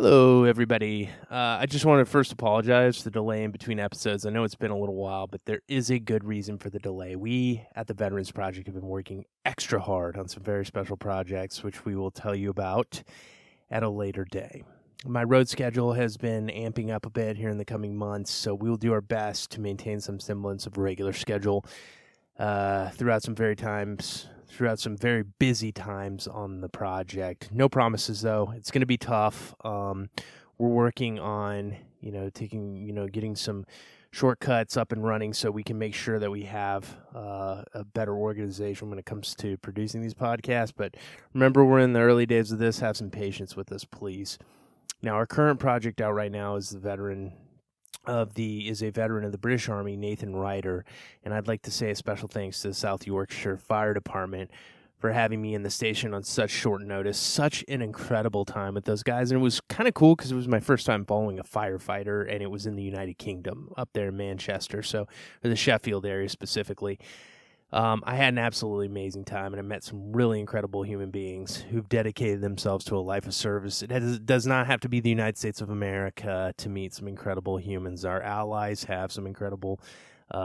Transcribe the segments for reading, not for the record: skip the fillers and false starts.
Hello, everybody. I just want to first apologize for the delay in between episodes. I know it's been a little while, but there is a good reason for the delay. We at the Veterans Project have been working extra hard on some very special projects, which we will tell you about at a later day. My road schedule has been amping up a bit here in the coming months, so we will do our best to maintain some semblance of a regular schedule throughout some very busy times on the project. No promises, though. It's going to be tough. We're working on, getting some shortcuts up and running so we can make sure that we have a better organization when it comes to producing these podcasts. But remember, we're in the early days of this. Have some patience with us, please. Now, our current project out right now is a veteran of the British Army, Nathan Ryder, and I'd like to say a special thanks to the South Yorkshire Fire Department for having me in the station on such short notice. Such an incredible time with those guys, and it was kind of cool because it was my first time following a firefighter, and it was in the United Kingdom, up there in Manchester, or the Sheffield area specifically. I had an absolutely amazing time, and I met some really incredible human beings who've dedicated themselves to a life of service. It does not have to be the United States of America to meet some incredible humans. Our allies have some incredible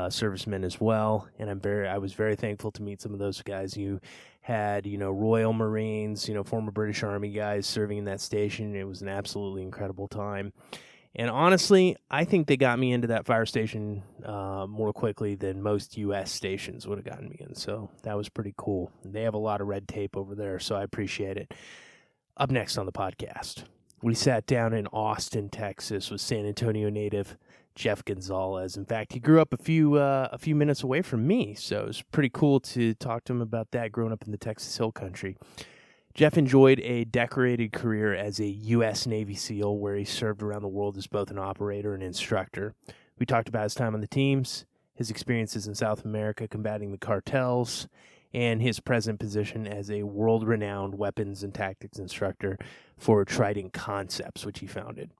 servicemen as well, and I was very thankful to meet some of those guys. You had, Royal Marines, former British Army guys serving in that station. It was an absolutely incredible time. And honestly, I think they got me into that fire station more quickly than most U.S. stations would have gotten me in. So that was pretty cool. They have a lot of red tape over there, so I appreciate it. Up next on the podcast, we sat down in Austin, Texas, with San Antonio native Jeff Gonzales. In fact, he grew up a few minutes away from me, so it was pretty cool to talk to him about that, growing up in the Texas Hill Country. Jeff enjoyed a decorated career as a U.S. Navy SEAL, where he served around the world as both an operator and instructor. We talked about his time on the teams, his experiences in South America combating the cartels, and his present position as a world-renowned weapons and tactics instructor for Trident Concepts, which he founded.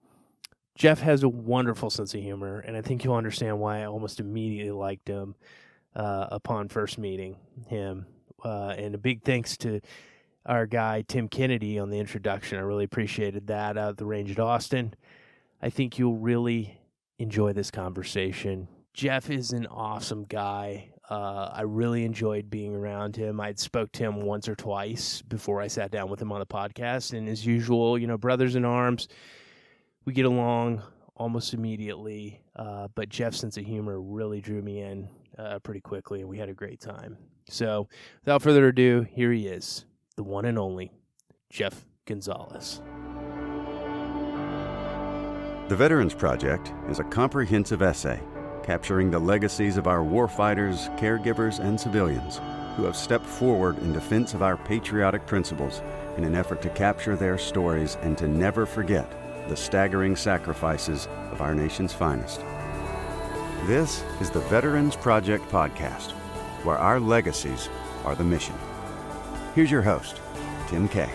Jeff has a wonderful sense of humor, and I think you'll understand why I almost immediately liked him upon first meeting him. And a big thanks to our guy, Tim Kennedy, on the introduction. I really appreciated that out of the range at Austin. I think you'll really enjoy this conversation. Jeff is an awesome guy. I really enjoyed being around him. I'd spoke to him once or twice before I sat down with him on the podcast. And as usual, brothers in arms, we get along almost immediately. But Jeff's sense of humor really drew me in pretty quickly, and we had a great time. So without further ado, here he is, the one and only Jeff Gonzales. The Veterans Project is a comprehensive essay capturing the legacies of our warfighters, caregivers, and civilians who have stepped forward in defense of our patriotic principles in an effort to capture their stories and to never forget the staggering sacrifices of our nation's finest. This is the Veterans Project podcast, where our legacies are the mission. Here's your host, Tim Kay.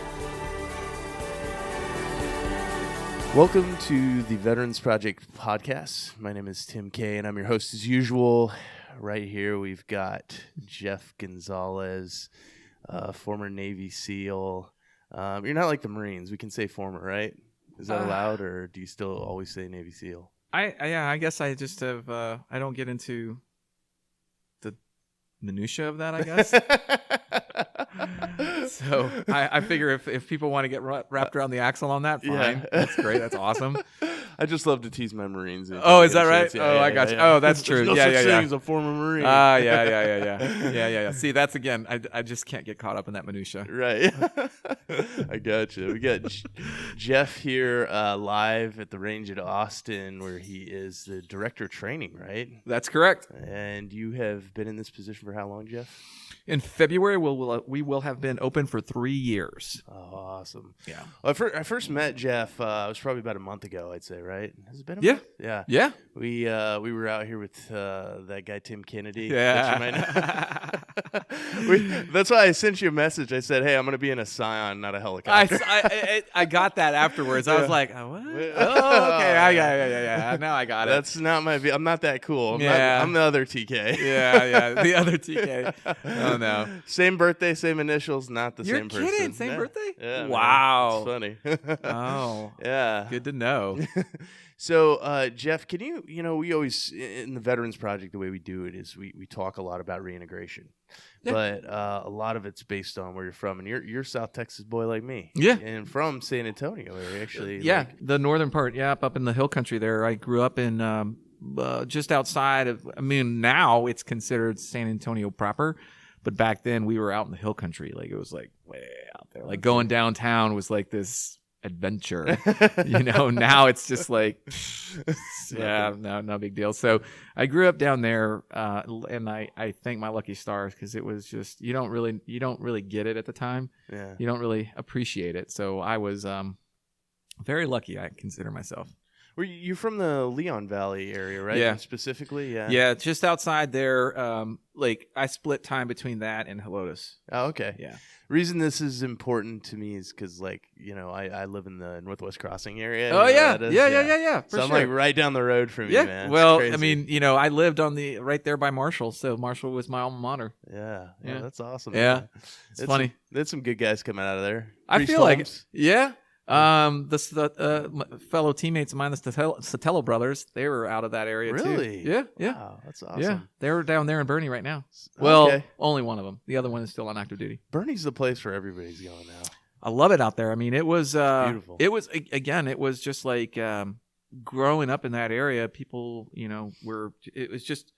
Welcome to the Veterans Project podcast. My name is Tim Kay, and I'm your host as usual. Right here, we've got Jeff Gonzales, former Navy SEAL. You're not like the Marines. We can say former, right? Is that allowed, or do you still always say Navy SEAL? I guess I just have. I don't get into the minutia of that, I guess. So I figure if people want to get wrapped around the axle on that, fine. Yeah. That's great. That's awesome. I just love to tease my Marines. Oh, is that right? I got you. Yeah. Oh, that's true. No such thing as a former Marine. Yeah. See, that's again. I just can't get caught up in that minutia. Right. I got you. We got Jeff here live at the range at Austin, where he is the director of training. Right. That's correct. And you have been in this position for how long, Jeff? In February, we will have been open for 3 years. Oh, awesome. Yeah. Well, I first met Jeff, it was probably about a month ago, I'd say, right? right? Has it been a Yeah. month? Yeah. Yeah. We were out here with that guy Tim Kennedy. Yeah. That you might know. That's why I sent you a message. I said, "Hey, I'm going to be in a Scion, not a helicopter." I got that afterwards. I was like, what? Oh, okay. Yeah. Now I got it. That's not my. I'm not that cool. I'm the other TK. Yeah. The other TK. Oh no. Same birthday, same initials, not the You're same person. kidding? Same birthday? Yeah. Wow. Man, it's funny. Oh. Yeah. Good to know. So, Jeff, can you we always, in the Veterans Project, the way we do it is we talk a lot about reintegration. Yeah. But a lot of it's based on where you're from. And you're a South Texas boy like me. Yeah. And from San Antonio area, actually. Yeah, the northern part. Yeah, up in the hill country there. I grew up in just outside of, now it's considered San Antonio proper. But back then we were out in the hill country. Like it was like way out there. Like going downtown was like this adventure. Now it's just like, no big deal. So I grew up down there, and I thank my lucky stars because it was just you don't really get it at the time. Yeah, you don't really appreciate it. So I was very lucky. I consider myself. Were you from the Leon Valley area, right? Yeah. Specifically, yeah. Yeah, just outside there. Like I split time between that and Helotes. Oh, okay. Yeah. Reason this is important to me is because, I live in the Northwest Crossing area. Oh yeah, yeah. So I'm like right down the road from you, man. Well, I lived on right there by Marshall, so Marshall was my alma mater. Yeah. That's awesome. Yeah, man. it's funny. There's some good guys coming out of there. I feel like, yeah. The fellow teammates of mine, the Sotelo brothers, they were out of that area too. Really? Yeah. Wow, that's awesome. Yeah, they're down there in Bernie right now. Well, only one of them. The other one is still on active duty. Bernie's the place where everybody's going now. I love it out there. It was beautiful. It was it was just like growing up in that area. People, it was just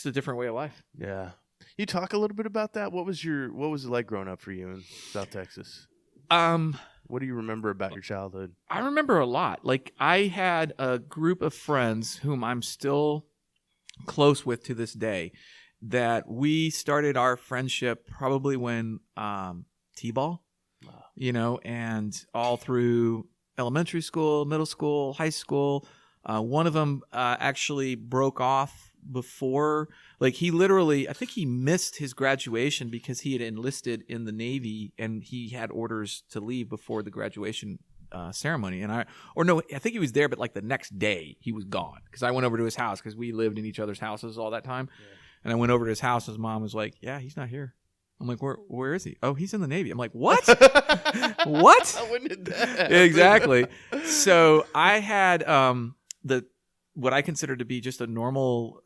a different way of life. Yeah. You talk a little bit about that. What was it like growing up for you in South Texas? What do you remember about your childhood? I remember a lot. Like I had a group of friends whom I'm still close with to this day that we started our friendship probably when T-ball, and all through elementary school, middle school, high school. One of them actually broke off before, like he literally, I think he missed his graduation because he had enlisted in the Navy and he had orders to leave before the graduation ceremony. I think he was there, but like the next day he was gone because I went over to his house because we lived in each other's houses all that time. Yeah. And I went over to his house. His mom was like, "Yeah, he's not here." I'm like, where is he? Oh, he's in the Navy. I'm like, what? What? When did that happen? Exactly. So I had what I consider to be just a normal,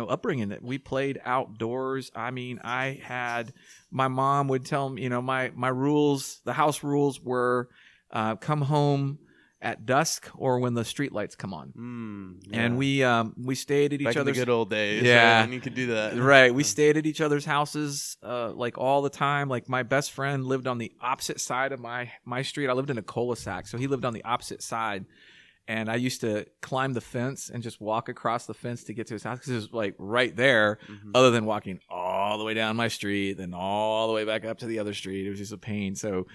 upbringing that we played outdoors. I had, my mom would tell me, my rules, the house rules were come home at dusk or when the street lights come on. Yeah. And we stayed at each other's. Back in the good old days. Yeah. And you could do that. Right. We stayed at each other's houses like all the time. Like my best friend lived on the opposite side of my street. I lived in a cul-de-sac, so he lived on the opposite side. And I used to climb the fence and just walk across the fence to get to his house because it was like right there, other than walking all the way down my street, then all the way back up to the other street. It was just a pain. So,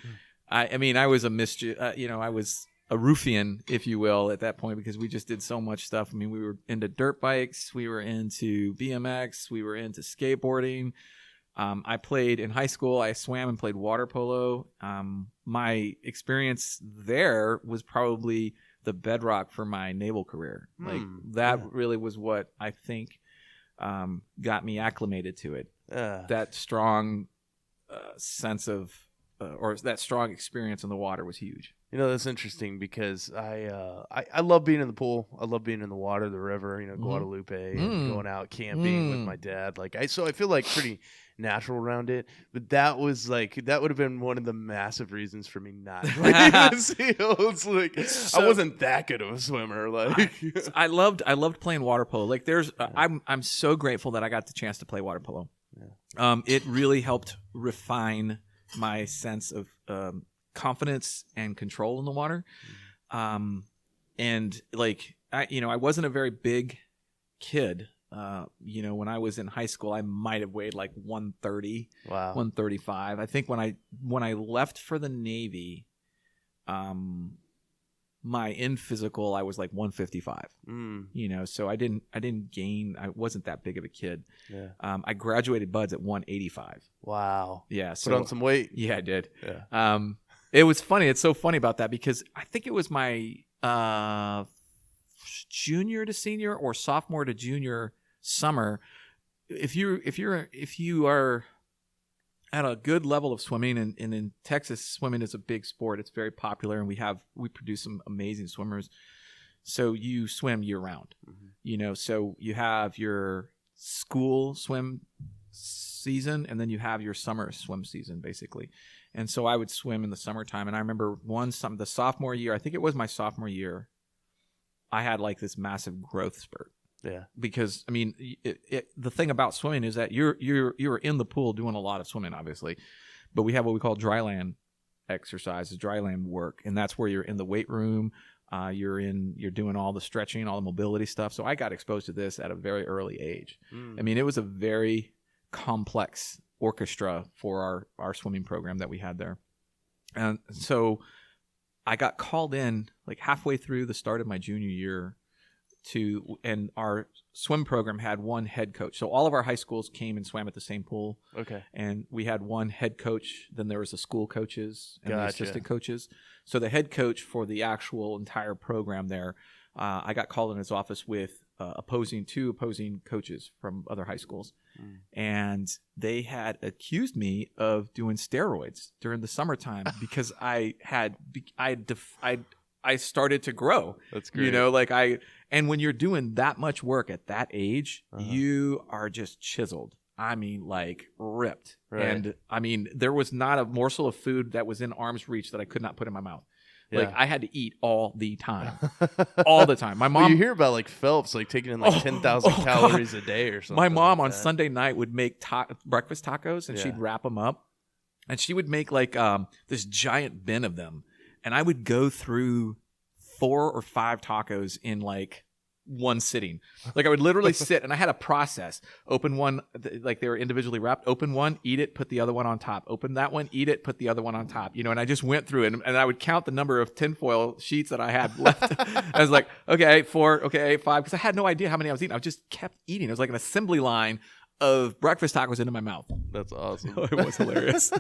I was a mischief, I was a ruffian, if you will, at that point because we just did so much stuff. We were into dirt bikes. We were into BMX. We were into skateboarding. I played in high school. I swam and played water polo. My experience there was probably the bedrock for my naval career. Really was what I think got me acclimated to it. That strong sense of or that strong experience in the water was huge. That's interesting because I love being in the pool. I love being in the water, the river, Guadalupe, and going out camping with my dad. So I feel like pretty natural around it. But that would have been one of the massive reasons for me not liking the SEALs. I wasn't that good of a swimmer. I loved playing water polo. I'm so grateful that I got the chance to play water polo. Yeah. It really helped refine my sense of confidence and control in the water. And I wasn't a very big kid. When I was in high school, I might have weighed like 130, 135. I think when I left for the Navy, my in physical, I was like 155. You know, so I didn't gain. I wasn't that big of a kid. Yeah. I graduated buds at 185. Wow. Yeah. Put on some weight. Yeah, I did. Yeah. It was funny. It's so funny about that because I think it was my junior to senior or sophomore to junior summer. If you are at a good level of swimming, and in Texas, swimming is a big sport. It's very popular, and we produce some amazing swimmers. So you swim year round, you know. So you have your school swim season, and then you have your summer swim season, basically. And so I would swim in the summertime. And I remember the sophomore year, I think it was my sophomore year, I had like this massive growth spurt. Yeah. Because I mean, the thing about swimming is that you're in the pool doing a lot of swimming, obviously, but we have what we call dry land exercises, dry land work, and that's where you're in the weight room. You're doing all the stretching, all the mobility stuff. So I got exposed to this at a very early age. I mean, it was a very complex orchestra for our swimming program that we had there. And so I got called in like halfway through the start of my junior year and our swim program had one head coach. So all of our high schools came and swam at the same pool. Okay. And we had one head coach. Then there was the school coaches and Gotcha. the assistant coaches. So the head coach for the actual entire program there, I got called in his office with two opposing coaches from other high schools. And they had accused me of doing steroids during the summertime because I started to grow. That's great. You know, and when you're doing that much work at that age, you are just chiseled. I mean, like ripped. Right. And I mean, there was not a morsel of food that was in arm's reach that I could not put in my mouth. Yeah. Like I had to eat all the time, all the time. My mom. Well, you hear about like Phelps, like taking in like 10,000 calories a day or something. My mom like on that. Sunday night would make breakfast tacos, and she'd wrap them up, and she would make like this giant bin of them, and I would go through 4 or 5 tacos in like one sitting. Like I would literally sit, and I had a process. Open one, like they were individually wrapped. Open one, eat it, put the other one on top. Open that one, eat it, put the other one on top. You know, and I just went through it, and I would count the number of tinfoil sheets that I had left. I was like, okay, 4, okay, 5, because I had no idea how many I was eating. I just kept eating. It was like an assembly line of breakfast tacos into my mouth. That's awesome. It was hilarious.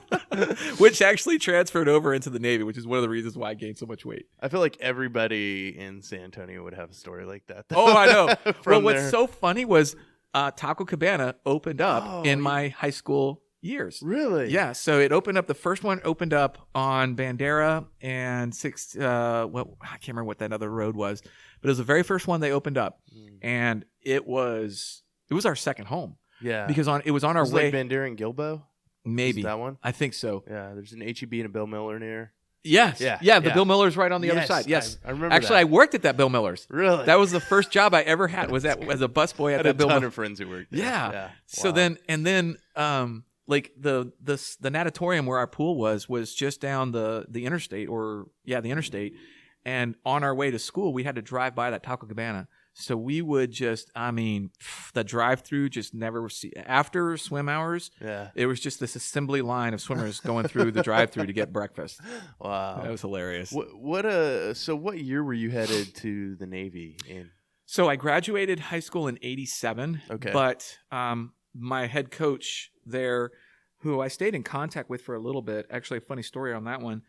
Which actually transferred over into the Navy, which is one of the reasons why I gained so much weight. I feel like everybody in San Antonio would have a story like that. Oh, I know. Well, what's there. so funny was Taco Cabana opened up in my high school years. Really? Yeah. So it opened up. The first one opened up on Bandera and I can't remember what that other road was, but it was the very first one they opened up, and it was our second home. Yeah. Because it was on our way. Like Bandera and Gilbo? Maybe Is that one? I think so. Yeah. There's an HEB and a Bill Miller near. Yes. Yeah. The Bill Miller's right on the other side. Yes. I remember Actually, that. I worked at that Bill Miller's. Really? That was the first job I ever had. Was that as a busboy at I had that a Bill ton Miller. of friends who worked there. Yeah. So Wow. then like the natatorium where our pool was just down the interstate the interstate, and on our way to school we had to drive by that Taco Cabana. So we would the drive-through just never see after swim hours. Yeah. It was just this assembly line of swimmers going through the drive-through to get breakfast. Wow. That was hilarious. So what year were you headed to the Navy in? So I graduated high school in 87. Okay. But my head coach there, who I stayed in contact with for a little bit, actually a funny story on that one.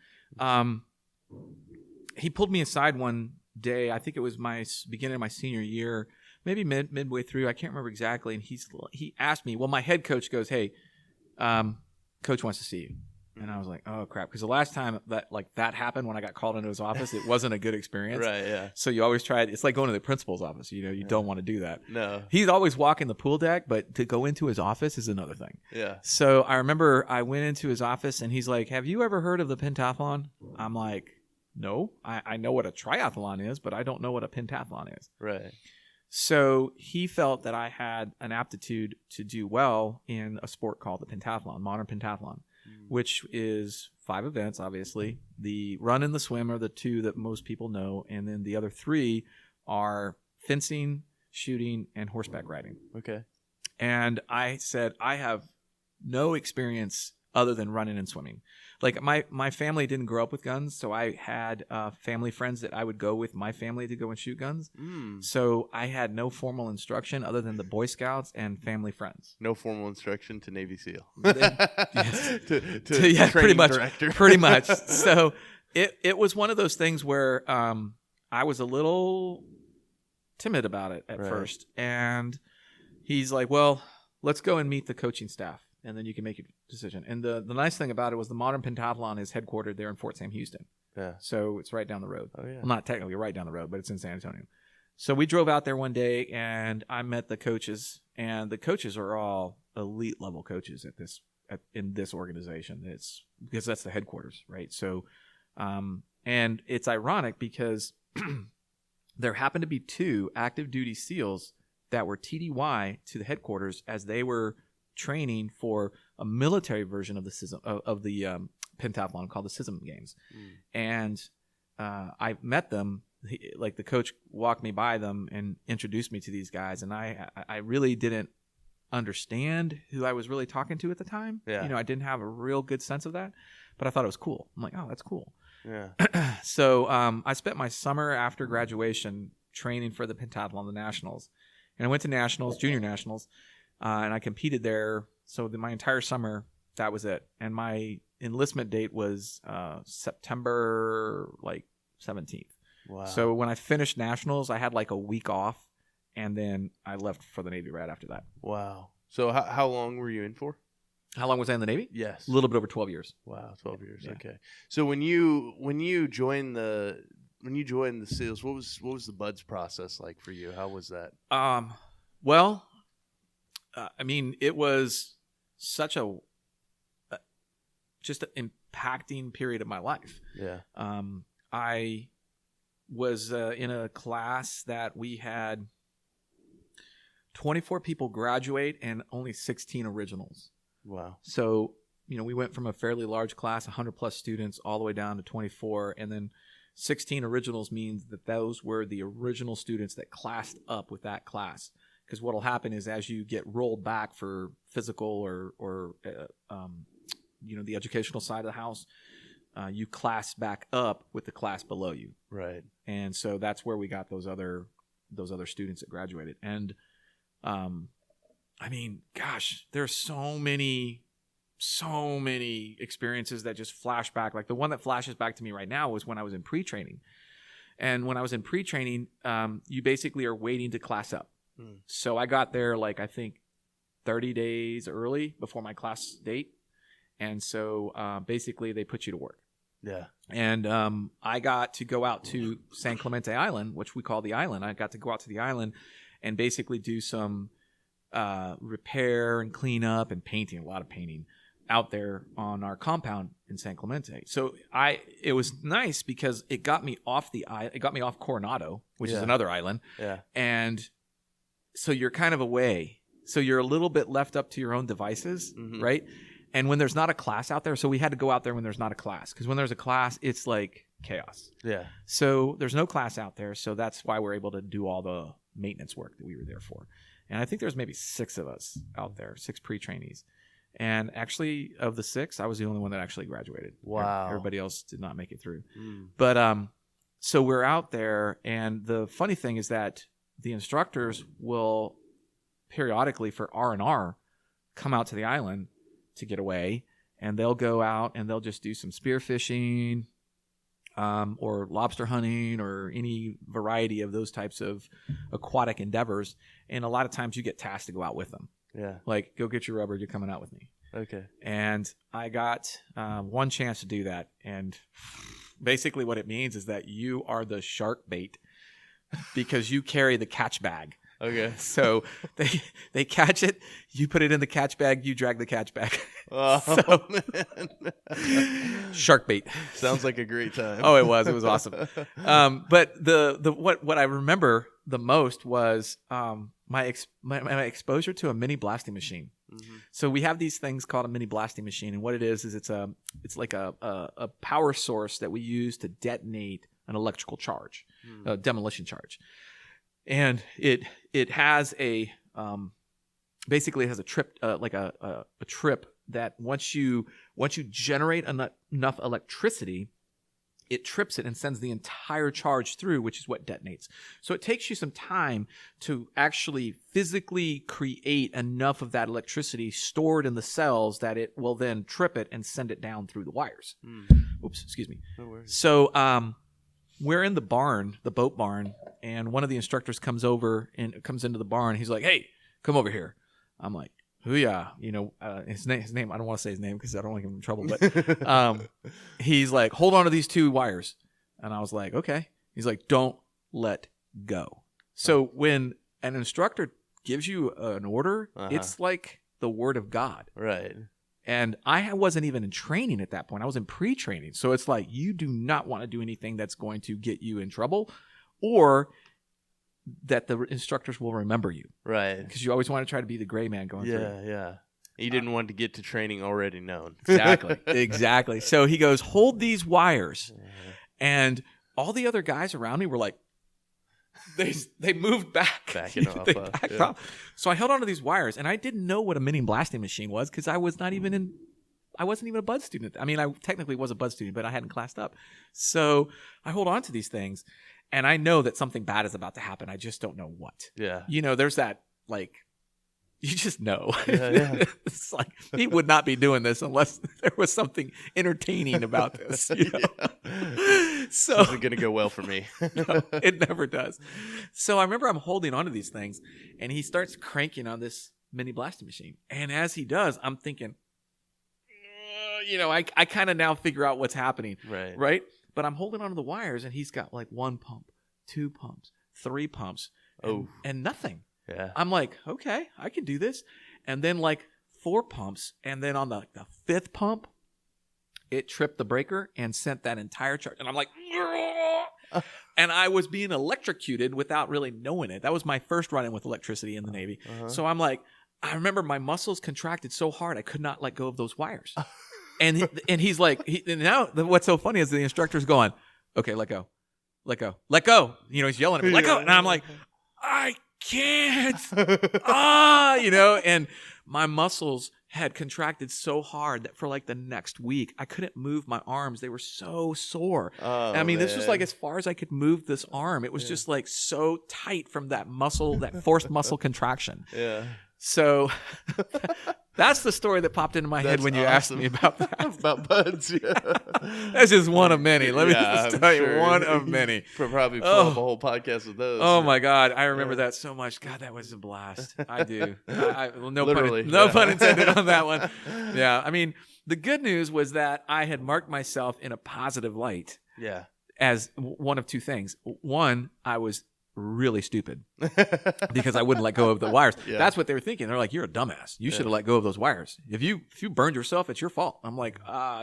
He pulled me aside one day. I think it was my beginning of my senior year, maybe midway through. I can't remember exactly. And he asked me. Well, my head coach goes, "Hey, coach wants to see you." And I was like, "Oh crap!" Because the last time that happened when I got called into his office, it wasn't a good experience. Right. Yeah. So you always try. It's like going to the principal's office. You know, you don't want to do that. No. He's always walking the pool deck, but to go into his office is another thing. Yeah. So I remember I went into his office and he's like, "Have you ever heard of the pentathlon?" I'm like, "No, I know what a triathlon is, but I don't know what a pentathlon is." Right. So he felt that I had an aptitude to do well in a sport called the pentathlon, modern pentathlon, which is 5 events, obviously. The run and the swim are the 2 that most people know, and then the other 3 are fencing, shooting, and horseback riding. Okay. And I said, I have no experience other than running and swimming. Like my family didn't grow up with guns, so I had family friends that I would go with my family to go and shoot guns. So I had no formal instruction other than the Boy Scouts and family friends. No formal instruction to Navy SEAL. Yes. to pretty much. director. Pretty much. So it was one of those things where I was a little timid about it at first. And he's like, well, let's go and meet the coaching staff, and then you can make your decision. And the nice thing about it was the Modern Pentathlon is headquartered there in Fort Sam Houston. Yeah. So it's right down the road. Oh, yeah. Well, not technically right down the road, but it's in San Antonio. So we drove out there one day, and I met the coaches, and the coaches are all elite level coaches in this organization. It's because that's the headquarters, right? So, and it's ironic because there happened to be 2 active duty SEALs that were TDY to the headquarters as they were training for a military version of the pentathlon called the SISM Games. And I met them. The coach walked me by them and introduced me to these guys, and I really didn't understand who I was really talking to at the time. Yeah. I didn't have a real good sense of that, but I thought it was cool. I'm like, oh, that's cool. Yeah. So I spent my summer after graduation training for the pentathlon, the nationals, and I went to nationals, junior nationals, and I competed there. So my entire summer, that was it. And my enlistment date was September 17th. Wow. So when I finished nationals, I had a week off, and then I left for the Navy right after that. Wow. So how long were you in for? How long was I in the Navy? Yes. A little bit over 12 years. Wow, 12 years. Yeah. Okay. So when you joined the SEALs, what was the buds process like for you? How was that? Well, I mean, it was such just an impacting period of my life. Yeah. I was in a class that we had 24 people graduate and only 16 originals. Wow. So, we went from a fairly large class, 100 plus students, all the way down to 24. And then 16 originals means that those were the original students that classed up with that class. Because what will happen is as you get rolled back for physical or the educational side of the house, you class back up with the class below you. Right. And so that's where we got those other students that graduated. And I mean, gosh, there's so many experiences that just flash back. Like the one that flashes back to me right now was when I was in pre-training. And when I was in pre-training, you basically are waiting to class up. So I got there I think 30 days early before my class date. And so basically they put you to work. Yeah. And I got to go out to San Clemente Island, which we call the island. I got to go out to the island and basically do some repair and cleanup and painting, a lot of painting out there on our compound in San Clemente. So it was nice because it got me off Coronado, which is another island. Yeah. And so you're kind of away. So you're a little bit left up to your own devices, right? And when there's not a class out there, so we had to go out there when there's not a class, because when there's a class, it's like chaos. Yeah. So there's no class out there, so that's why we're able to do all the maintenance work that we were there for. And I think there's maybe 6 of us out there, 6 pre-trainees. And actually, of the 6, I was the only one that actually graduated. Wow. Everybody else did not make it through. But so we're out there, and the funny thing is that the instructors will periodically for R&R come out to the island to get away, and they'll go out and they'll just do some spearfishing or lobster hunting or any variety of those types of aquatic endeavors. And a lot of times you get tasked to go out with them. Yeah. Like, go get your rubber, you're coming out with me. Okay. And I got one chance to do that. And basically what it means is that you are the shark bait because you carry the catch bag. Okay. So they catch it, you put it in the catch bag, you drag the catch bag. Oh, man. Shark bait. Sounds like a great time. Oh, it was awesome. But the what I remember the most was my exposure to a mini blasting machine. Mm-hmm. So we have these things called a mini blasting machine, and what it is it's like a power source that we use to detonate an electrical charge, a demolition charge. And it has basically has a trip, like a trip that once you generate enough electricity, it trips it and sends the entire charge through, which is what detonates. So it takes you some time to actually physically create enough of that electricity stored in the cells that it will then trip it and send it down through the wires. Oops, excuse me. No worries. So we're in the barn, the boat barn, and one of the instructors comes into the barn. He's like, "Hey, come over here." I'm like, "Hoo-yah." His name, I don't want to say his name because I don't want to get him in trouble, but he's like, "Hold on to these 2 wires." And I was like, "Okay." He's like, "Don't let go." So when an instructor gives you an order, it's like the word of God. Right. And I wasn't even in training at that point. I was in pre-training. So it's like, you do not want to do anything that's going to get you in trouble or that the instructors will remember you. Right. Because you always want to try to be the gray man going through. Yeah. You didn't want to get to training already known. Exactly. So he goes, "Hold these wires." And all the other guys around me were like, they moved back. Backing off. They backed off. So I held onto these wires, and I didn't know what a mini blasting machine was because I wasn't even a Bud student. I mean, I technically was a Bud student, but I hadn't classed up. So I hold on to these things, and I know that something bad is about to happen. I just don't know what. Yeah. There's that, like, you just know. Yeah. It's like, he would not be doing this unless there was something entertaining about this. So this isn't going to go well for me. No, it never does. So I remember I'm holding onto these things, and he starts cranking on this mini blasting machine. And as he does, I'm thinking, I kind of now figure out what's happening. Right? But I'm holding onto the wires, and he's got like 1 pump, 2 pumps, 3 pumps, and nothing. Yeah. I'm like, okay, I can do this. And then like 4 pumps. And then on the 5th pump, it tripped the breaker and sent that entire charge. And I'm like, and I was being electrocuted without really knowing it. That was my first run-in with electricity in the Navy. So I'm like, I remember my muscles contracted so hard I could not let go of those wires. And he's like, now what's so funny is the instructor's going, "Okay, let go. Let go. Let go." He's yelling at me, "Let go." And I'm like, I can't. And my muscles had contracted so hard that for like the next week, I couldn't move my arms. They were so sore. This was like as far as I could move this arm. It was just like so tight from that muscle, that forced muscle contraction. Yeah. So that's the story that popped into my head when you asked me about that. About buds, yeah. That's just one of many. Let me just tell you, one of many. Probably pull up a whole podcast with those. Oh my God, I remember that so much. God, that was a blast. I do. No pun intended on that one. Yeah, I mean, the good news was that I had marked myself in a positive light. Yeah. As one of 2 things. One, I was really stupid because I wouldn't let go of the wires. Yeah. That's what they were thinking. They're like, "You're a dumbass. You should have let go of those wires. If you burned yourself, it's your fault." I'm like,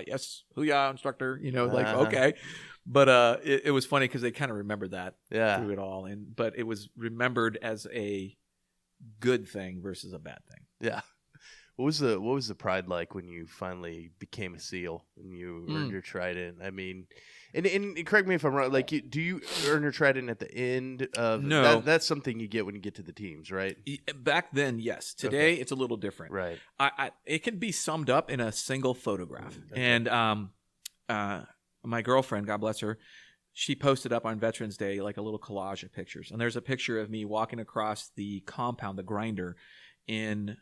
yes, hoo-yah, instructor. Okay. But it was funny because they kind of remembered that through it all, but it was remembered as a good thing versus a bad thing. Yeah. What was the pride like when you finally became a SEAL and you earned your Trident? I mean, and correct me if I'm wrong. Like, do you earn your Trident at the end of? No, that's something you get when you get to the teams, right? Back then, yes. Today, it's a little different. Right. It can be summed up in a single photograph. Okay. And my girlfriend, God bless her, she posted up on Veterans Day like a little collage of pictures, and there's a picture of me walking across the compound, the grinder, in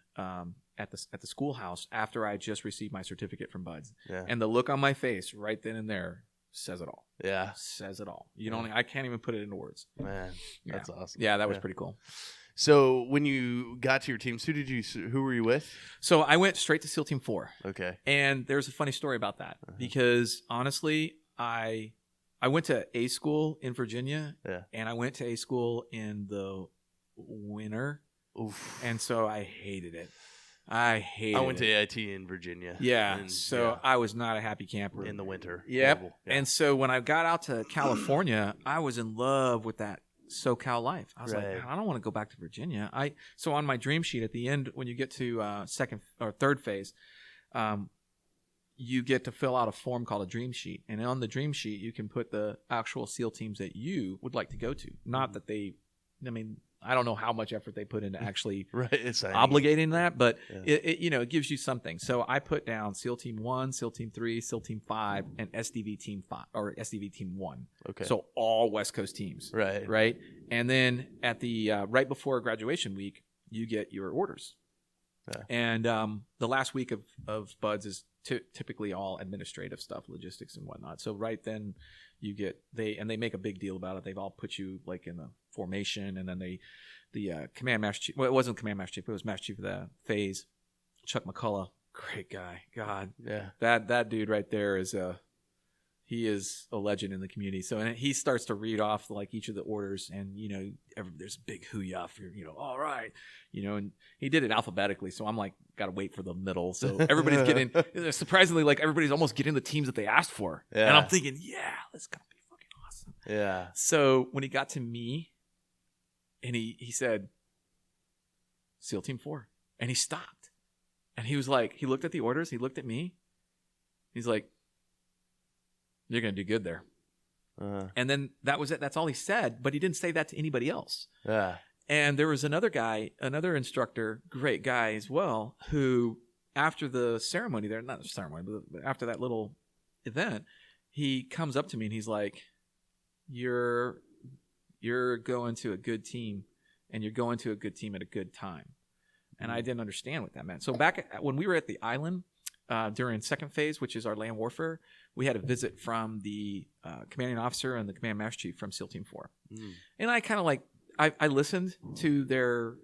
at the schoolhouse after I just received my certificate from Buds. Yeah. And the look on my face right then and there says it all. Yeah. Says it all. I can't even put it into words. Man, that's awesome. Yeah, that was pretty cool. So when you got to your teams, who were you with? So I went straight to SEAL Team 4. Okay. And there's a funny story about that because honestly, I went to A school in Virginia and I went to A school in the winter. Oof. And so I hated it. I went to AIT in Virginia. Yeah. I was not a happy camper. In the winter. Yep. Yeah. And so when I got out to California, I was in love with that SoCal life. I was like, I don't want to go back to Virginia. So on my dream sheet at the end, when you get to second or third phase, you get to fill out a form called a dream sheet. And on the dream sheet, you can put the actual SEAL teams that you would like to go to. Not that they I mean, I don't know how much effort they put into actually Right. It's obligating that, but Yeah. it gives you something. So I put down SEAL Team 1, SEAL Team 3, SEAL Team 5, and SDV Team 5 or SDV Team 1. Okay. So all West Coast teams. Right. Right. And then at the right before graduation week, you get your orders. Yeah. And the last week of Buds is typically all administrative stuff, logistics and whatnot. So right then you get they make a big deal about it. They've all put you like in the formation, and then the command master chief. Well, it wasn't command master chief. It was master chief of the phase, Chuck McCullough. Great guy. God, Yeah. that dude right there he is a legend in the community. So and he starts to read off like each of the orders, and there's a big hoo-yah for all right, and he did it alphabetically. So I'm like, got to wait for the middle. So everybody's getting surprisingly like everybody's almost getting the teams that they asked for, Yeah. and I'm thinking, yeah, that's gonna be fucking awesome. Yeah. So when he got to me, and he said, SEAL Team 4, and he stopped, and he was like, he looked at the orders, he looked at me, he's like, you're going to do good there. And then that was it. That's all he said, but he didn't say that to anybody else. Yeah. And there was another guy, another instructor, great guy as well, who after the ceremony there, not the ceremony, but after that little event, he comes up to me and he's like, you're going to a good team, and you're going to a good team at a good time. And I didn't understand what that meant. So when we were at the island, during second phase, which is our land warfare, we had a visit from the commanding officer and the command master chief from SEAL Team 4. And I kind of like, I listened to their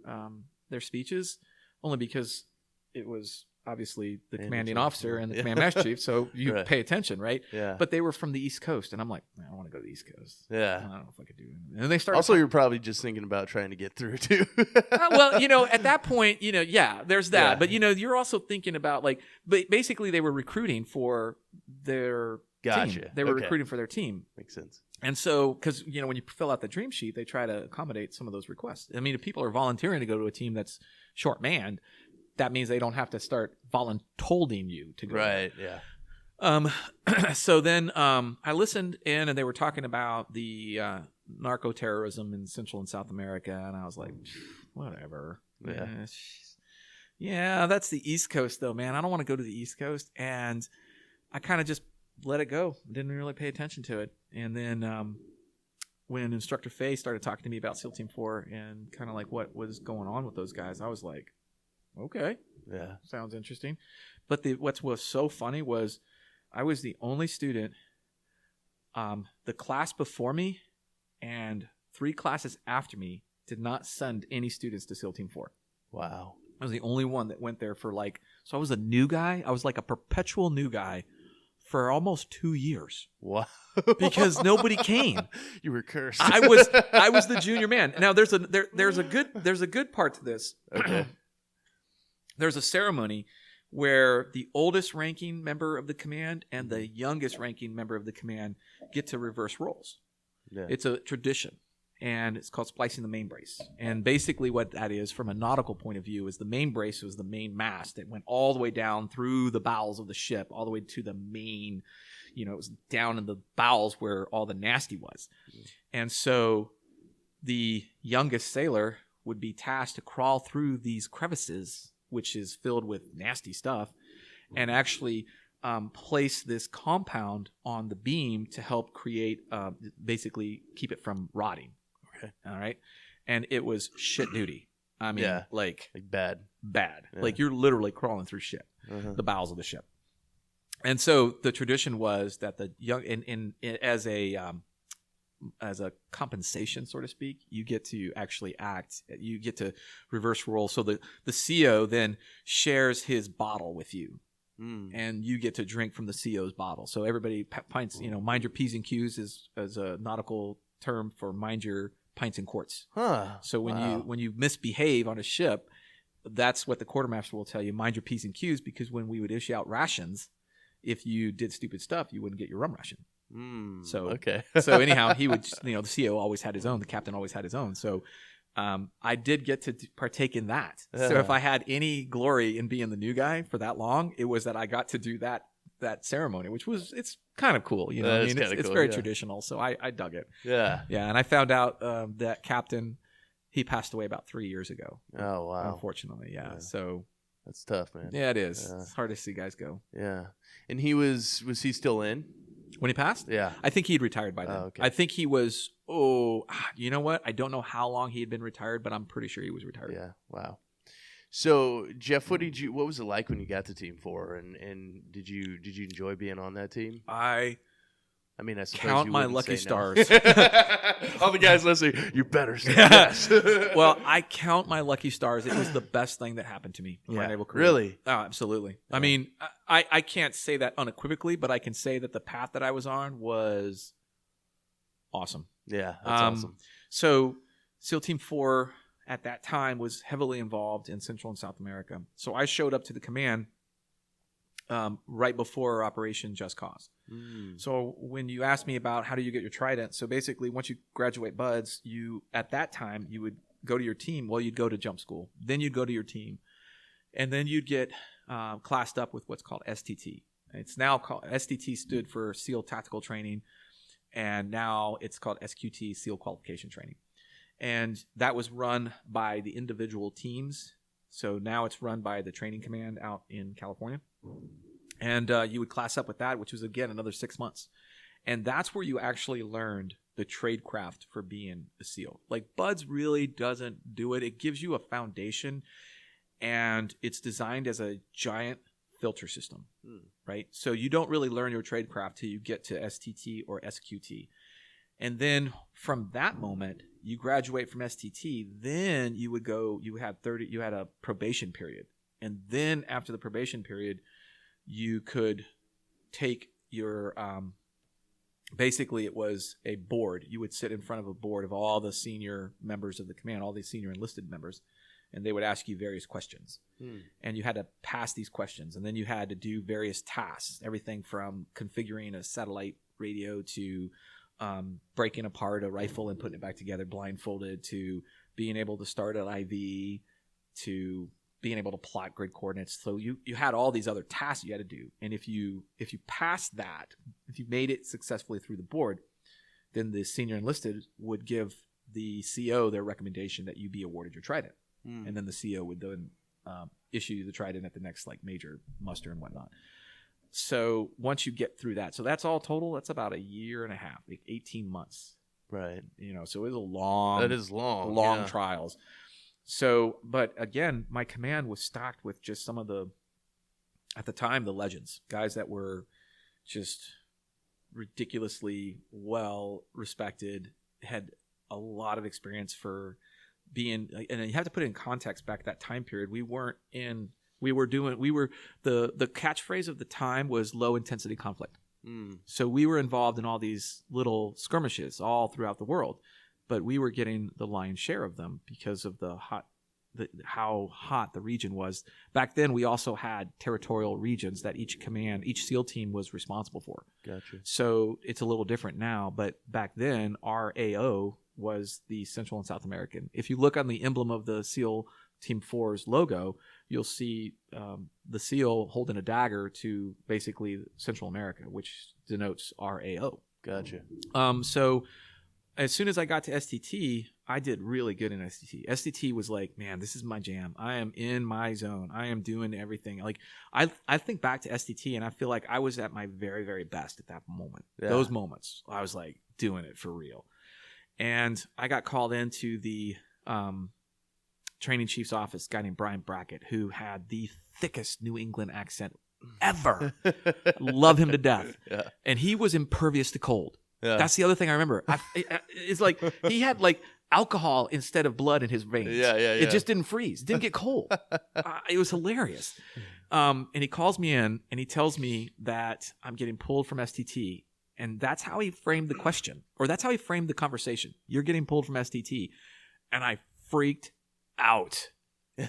speeches only because it was obviously the commanding officer and the command master chief, so you Right. pay attention, right? Yeah. But they were from the East Coast, and I'm like, man, I don't want to go to the East Coast. I Yeah. don't know if I could do it. And they started Also, you're probably just thinking about trying to get through too. well, at that point, yeah, there's that. Yeah. But, you're also thinking about like, basically they were recruiting for their Gotcha. team. They were Okay. recruiting for their team. Makes sense. And so, because, when you fill out the dream sheet, they try to accommodate some of those requests. I mean, if people are volunteering to go to a team that's short manned, that means they don't have to start voluntolding you to go. Right. Yeah. So then I listened in, and they were talking about the narco-terrorism in Central and South America, and I was like, whatever. Yeah. Yeah, that's the East Coast, though, man. I don't want to go to the East Coast. And I kind of just let it go. Didn't really pay attention to it. And then when Instructor Faye started talking to me about SEAL Team 4 and kind of like what was going on with those guys, I was like, okay. Yeah. Sounds interesting. But what was so funny was I was the only student, the class before me and 3 classes after me did not send any students to SEAL Team 4. Wow. I was the only one that went there for so I was a new guy. I was like a perpetual new guy for almost 2 years. Wow. Because nobody came. You were cursed. I was the junior man. Now there's a good part to this. Okay. There's a ceremony where the oldest ranking member of the command and the youngest ranking member of the command get to reverse roles. Yeah. It's a tradition, and it's called splicing the main brace. And basically what that is from a nautical point of view is the main brace was the main mast that went all the way down through the bowels of the ship, all the way to the main, it was down in the bowels where all the nasty was. And so the youngest sailor would be tasked to crawl through these crevices, which is filled with nasty stuff, and actually place this compound on the beam to help create, basically keep it from rotting. Okay. All right. And it was shit duty. I mean, Yeah. like bad. bad. Yeah. Like you're literally crawling through shit, Uh-huh. the bowels of the ship. And so the tradition was that the young, as a compensation, so to speak, you get to actually act. You get to reverse role. So the CO then shares his bottle with you, and you get to drink from the CO's bottle. So everybody pints. Mind your P's and Q's is as a nautical term for mind your pints and quarts. Huh. So when you misbehave on a ship, that's what the quartermaster will tell you. Mind your P's and Q's, because when we would issue out rations, if you did stupid stuff, you wouldn't get your rum ration. So okay. So anyhow, he would, the CO always had his own, the captain always had his own. So I did get to partake in that. So if I had any glory in being the new guy for that long, it was that I got to do that ceremony, which was, it's kind of cool. It's cool, very yeah. traditional. So I dug it. Yeah. Yeah. And I found out that captain He passed away about 3 years ago. Oh, wow. Unfortunately, yeah. Yeah. So That's tough, man. yeah, it is. Yeah. It's hard to see guys go. Yeah. And he was he still in? When he passed? Yeah. I think he'd retired by then. Oh, okay. I think he was, you know what? I don't know how long he had been retired, but I'm pretty sure he was retired. Yeah. Wow. So, Jeff, what was it like when you got to Team 4? And did you enjoy being on that team? I mean, I suppose count you my wouldn't lucky say no. stars. All the guys listening, you better say yes. Well, I count my lucky stars. It was the best thing that happened to me in my naval career. Really? Oh, absolutely. Yeah. I mean, I can't say that unequivocally, but I can say that the path that I was on was awesome. Yeah, that's awesome. So SEAL Team 4 at that time was heavily involved in Central and South America. So I showed up to the command right before Operation Just Cause. So when you asked me about how do you get your Trident, so basically once you graduate BUDS, at that time you would go to your team. Well, you'd go to jump school. Then you'd go to your team. And then you'd get classed up with what's called STT. It's now called, STT stood for SEAL Tactical Training, and now it's called SQT, SEAL Qualification Training. And that was run by the individual teams. So now it's run by the training command out in California. And you would class up with that, which was, again, another 6 months. And that's where you actually learned the trade craft for being a SEAL. Like, BUDS really doesn't do it. It gives you a foundation, and it's designed as a giant filter system, right? So you don't really learn your trade craft till you get to STT or SQT. And then from that moment, you graduate from STT, then you would go, you had a probation period. And then after the probation period, you could take your, basically it was a board. You would sit in front of a board of all the senior members of the command, all the senior enlisted members, and they would ask you various questions. And you had to pass these questions. And then you had to do various tasks, everything from configuring a satellite radio to breaking apart a rifle and putting it back together blindfolded, to being able to start an IV, to being able to plot grid coordinates. So you had all these other tasks you had to do. And if you passed that, if you made it successfully through the board, then the senior enlisted would give the CO their recommendation that you be awarded your Trident. And then the CO would then issue you the Trident at the next major muster and whatnot. So once you get through that, so that's all total, that's about a year and a half, 18 months. Right. So it was a long. That is long. Long trials. So, but again, my command was stocked with just some of the, at the time, the legends, guys that were just ridiculously well respected, had a lot of experience for being, and you have to put it in context back that time period. The catchphrase of the time was low intensity conflict. So we were involved in all these little skirmishes all throughout the world, but we were getting the lion's share of them because of how hot the region was. Back then, we also had territorial regions that each SEAL team was responsible for. Gotcha. So it's a little different now, but back then, our AO was the Central and South American. If you look on the emblem of the SEAL Team 4's logo, you'll see the SEAL holding a dagger to basically Central America, which denotes our AO. Gotcha. So as soon as I got to STT, I did really good in STT. STT was like, man, this is my jam. I am in my zone. I am doing everything. Like, I think back to STT, and I feel like I was at my very, very best at that moment. Yeah. Those moments, I was like doing it for real. And I got called into the training chief's office, a guy named Brian Brackett, who had the thickest New England accent ever. Love him to death. Yeah. And he was impervious to cold. Yeah. That's the other thing I remember. It's like he had alcohol instead of blood in his veins. Yeah. It just didn't freeze. It didn't get cold. It was hilarious. And he calls me in and he tells me that I'm getting pulled from STT. And that's how he framed the question, or that's how he framed the conversation. You're getting pulled from STT. And I freaked out.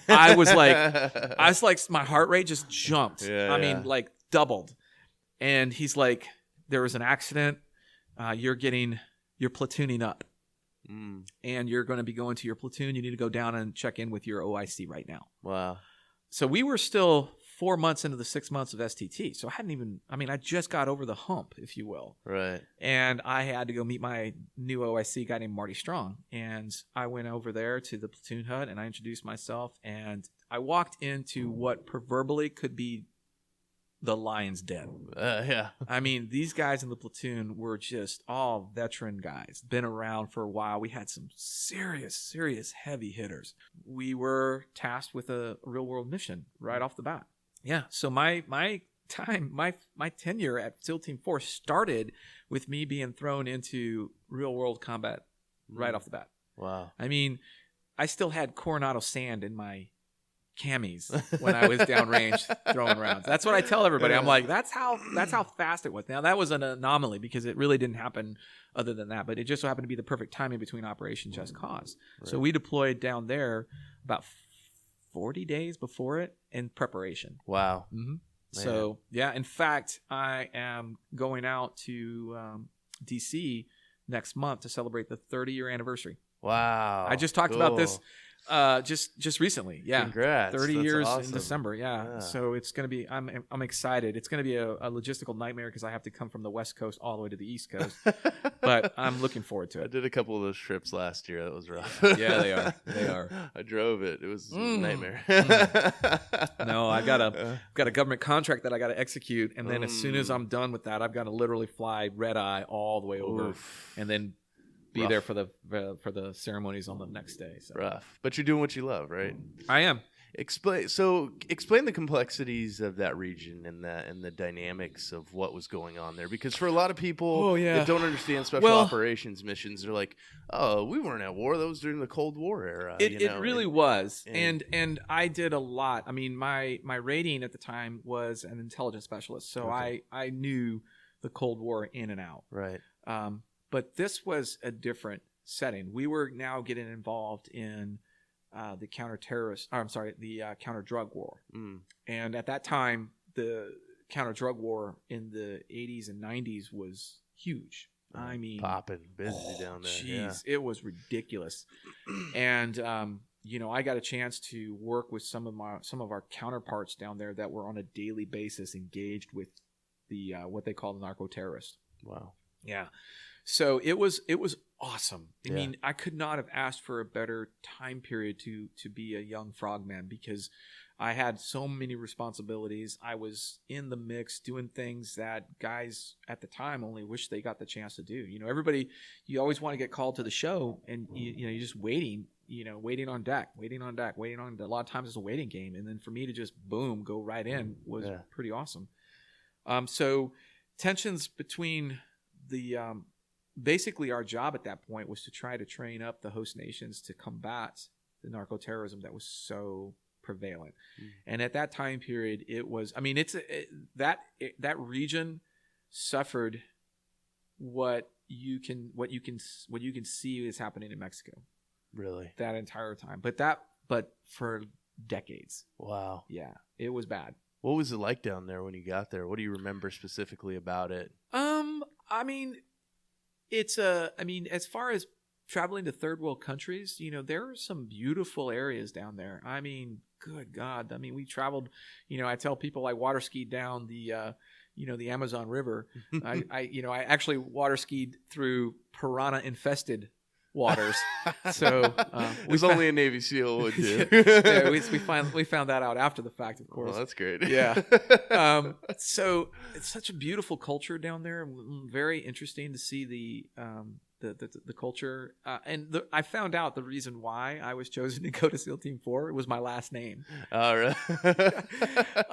I was like, my heart rate just jumped. I mean, doubled. And he's like, there was an accident. You're platooning up. And you're going to be going to your platoon. You need to go down and check in with your OIC right now. Wow. So we were still 4 months into the 6 months of STT. So I just got over the hump, if you will. Right. And I had to go meet my new OIC guy named Marty Strong. And I went over there to the platoon hut and I introduced myself. And I walked into what proverbially could be the lion's den. Yeah. I mean, these guys in the platoon were just all veteran guys, been around for a while. We had some serious heavy hitters. We were tasked with a real world mission right off the bat. Yeah. So my tenure at SEAL Team 4 started with me being thrown into real world combat right off the bat. Wow. I mean, I still had Coronado sand in my camis when I was downrange throwing rounds. That's what I tell everybody. I'm like, that's how fast it was. Now that was an anomaly because it really didn't happen other than that, but it just so happened to be the perfect timing between Operation Just Cause. Right. So we deployed down there about 40 days before it in preparation. Wow. Mm-hmm. So yeah, in fact, I am going out to DC next month to celebrate the 30-year anniversary. Wow. I just talked about this just recently. Yeah. Congrats. 30 That's years awesome. in December. Yeah. So it's going to be, I'm excited. It's going to be a logistical nightmare because I have to come from the West Coast all the way to the East Coast, but I'm looking forward to I it. did a couple of those trips last year. That was rough. Yeah, they are. I drove it. It was a nightmare. No, I've got a government contract that I got to execute. And then as soon as I'm done with that, I've got to literally fly red eye all the way over and then be Rough. there for the ceremonies on the next day. So. Rough. But you're doing what you love, right? I am. Explain the complexities of that region and the dynamics of what was going on there, because for a lot of people that don't understand special operations missions, they're like, oh, we weren't at war. That was during the Cold War era. It really was. And I did a lot. I mean, my rating at the time was an intelligence specialist, so I knew the Cold War in and out. Right. But this was a different setting. We were now getting involved in the counter-drug war. And at that time, the counter-drug war in the 80s and 90s was huge. I mean, popping, busy down there. Jeez, it was ridiculous. And I got a chance to work with some of our counterparts down there that were on a daily basis engaged with the what they call the narco-terrorists. Wow. Yeah. So it was awesome. I mean, I could not have asked for a better time period to be a young frogman because I had so many responsibilities. I was in the mix doing things that guys at the time only wish they got the chance to do. Everybody, you always want to get called to the show and you're just waiting, waiting on deck. A lot of times it's a waiting game. And then for me to just go right in was pretty awesome. So tensions between the basically our job at that point was to try to train up the host nations to combat the narco-terrorism that was so prevalent. And at that time period, it was, I mean, that region suffered what you can see is happening in Mexico. Really? That entire time. But for decades. Wow. Yeah, it was bad. What was it like down there when you got there? What do you remember specifically about it? I mean, as far as traveling to third world countries, there are some beautiful areas down there. I mean, good God. I mean, we traveled, I tell people I water skied down the Amazon River. I actually water skied through piranha infested waters. So only a Navy SEAL would do. Yeah, we found that out after the fact, of course. Well, that's great. Yeah. So it's such a beautiful culture down there. Very interesting to see the culture. I found out the reason why I was chosen to go to SEAL Team 4. It was my last name. Oh, really?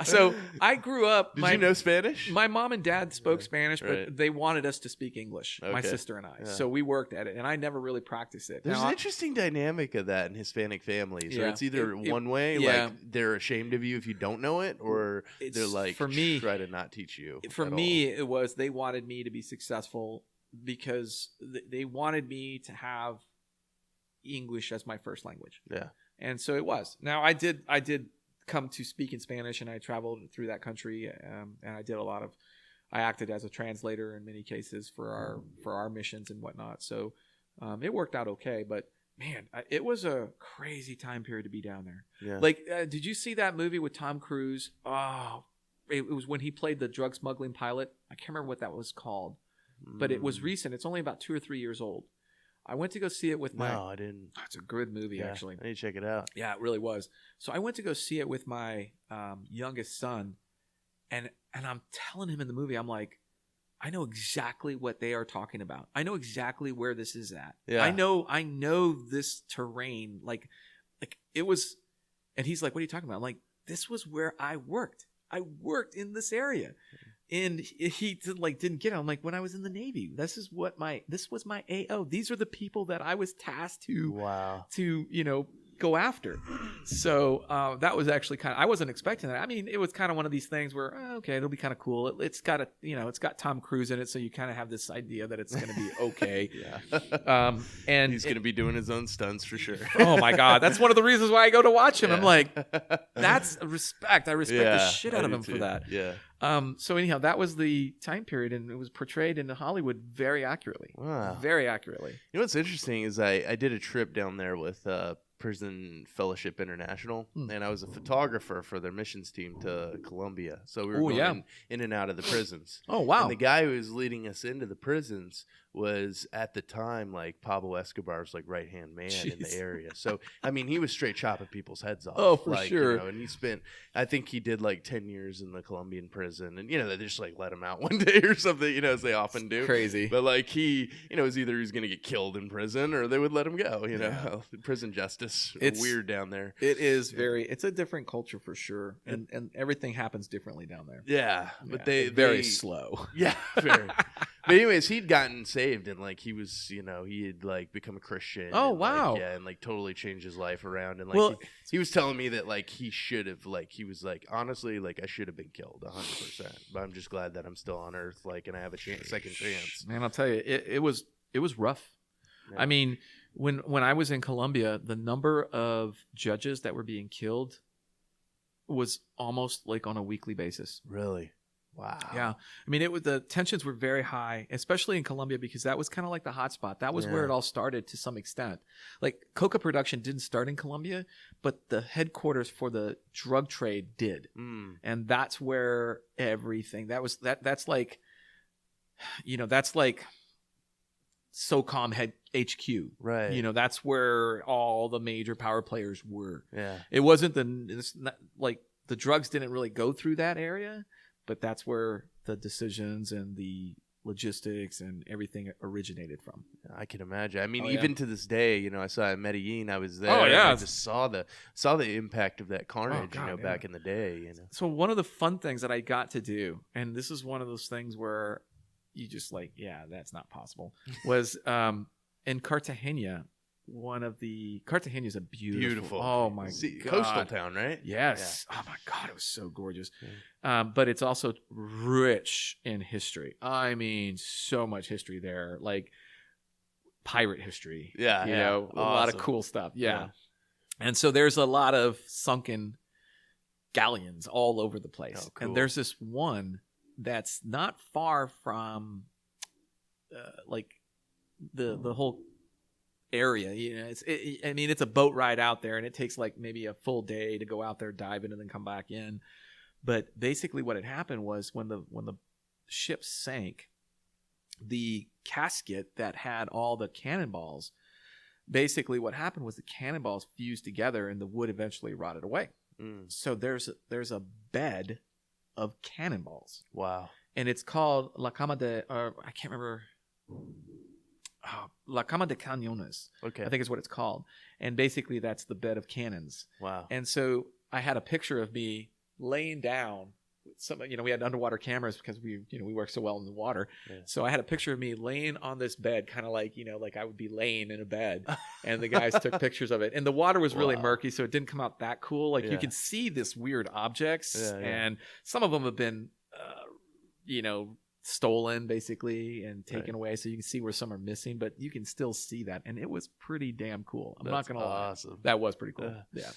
So I grew up. Did you know Spanish? My mom and dad spoke Spanish, but they wanted us to speak English, my Okay. sister and I. Yeah. So we worked at it, and I never really practiced it. There's Now, an interesting dynamic of that in Hispanic families. Where Yeah. it's either one way, like they're ashamed of you if you don't know it, or they're like, for me, try to not teach you. For me, it was they wanted me to be successful because they wanted me to have English as my first language. Yeah. And so it was. Now I did come to speak in Spanish, and I traveled through that country, and I acted as a translator in many cases for our missions and whatnot. So it worked out okay. But man, it was a crazy time period to be down there. Yeah. Like, did you see that movie with Tom Cruise? Oh, it was when he played the drug smuggling pilot. I can't remember what that was called, but it was recent. It's only about 2 or 3 years old. I went to go see it with my... No, I didn't. Oh, it's a good movie, actually. I need to check it out. Yeah, it really was. So I went to go see it with my youngest son, and I'm telling him in the movie, I'm like, I know exactly what they are talking about. I know exactly where this is at. Yeah. I know this terrain. Like it was, and he's like, what are you talking about? I'm like, this was where I worked. I worked in this area. And he didn't get it. I'm like, when I was in the Navy, this was my AO. These are the people that I was tasked to go after. So that was actually I wasn't expecting that. I mean, it was kind of one of these things where, okay, it'll be kind of cool. It's got it's got Tom Cruise in it. So you kind of have this idea that it's going to be okay. Yeah. And he's going to be doing his own stunts for sure. Oh my God. That's one of the reasons why I go to watch him. Yeah. I'm like, that's respect. I respect the shit out of him for that. Yeah. So anyhow, that was the time period, and it was portrayed in Hollywood very accurately. Wow. Very accurately. You know what's interesting is I did a trip down there with Prison Fellowship International, and I was a photographer for their missions team to Colombia. So we were going in and out of the prisons. Oh, wow. And the guy who was leading us into the prisons was at the time like Pablo Escobar's like right-hand man in the area. So, I mean, he was straight chopping people's heads off. Oh, for sure. And he spent, I think he did like 10 years in the Colombian prison, and they just like let him out one day or something, as they often do. Crazy. But like he was either he was going to get killed in prison or they would let him go, Prison justice. It's weird down there. It is it's a different culture for sure. And everything happens differently down there. Yeah. But very slow. Yeah, very. But anyways, he'd gotten saved, and like he was, he had like become a Christian. Oh, and, wow. Like, and like totally changed his life around. And like he was telling me that like he should have, like he was like, honestly, like I should have been killed 100%. But I'm just glad that I'm still on Earth, like, and I have a second chance. Man, I'll tell you, it was rough. Yeah. I mean, when I was in Colombia, the number of judges that were being killed was almost like on a weekly basis. Really? Wow. Yeah. I mean, the tensions were very high, especially in Colombia, because that was kind of like the hot spot. That was where it all started to some extent. Like coca production didn't start in Colombia, but the headquarters for the drug trade did. And that's where everything that's like, that's like SOCOM HQ. Right. That's where all the major power players were. Yeah. It wasn't the drugs didn't really go through that area. But that's where the decisions and the logistics and everything originated from. I can imagine. I mean, even to this day, I saw in Medellin, I was there. Oh, yeah. And I just saw the impact of that carnage, back in the day. So one of the fun things that I got to do, and this is one of those things where you just like, yeah, that's not possible, was in Cartagena. Cartagena is a beautiful. Oh my God, coastal town, right? Yes. Yeah. Oh my God, it was so gorgeous. Yeah. But it's also rich in history. I mean, so much history there, like pirate history. Yeah, a lot of cool stuff. Yeah. And so there's a lot of sunken galleons all over the place. Oh, cool. And there's this one that's not far from, like the whole area. It's a boat ride out there, and it takes like maybe a full day to go out there, dive in, and then come back in. But basically what had happened was when the ship sank, the casket that had all the cannonballs, basically what happened was the cannonballs fused together and the wood eventually rotted away. So there's a bed of cannonballs. Wow. And it's called La Cama de, I can't remember. La Cama de Cañones, okay, I think is what it's called. And basically that's the bed of cannons. Wow. And so I had a picture of me laying down. We had underwater cameras because we work so well in the water. Yeah. So I had a picture of me laying on this bed, kind of like, like I would be laying in a bed. And the guys took pictures of it. And the water was really murky, so it didn't come out that cool. Like you could see this weird objects, and some of them have been, stolen basically and taken away, so you can see where some are missing, but you can still see that, and it was pretty damn cool. I'm not gonna lie. Awesome. That was pretty cool. Yeah.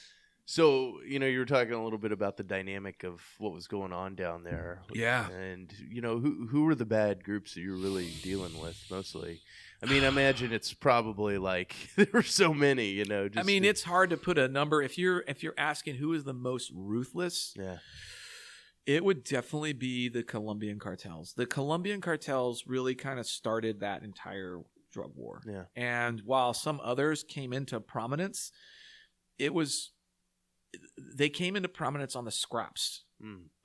So, you were talking a little bit about the dynamic of what was going on down there. Yeah. And, who were the bad groups that you were really dealing with mostly? I mean, I imagine it's probably like there were so many, it's hard to put a number. If you're asking who is the most ruthless, yeah, it would definitely be the Colombian cartels. The Colombian cartels really kind of started that entire drug war. Yeah. And while some others came into prominence, they came into prominence on the scraps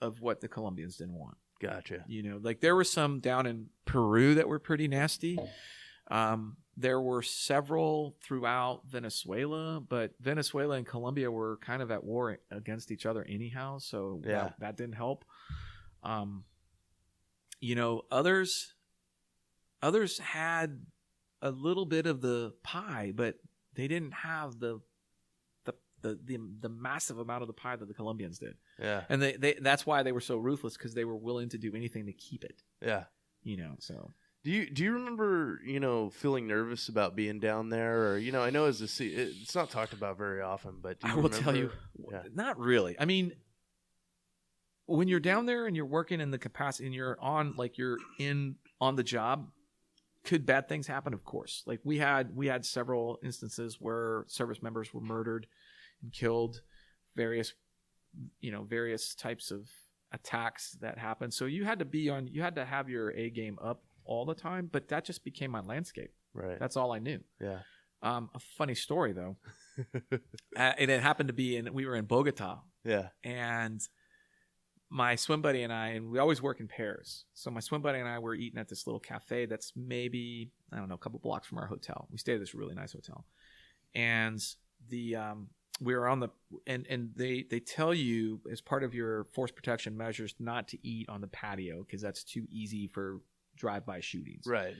of what the Colombians didn't want. Gotcha. Like there were some down in Peru that were pretty nasty. There were several throughout Venezuela, but Venezuela and Colombia were kind of at war against each other anyhow, so that didn't help. Others had a little bit of the pie, but they didn't have the massive amount of the pie that the Colombians did. Yeah. And that's why they were so ruthless, because they were willing to do anything to keep it. Yeah. So. Do you remember, feeling nervous about being down there? Or, I know it's not talked about very often, but I will tell you, not really. I mean, when you're down there and you're working in the capacity and you're on the job, could bad things happen? Of course. Like we had several instances where service members were murdered and killed, various types of attacks that happened. So you had to have your A game up all the time, but that just became my landscape. Right. That's all I knew. Yeah. A funny story though. And it happened to be we were in Bogota. Yeah. And my swim buddy and we always work in pairs. So my swim buddy and I were eating at this little cafe that's maybe, I don't know, a couple blocks from our hotel. We stayed at this really nice hotel. And we were on and they tell you as part of your force protection measures not to eat on the patio because that's too easy for drive-by shootings. Right.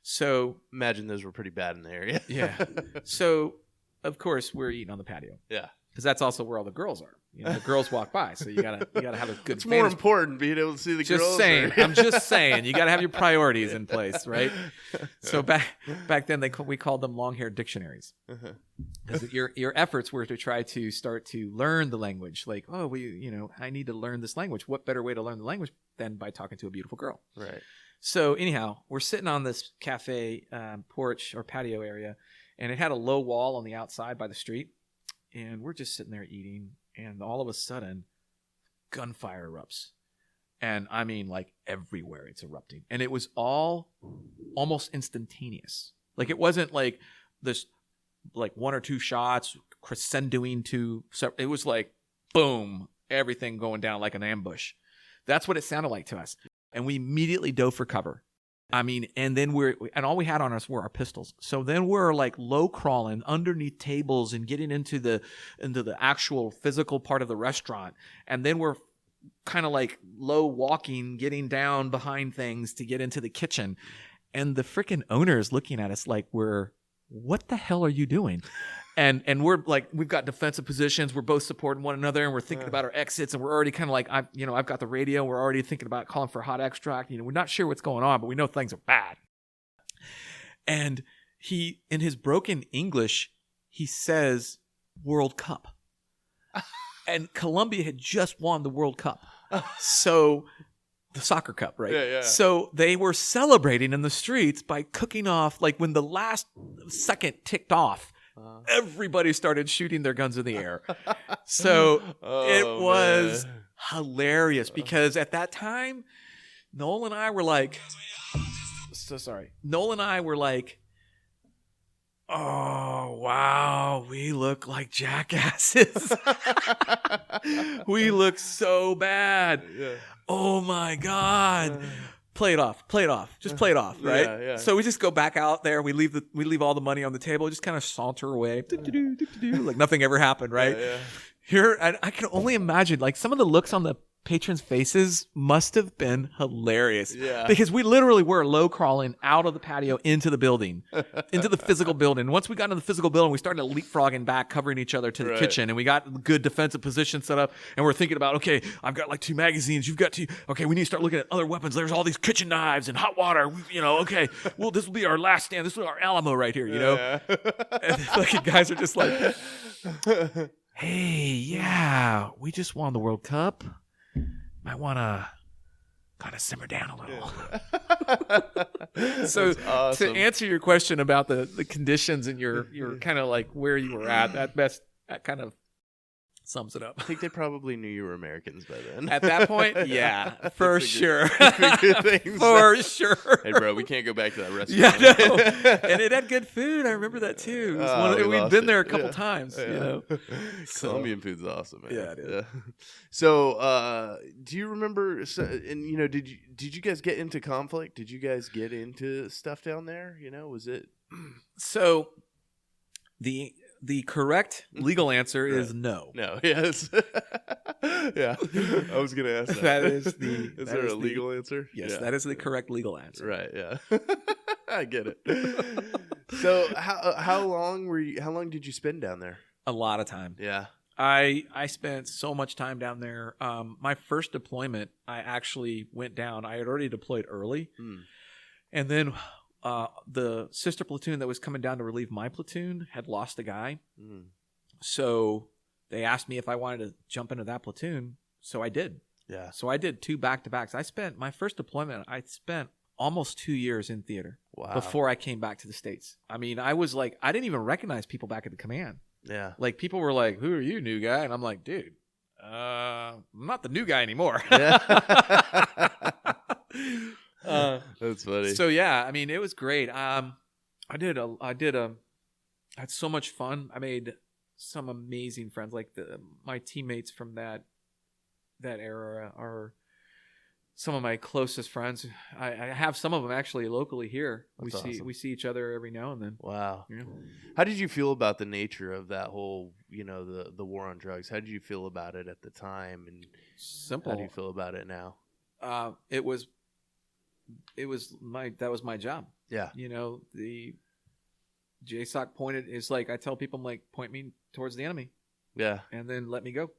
So imagine those were pretty bad in the area. Yeah. So of course we're eating on the patio. Yeah. Because that's also where all the girls are. The girls walk by, so you gotta have a good. It's more important being able to see the girls. I'm just saying, you gotta have your priorities in place, right? So back then we called them long-haired dictionaries, because your efforts were to try to start to learn the language. Like, I need to learn this language. What better way to learn the language than by talking to a beautiful girl? Right. So anyhow, we're sitting on this cafe porch or patio area, and it had a low wall on the outside by the street. And we're just sitting there eating, and all of a sudden, gunfire erupts. And I mean, like, everywhere it's erupting. And it was all almost instantaneous. Like, it wasn't like this, like, one or two shots crescendoing to... It was like, boom, everything going down like an ambush. That's what it sounded like to us. And we immediately dove for cover. I mean, and then and all we had on us were our pistols. So then we're like low crawling underneath tables and getting into the actual physical part of the restaurant. And then we're kind of like low walking, getting down behind things to get into the kitchen. And the freaking owner is looking at us like what the hell are you doing? And we're like, we've got defensive positions. We're both supporting one another, and we're thinking about our exits. And we're already kind of like, I've got the radio. We're already thinking about calling for hot extract. We're not sure what's going on, but we know things are bad. And he, in his broken English, he says, World Cup. And Colombia had just won the World Cup. So the soccer cup, right? Yeah. So they were celebrating in the streets by cooking off, like when the last second ticked off, everybody started shooting their guns in the air. So it was hilarious because at that time, Noel and I were like, oh, wow, we look like jackasses. We look so bad. Yeah. Oh, my God. Play it off. Just play it off, right? Yeah. So we just go back out there. We leave all the money on the table. Just kind of saunter away, like nothing ever happened, right? Yeah. Here, I can only imagine, like some of the looks on the patrons' faces must have been hilarious. Yeah. Because we literally were low crawling out of the patio into the building, into the physical building. Once we got into the physical building, we started leapfrogging back, covering each other to the kitchen, and we got good defensive position set up. And we're thinking about, okay, I've got like 2 magazines. You've got 2. Okay, we need to start looking at other weapons. There's all these kitchen knives and hot water. Okay, well, this will be our last stand. This is our Alamo right here, And the fucking guys are just like, hey, yeah, we just won the World Cup. Might want to kind of simmer down a little. Yeah. So awesome. to answer your question about the conditions and your kind of like where you were at, that kind of sums it up. I think they probably knew you were Americans by then. At that point, yeah, for sure. For sure. Hey, bro, we can't go back to that restaurant. Yeah, no. And it had good food. I remember that too. It was we'd been there a couple times. You know, Colombian food's awesome, man. Yeah, it is. So, do you remember? And you know, did you guys get into conflict? Did you guys get into stuff down there? You know, was it? So, the correct legal answer is no. No. Yes. Yeah. I was gonna ask that. That is the. Is there a legal answer? Yes, Yeah. that is the correct legal answer. Right. Yeah. I get it. So how long did you spend down there? A lot of time. Yeah. I spent so much time down there. My first deployment, I actually went down. I had already deployed early, and then the sister platoon that was coming down to relieve my platoon had lost a guy. So they asked me if I wanted to jump into that platoon. So I did. Yeah. So I did 2 back-to-backs. I spent my first deployment. I spent almost 2 years in theater before I came back to the States. I mean, I was like, I didn't even recognize people back at the command. Yeah. Like people were like, "Who are you, new guy?" And I'm like, "Dude, I'm not the new guy anymore." Yeah. That's funny. So yeah, I mean, it was great. I had so much fun. I made some amazing friends. Like my teammates from that era are some of my closest friends. I have some of them actually locally here. That's awesome. We see each other every now and then. Wow. Yeah. How did you feel about the nature of that whole, you know, the war on drugs? How did you feel about it at the time, and Simple. how do you feel about it now? That was my job. Yeah. You know, the JSOC pointed is like I tell people, I'm like, point me towards the enemy. Yeah. And then let me go.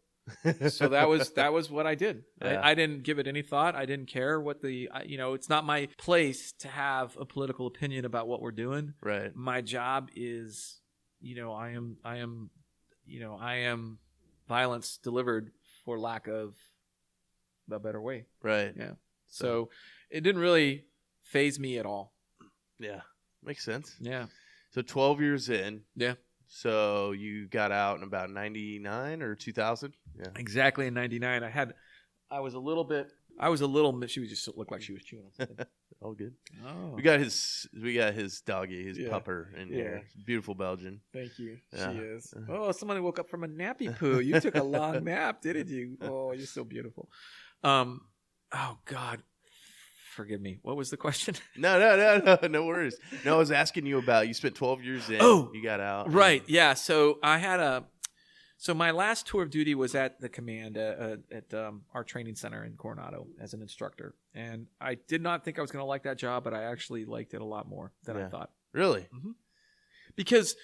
So that was what I did. Yeah. I didn't give it any thought. I didn't care what it's not my place to have a political opinion about what we're doing. Right. My job is, I am violence delivered for lack of a better way. Right. Yeah. So it didn't really faze me at all. Yeah. Makes sense. Yeah. So 12 years in. Yeah. So you got out in about 99 or 2000? Yeah. Exactly in 99. She just looked like she was chewing on something. All good. Oh. We got his doggy, his pupper in here. Beautiful Belgian. Thank you. Yeah. She is. Oh, somebody woke up from a nappy poo. You took a long nap, didn't you? Oh, you're so beautiful. Oh God. Forgive me. What was the question? No worries. No, I was asking you about, you spent 12 years in. You got out. Right. Yeah. So my last tour of duty was at the command at our training center in Coronado as an instructor. And I did not think I was going to like that job, but I actually liked it a lot more than I thought. Really? Mm-hmm. Because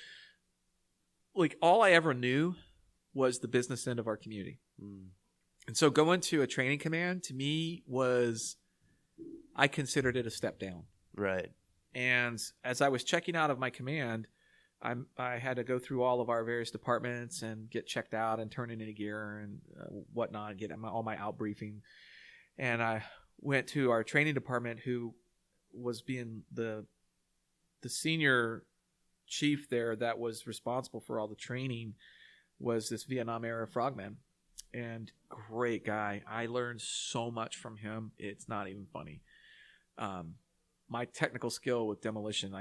like all I ever knew was the business end of our community. And so going to a training command to me I considered it a step down. Right. And as I was checking out of my command, I had to go through all of our various departments and get checked out and turn in any gear and whatnot, get all my out briefing. And I went to our training department, who was being the senior chief there that was responsible for all the training, was this Vietnam era frogman. And great guy. I learned so much from him. It's not even funny. My technical skill with demolition,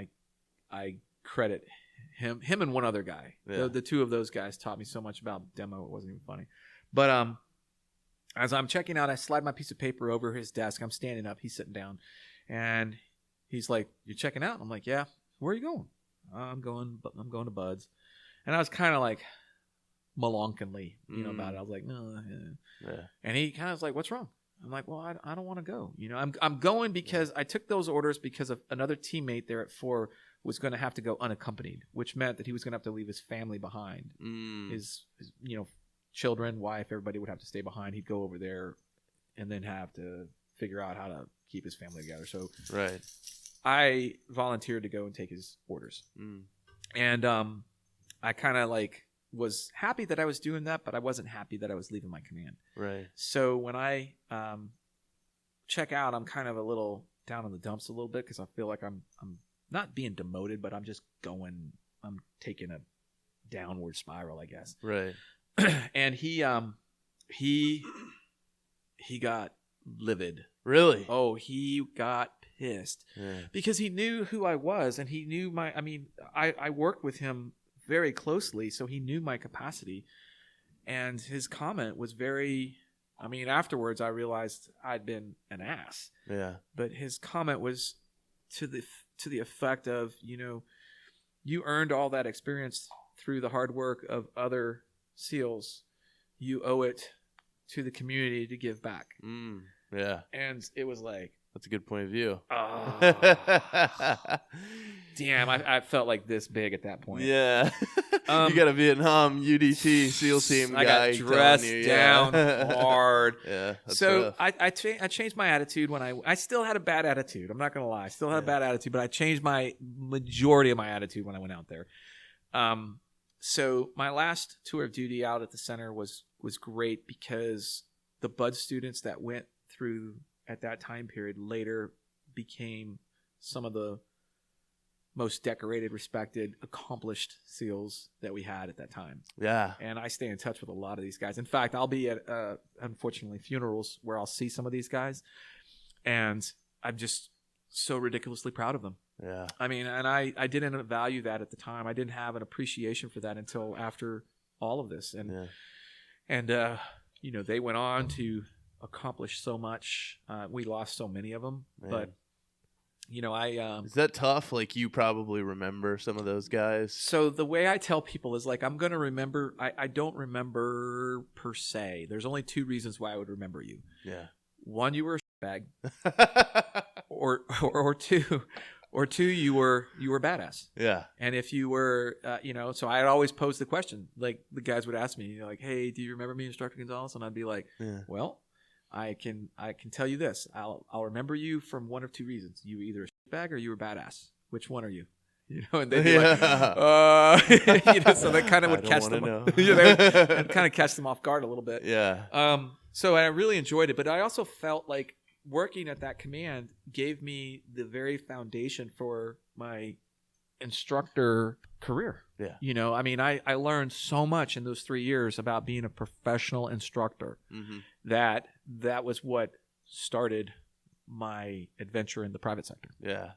I credit him and one other guy. Yeah. The two of those guys taught me so much about demo. It wasn't even funny. But as I'm checking out, I slide my piece of paper over his desk. I'm standing up. He's sitting down, and he's like, "You're checking out?" I'm like, "Yeah." "Where are you going?" I'm going to Bud's. And I was kind of like melancholy, about it. I was like, "No." Yeah. And he kind of was like, "What's wrong?" I'm like, "Well, I don't want to go. I'm going because I took those orders because of another teammate there at 4 was going to have to go unaccompanied, which meant that he was going to have to leave his family behind. His children, wife, everybody would have to stay behind. He'd go over there and then have to figure out how to keep his family together. So right. I volunteered to go and take his orders. And I kind of like was happy that I was doing that, but I wasn't happy that I was leaving my command. Right. So when I check out, I'm kind of a little down in the dumps a little bit because I feel like I'm not being demoted, but I'm taking a downward spiral, I guess. Right. And he got livid. Really? Oh, he got pissed Yeah. because he knew who I was, and he knew I worked with him very closely, so he knew my capacity. And his comment was afterwards I realized I'd been an ass. Yeah. But his comment was to the effect of, you earned all that experience through the hard work of other SEALs. You owe it to the community to give back. Yeah. And it was like, that's a good point of view. Damn, I felt like this big at that point. Yeah. You got a Vietnam UDT SEAL team guy. I got dressed down hard. Yeah. So I changed my attitude when I still had a bad attitude. I'm not going to lie. I still had a bad attitude, but I changed my majority of my attitude when I went out there. So my last tour of duty out at the center was great because the Bud students that went through at that time period later became some of the most decorated, respected, accomplished SEALs that we had at that time. Yeah. And I stay in touch with a lot of these guys. In fact, I'll be at, unfortunately, funerals where I'll see some of these guys. And I'm just so ridiculously proud of them. Yeah. And I didn't value that at the time. I didn't have an appreciation for that until after all of this. And they went on to accomplish so much. We lost so many of them. Man. But is that tough? Like, you probably remember some of those guys. So the way I tell people is like, I'm going to remember. I don't remember per se. There's only two reasons why I would remember you. Yeah. One, you were a bag, or two, you were badass. Yeah. And if you were, so I'd always pose the question. Like, the guys would ask me, like, "Hey, do you remember me, Instructor Gonzales?" And I'd be like, "Well, I can tell you this. I'll remember you from one of two reasons. You were either a bag or you were badass. Which one are you?" And they'd be like, so that kind of would catch them. They'd kind of catch them off guard a little bit. Yeah. So I really enjoyed it, but I also felt like working at that command gave me the very foundation for my instructor career. Yeah. I learned so much in those 3 years about being a professional instructor. Mm-hmm. That was what started my adventure in the private sector. Yeah.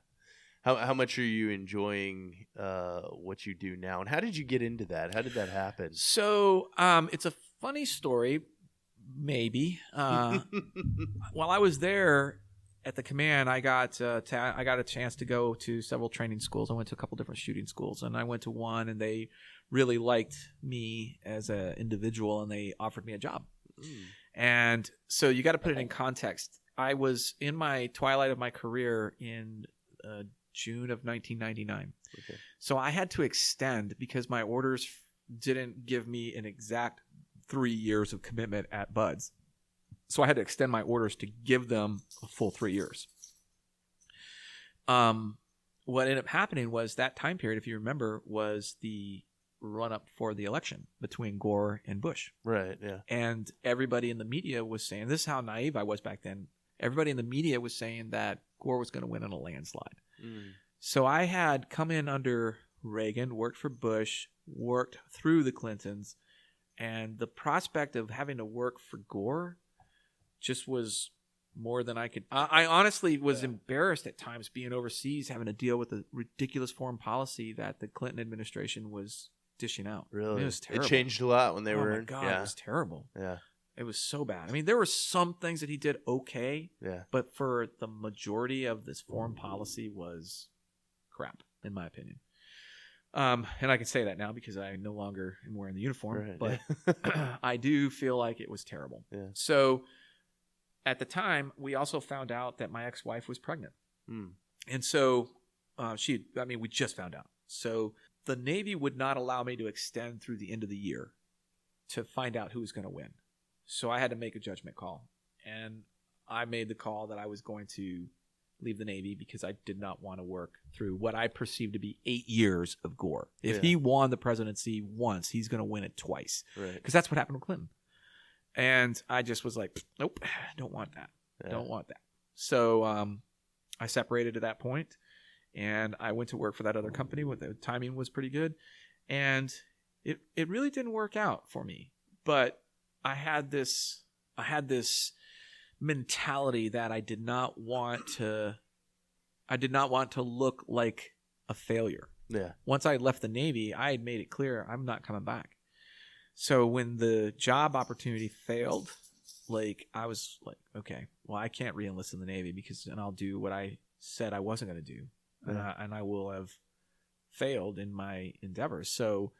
How much are you enjoying what you do now, and how did you get into that? How did that happen? So it's a funny story, maybe. While I was there at the command, I got a chance to go to several training schools. I went to a couple different shooting schools, and I went to one, and they really liked me as an individual, and they offered me a job. And so you got to put it in context. I was in my twilight of my career in June of 1999. Okay. So I had to extend because my orders didn't give me an exact 3 years of commitment at Buds. So I had to extend my orders to give them a full 3 years. What ended up happening was that time period, if you remember, was the run-up for the election between Gore and Bush. Right, yeah. And everybody in the media was saying, this is how naive I was back then, everybody in the media was saying that Gore was going to win in a landslide. So I had come in under Reagan, worked for Bush, worked through the Clintons, and the prospect of having to work for Gore just was more than I could. I honestly was embarrassed at times being overseas, having to deal with the ridiculous foreign policy that the Clinton administration was dishing out. Really? It was terrible. It changed a lot when they were Oh, my God. It was terrible. Yeah. It was so bad. There were some things that he did okay, but for the majority of this foreign policy was crap, in my opinion. And I can say that now because I no longer am wearing the uniform, but I do feel like it was terrible. Yeah. So at the time, we also found out that my ex-wife was pregnant. And so we just found out. So the Navy would not allow me to extend through the end of the year to find out who was going to win. So I had to make a judgment call. And I made the call that I was going to leave the Navy because I did not want to work through what I perceived to be 8 years of Gore. If he won the presidency once, he's going to win it twice. Right. Because that's what happened with Clinton. And I just was like, nope, don't want that. Yeah. Don't want that. So I separated at that point, and I went to work for that other company. The timing was pretty good. And it really didn't work out for me. But I had this mentality that I did not want to look like a failure. Yeah. Once I left the Navy, I had made it clear I'm not coming back. So when the job opportunity failed, like I was like, okay, well, I can't re-enlist in the Navy because then I'll do what I said I wasn't going to do, and I will have failed in my endeavors. So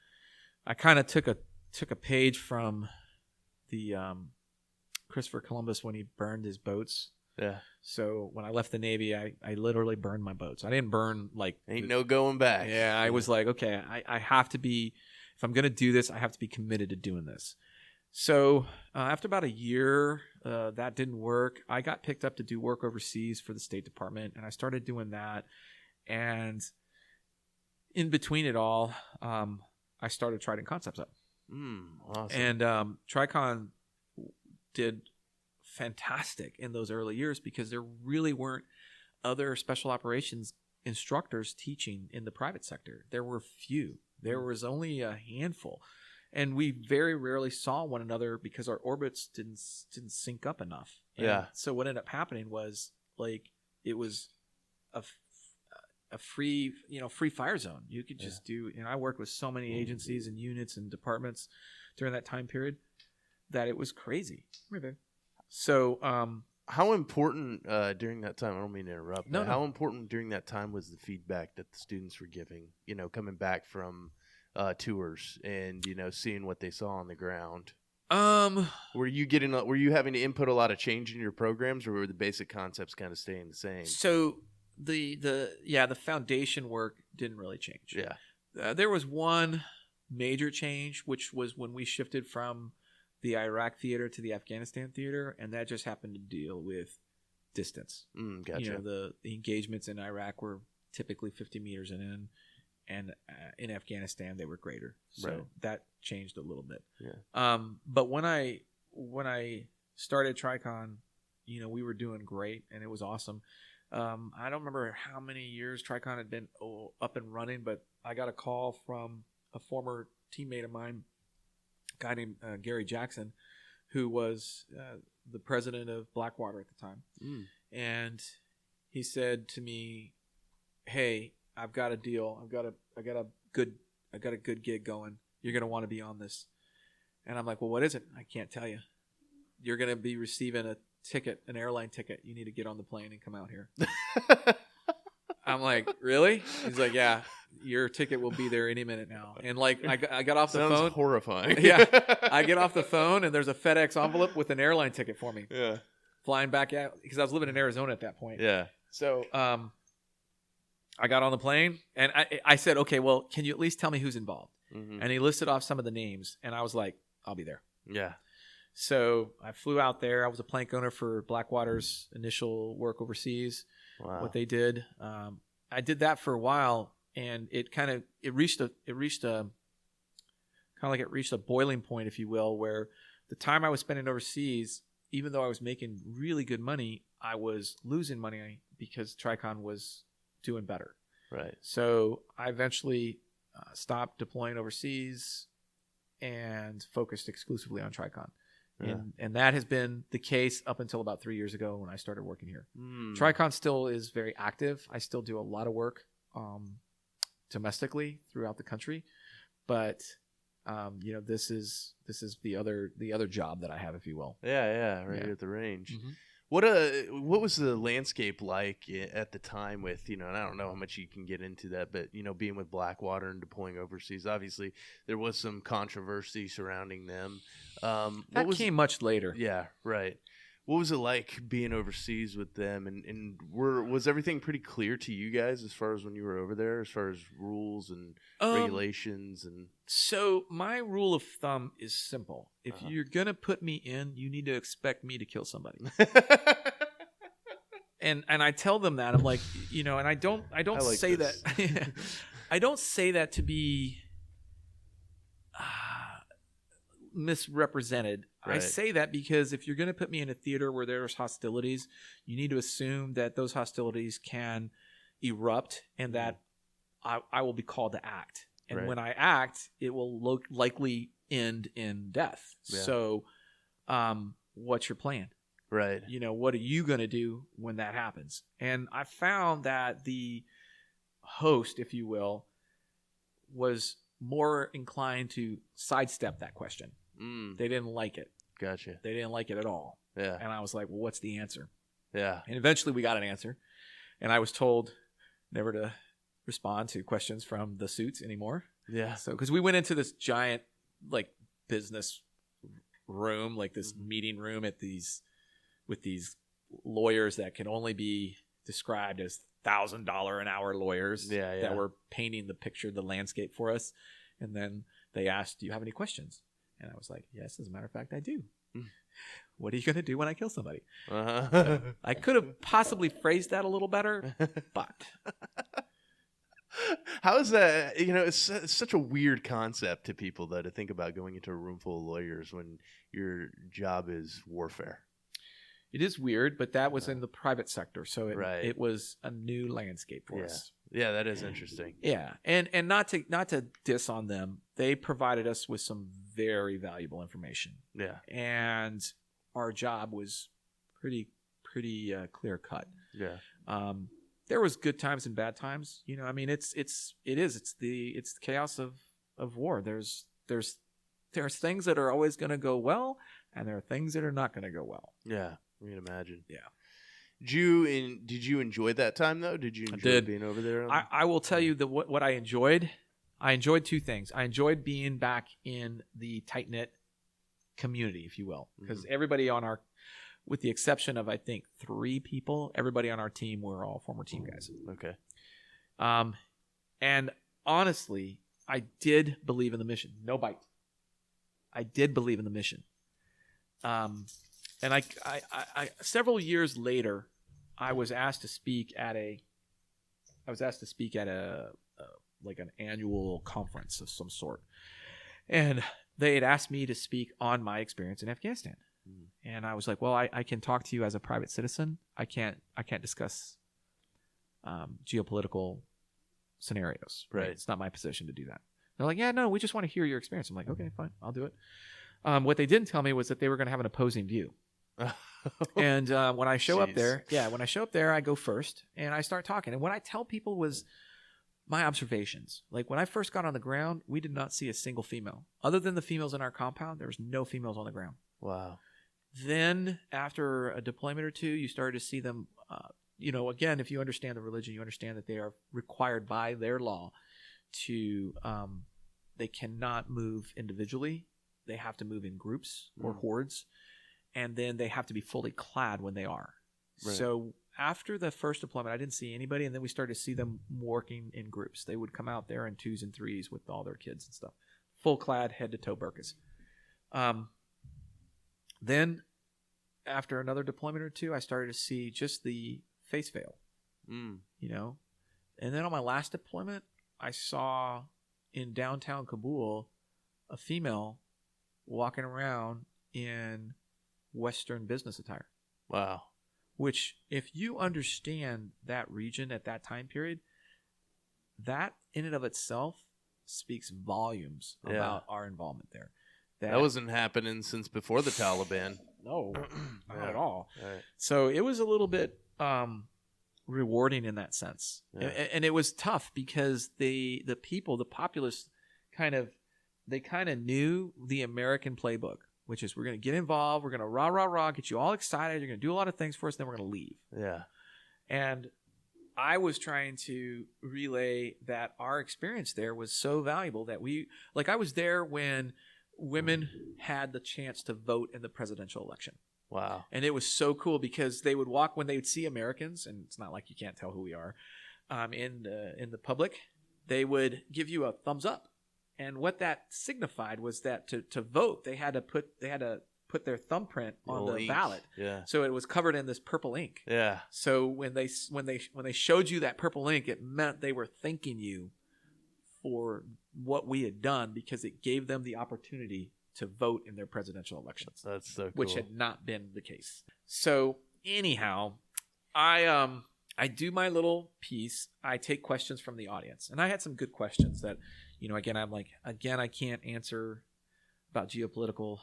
I kind of took a page from the Christopher Columbus when he burned his boats. Yeah. So when I left the Navy, I literally burned my boats. I didn't burn no going back. Yeah, I was like, okay, I have to be, if I'm going to do this, I have to be committed to doing this. So after about a year, that didn't work. I got picked up to do work overseas for the State Department, and I started doing that. And in between it all, I started Trident Concepts up. Awesome. And Tricon did fantastic in those early years because there really weren't other special operations instructors teaching in the private sector. There were few. There was only a handful. And we very rarely saw one another because our orbits didn't sync up enough. And so what ended up happening was it was a free fire zone. You could just do, I worked with so many agencies and units and departments during that time period that it was crazy. So, how important during that time, I don't mean to interrupt, but how important during that time was the feedback that the students were giving, coming back from tours and, seeing what they saw on the ground? Were you having to input a lot of change in your programs, or were the basic concepts kind of staying the same? So the foundation work didn't really change. Yeah. There was one major change, which was when we shifted from the Iraq theater to the Afghanistan theater, and that just happened to deal with distance. Gotcha. The engagements in Iraq were typically 50 meters in, and in Afghanistan they were greater. So that changed a little bit. Yeah. But when I started Tricon, we were doing great, and it was awesome. I don't remember how many years Tricon had been up and running, but I got a call from a former teammate of mine, a guy named Gary Jackson, who was the president of Blackwater at the time. And he said to me, "Hey, I've got a deal. I got a good gig going. You're going to want to be on this." And I'm like, "Well, what is it?" "I can't tell you. You're going to be receiving an airline ticket. You need to get on the plane and come out here." I'm like, "Really?" He's like, "Yeah, your ticket will be there any minute now." And I got off the phone. Sounds horrifying. Yeah. I get off the phone and there's a FedEx envelope with an airline ticket for me. Yeah. Flying back out because I was living in Arizona at that point. Yeah. So I got on the plane and I said, "Okay, well, can you at least tell me who's involved?" Mm-hmm. And he listed off some of the names, and I was like, "I'll be there." Yeah. So I flew out there. I was a plank owner for Blackwater's initial work overseas. Wow. What they did. I did that for a while, and it reached a boiling point, if you will, where the time I was spending overseas, even though I was making really good money, I was losing money because Tricon was doing better. Right. So I eventually stopped deploying overseas and focused exclusively on Tricon. Yeah. And that has been the case up until about 3 years ago when I started working here. Tricon still is very active. I still do a lot of work domestically throughout the country, but this is the other job that I have, if you will. Yeah, right at the range. Mm-hmm. What was the landscape like at the time with, and I don't know how much you can get into that, but, being with Blackwater and deploying overseas, obviously there was some controversy surrounding them. That came much later. Yeah, right. What was it like being overseas with them? And was everything pretty clear to you guys as far as when you were over there, as far as rules and regulations? So my rule of thumb is simple. If you're going to put me in, you need to expect me to kill somebody. and I tell them that I'm like, and I don't like say this. that. I don't say that to be misrepresented. Right. I say that because if you're going to put me in a theater where there's hostilities, you need to assume that those hostilities can erupt and that I will be called to act. And when I act, it will likely end in death. Yeah. So what's your plan? Right. What are you going to do when that happens? And I found that the host, if you will, was more inclined to sidestep that question. They didn't like it. Gotcha. They didn't like it at all. Yeah. And I was like, well, what's the answer? Yeah. And eventually we got an answer. And I was told never to respond to questions from the suits anymore. Yeah. So, because we went into this giant, business room, this meeting room with these lawyers that can only be described as $1,000 an hour lawyers that were painting the picture, the landscape for us. And then they asked, do you have any questions? And I was like, yes, as a matter of fact, I do. What are you going to do when I kill somebody? So I could have possibly phrased that a little better, but. How is that? It's such a weird concept to people, though, to think about going into a room full of lawyers when your job is warfare. It is weird, but that was in the private sector, so it was a new landscape for us. Yeah, that is interesting. Yeah, and not to diss on them, they provided us with some very valuable information. Yeah, and our job was pretty clear cut. Yeah, there was good times and bad times. I mean, it's the chaos of war. There's things that are always going to go well, and there are things that are not going to go well. Yeah. I can imagine. Yeah. Did you enjoy that time though? Did you enjoy being over there? I will tell you what I enjoyed. I enjoyed two things. I enjoyed being back in the tight knit community, if you will, because everybody with the exception of I think 3 people, everybody on our team were all former team guys. Okay. And honestly, I did believe in the mission. No bite. I did believe in the mission. And I several years later, I was asked to speak at an annual conference of some sort, and they had asked me to speak on my experience in Afghanistan, and I was like, well, I can talk to you as a private citizen. I can't discuss geopolitical scenarios. Right? It's not my position to do that. They're like, yeah, no, we just want to hear your experience. I'm like, okay, fine, I'll do it. What they didn't tell me was that they were going to have an opposing view. And when I show up there, I go first and I start talking. And what I tell people was my observations. Like when I first got on the ground, we did not see a single female. Other than the females in our compound, there was no females on the ground. Wow. Then after a deployment or two, you started to see them, again, if you understand the religion, you understand that they are required by their law to, they cannot move individually. They have to move in groups or hordes. And then they have to be fully clad when they are. Right. So after the first deployment, I didn't see anybody. And then we started to see them working in groups. They would come out there in 2s and 3s with all their kids and stuff. Full clad, head to toe burkas. Then after another deployment or two, I started to see just the face veil. And then on my last deployment, I saw in downtown Kabul a female walking around in Western business attire. Wow. Which, if you understand that region at that time period, that in and of itself speaks volumes about our involvement there. That wasn't happening since before the Taliban. No, not at all. Right. So it was a little bit rewarding in that sense. Yeah. And it was tough because the populace kind of knew the American playbook, which is we're going to get involved, we're going to rah, get you all excited, you're going to do a lot of things for us, then we're going to leave. Yeah. And I was trying to relay that our experience there was so valuable that I was there when women had the chance to vote in the presidential election. Wow. And it was so cool because they would walk when they would see Americans, and it's not like you can't tell who we are, in the public, they would give you a thumbs up. And what that signified was that to vote, they had to put their thumbprint on the ink. ballot. Yeah. So it was covered in this purple ink. Yeah. So when they showed you that purple ink, it meant they were thanking you for what we had done, because it gave them the opportunity to vote in their presidential elections. That's so cool. Which had not been the case. So anyhow, I do my little piece. I take questions from the audience, and I had some good questions that, again, I can't answer about geopolitical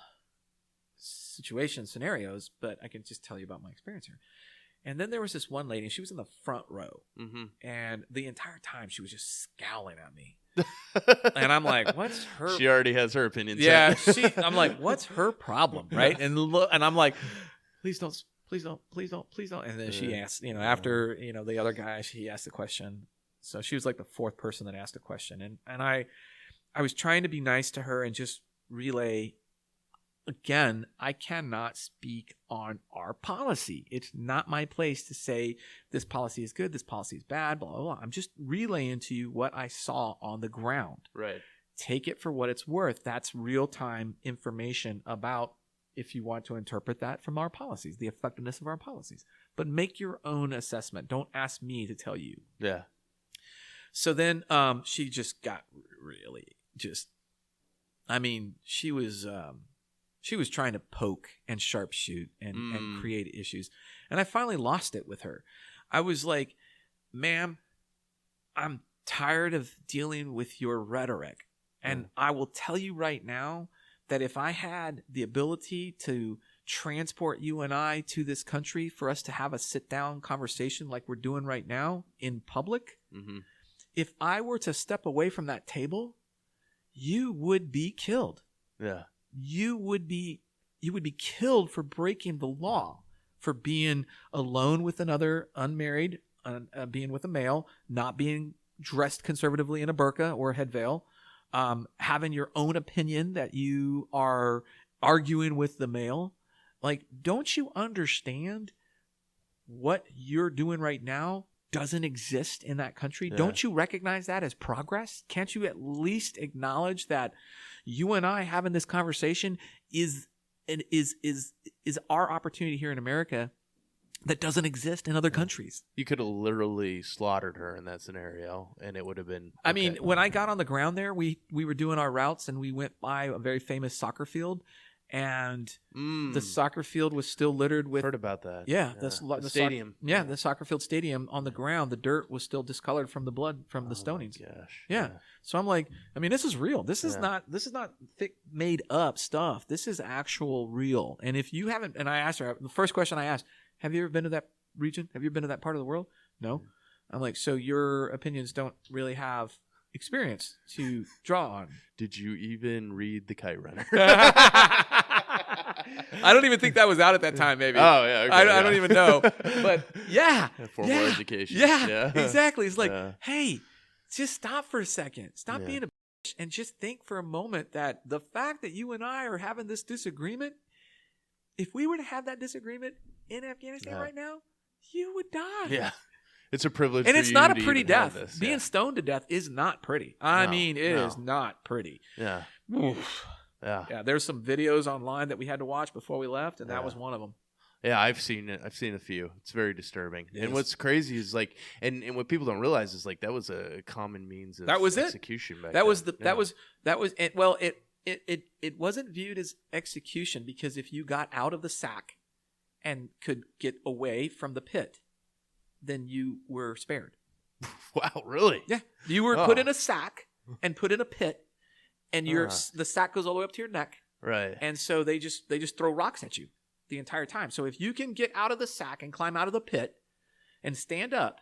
scenarios, but I can just tell you about my experience here. And then there was this one lady, and she was in the front row, and the entire time she was just scowling at me. And I'm like, what's her? She already has her opinions. Yeah, I'm like, what's her problem, right? And I'm like, please don't. And then she asked, after the other guy, he asked the question. So she was like the fourth person that asked a question, and I was trying to be nice to her and just relay. Again, I cannot speak on our policy. It's not my place to say this policy is good, this policy is bad, blah, blah, blah. I'm just relaying to you what I saw on the ground. Right. Take it for what it's worth. That's real-time information about, if you want to interpret that, from our policies, the effectiveness of our policies. But make your own assessment. Don't ask me to tell you. Yeah. So then she just got really she was trying to poke and sharpshoot and create issues. And I finally lost it with her. I was like, ma'am, I'm tired of dealing with your rhetoric. And I will tell you right now that if I had the ability to transport you and I to this country for us to have a sit-down conversation like we're doing right now in public, if I were to step away from that table, you would be killed. Yeah. You would be killed for breaking the law, for being alone with another unmarried, being with a male, not being dressed conservatively in a burqa or a head veil, having your own opinion that you are arguing with the male. Like, don't you understand what you're doing right now doesn't exist in that country? Yeah. Don't you recognize that as progress? Can't you at least acknowledge that you and I having this conversation is our opportunity here in America that doesn't exist in other countries? You could have literally slaughtered her in that scenario, and it would have been. Okay. I mean, when I got on the ground there, we were doing our routes, and we went by a very famous soccer field. And the soccer field was still littered with. Heard about that? Yeah, the stadium. The soccer field stadium on the ground. The dirt was still discolored from the blood from the stonings. Gosh. Yeah. So I'm like, I mean, this is real. This is not thick made up stuff. This is actual real. And if you haven't, and I asked her the first question I asked, have you ever been to that region? Have you ever been to that part of the world? No. I'm like, so your opinions don't really have experience to draw on. Did you even read The Kite Runner? I don't even think that was out at that time, maybe. Oh, yeah. Okay, I don't even know. But yeah. Formal education. Yeah, exactly. It's like, hey, just stop for a second. Stop being a bitch and just think for a moment that the fact that you and I are having this disagreement, if we were to have that disagreement in Afghanistan right now, you would die. Yeah. It's a privilege, and for it's you not a to pretty even have death. this. Being stoned to death is not pretty. I mean, it is not pretty. Yeah. Oof. Yeah. There's some videos online that we had to watch before we left, and that was one of them. Yeah, I've seen it. I've seen a few. It's very disturbing. And what's crazy is like, and what people don't realize is like that was a common means of execution back then. It wasn't viewed as execution because if you got out of the sack and could get away from the pit, then you were spared. Wow, really? Yeah. You were put in a sack and put in a pit, and the sack goes all the way up to your neck. Right. And so they just throw rocks at you the entire time. So if you can get out of the sack and climb out of the pit and stand up,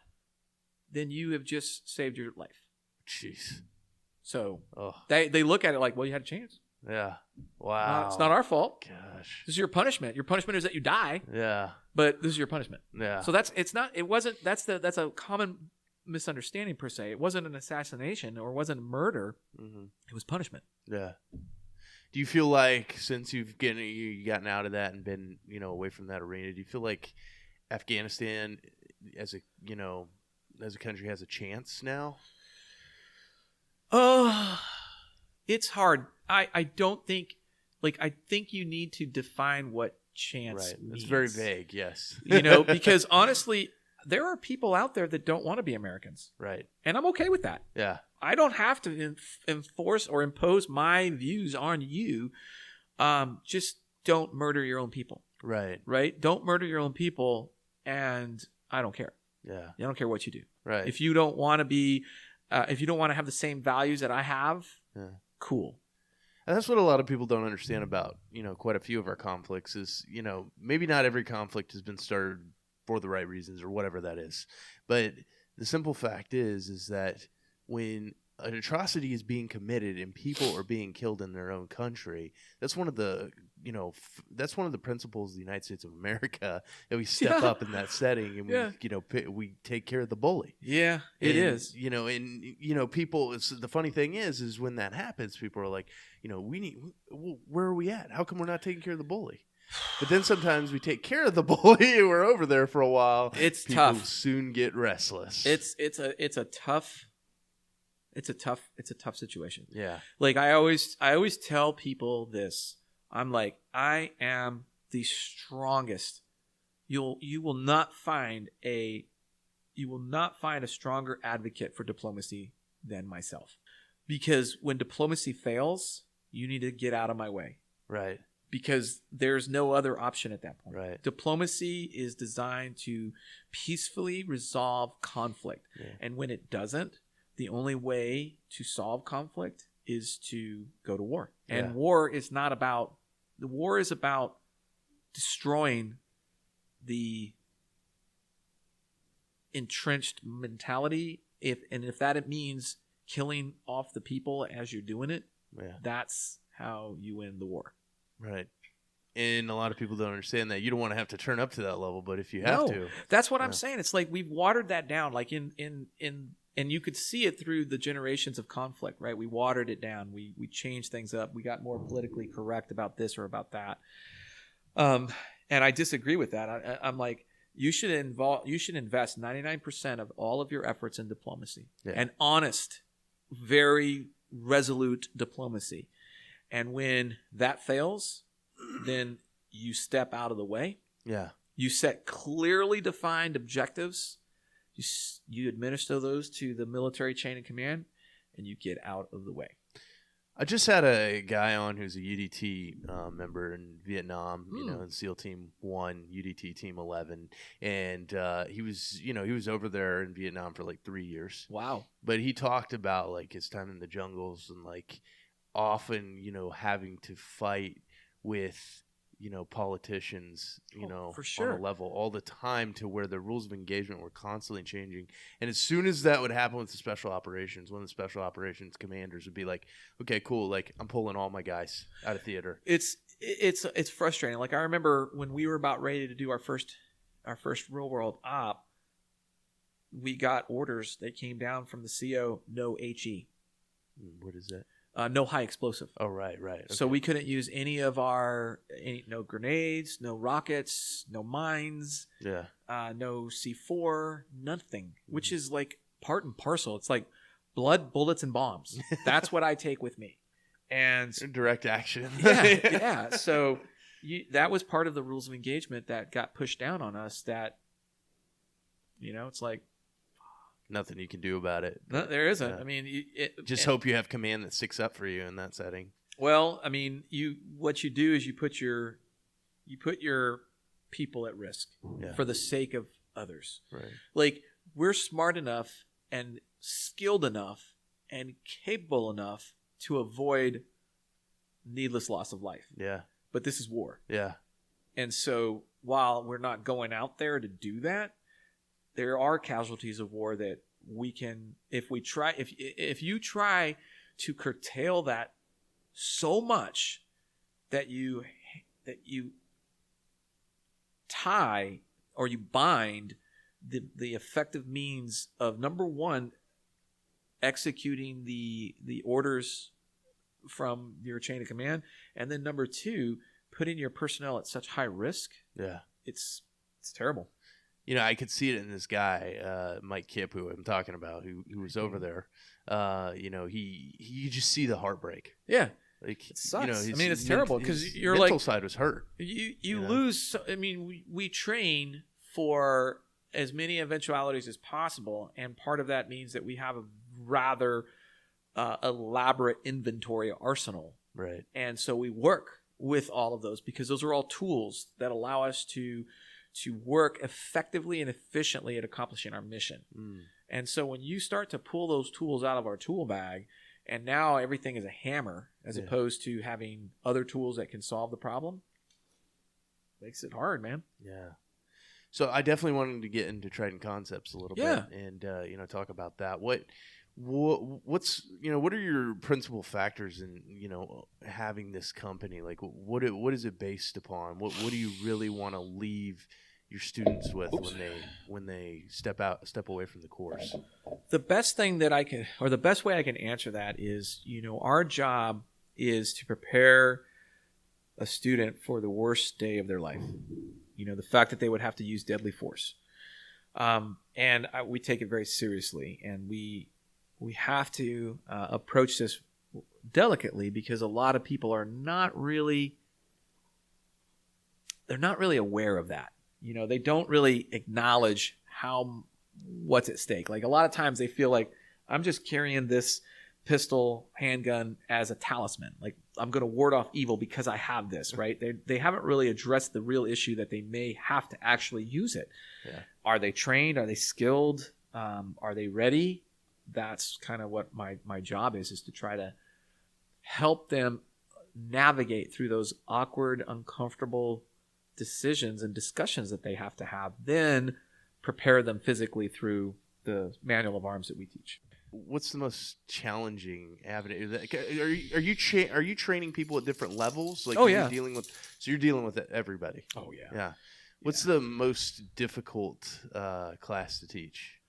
then you have just saved your life. Jeez. So they look at it like, well, you had a chance. Yeah. Wow. It's not our fault. Gosh. This is your punishment. Your punishment is that you die. Yeah. But this is your punishment. Yeah. So that's a common misunderstanding per se. It wasn't an assassination or it wasn't murder. Mm-hmm. It was punishment. Yeah. Do you feel like since you've gotten out of that and been, away from that arena, do you feel like Afghanistan as a country has a chance now? It's hard. I don't think Like, I think you need to define what chance means. It's very vague, yes. Because honestly, there are people out there that don't want to be Americans. Right. And I'm okay with that. Yeah. I don't have to enforce or impose my views on you. Just don't murder your own people. Right. Right? Don't murder your own people, and I don't care. Yeah. I don't care what you do. Right. If you don't want to be, if you don't want to have the same values that I have, cool. And that's what a lot of people don't understand about, quite a few of our conflicts is, maybe not every conflict has been started for the right reasons or whatever that is. But the simple fact is that when an atrocity is being committed and people are being killed in their own country, that's one of the, that's one of the principles of the United States of America, that we step up in that setting and we take care of the bully. Yeah, it is. People, the funny thing is when that happens, people are like, where are we at? How come we're not taking care of the bully? But then sometimes we take care of the bully and we're over there for a while. It's people tough. Soon get restless. It's a tough situation. Yeah. Like I always tell people this. I'm like, I am the strongest. You will not find a stronger advocate for diplomacy than myself. Because when diplomacy fails, you need to get out of my way. Right. Because there's no other option at that point. Right. Diplomacy is designed to peacefully resolve conflict. Yeah. And when it doesn't, the only way to solve conflict is to go to war. And Yeah. war is about destroying the entrenched mentality. If that means killing off the people as you're doing it, that's how you win the war. Right. And a lot of people don't understand that. You don't want to have to turn up to that level, but if you have to. That's what I'm saying. It's like we've watered that down. Like in and you could see it through the generations of conflict, right? We watered it down. We changed things up. We got more politically correct about this or about that. And I disagree with that. I'm like, you should invest 99% of all of your efforts in diplomacy and honest, very resolute diplomacy. And when that fails, then you step out of the way. Yeah. You set clearly defined objectives. You administer those to the military chain of command, and you get out of the way. I just had a guy on who's a UDT member in Vietnam, in SEAL Team 1, UDT Team 11, and he was over there in Vietnam for like 3 years. Wow! But he talked about like his time in the jungles and like often having to fight with politicians, for sure. on a level all the time, to where the rules of engagement were constantly changing. And as soon as that would happen with the special operations, one of the special operations commanders would be like, okay, cool. Like, I'm pulling all my guys out of theater. It's frustrating. Like, I remember when we were about ready to do our first real world op, we got orders that came down from the CO, no HE. What is that? No high explosive. Oh, right. Okay. So we couldn't use any of no grenades, no rockets, no mines, no C4, nothing, which is like part and parcel. It's like blood, bullets, and bombs. That's what I take with me. And direct action. Yeah. So that was part of the rules of engagement that got pushed down on us, that, it's like, nothing you can do about it. No, there isn't. I mean, hope you have command that sticks up for you in that setting. Well, I mean, what you do is you put your people at risk for the sake of others. Right. Like, we're smart enough and skilled enough and capable enough to avoid needless loss of life. Yeah. But this is war. Yeah. And so while we're not going out there to do that, there are casualties of war that we can, if you try to curtail that so much that you tie or you bind the effective means of, number one, executing the orders from your chain of command, and then number two, putting your personnel at such high risk. Yeah. It's terrible. I could see it in this guy, Mike Kipp, who I'm talking about, who was over there. You just see the heartbreak. Yeah. Like, it sucks. You know, I mean, it's terrible because your mental side was hurt. You lose. I mean, we train for as many eventualities as possible, and part of that means that we have a rather elaborate inventory arsenal. Right. And so we work with all of those because those are all tools that allow us to work effectively and efficiently at accomplishing our mission. And so when you start to pull those tools out of our tool bag, and now everything is a hammer as opposed to having other tools that can solve the problem, makes it hard, man. Yeah. So I definitely wanted to get into Trident Concepts a little bit and you know, talk about that. What's you know, what are your principal factors in, you know, having this company? Like what is it based upon? What do you really want to leave your students with when they step away from the course? The best thing that I can, or the best way I can answer that is, you know, our job is to prepare a student for the worst day of their life. You know, the fact that they would have to use deadly force. We take it very seriously, and we have to approach this delicately because a lot of people are not really aware of that. You know, they don't really acknowledge what's at stake. Like a lot of times they feel like I'm just carrying this pistol, handgun as a talisman. Like I'm going to ward off evil because I have this, right? They haven't really addressed the real issue that they may have to actually use it. Yeah. Are they trained? Are they skilled? Are they ready? That's kind of what my job is to try to help them navigate through those awkward, uncomfortable decisions and discussions that they have to have, then prepare them physically through the manual of arms that we teach. What's the most challenging avenue? Are you training people at different levels? Like, you're dealing with everybody. Oh yeah. Yeah. What's the most difficult class to teach?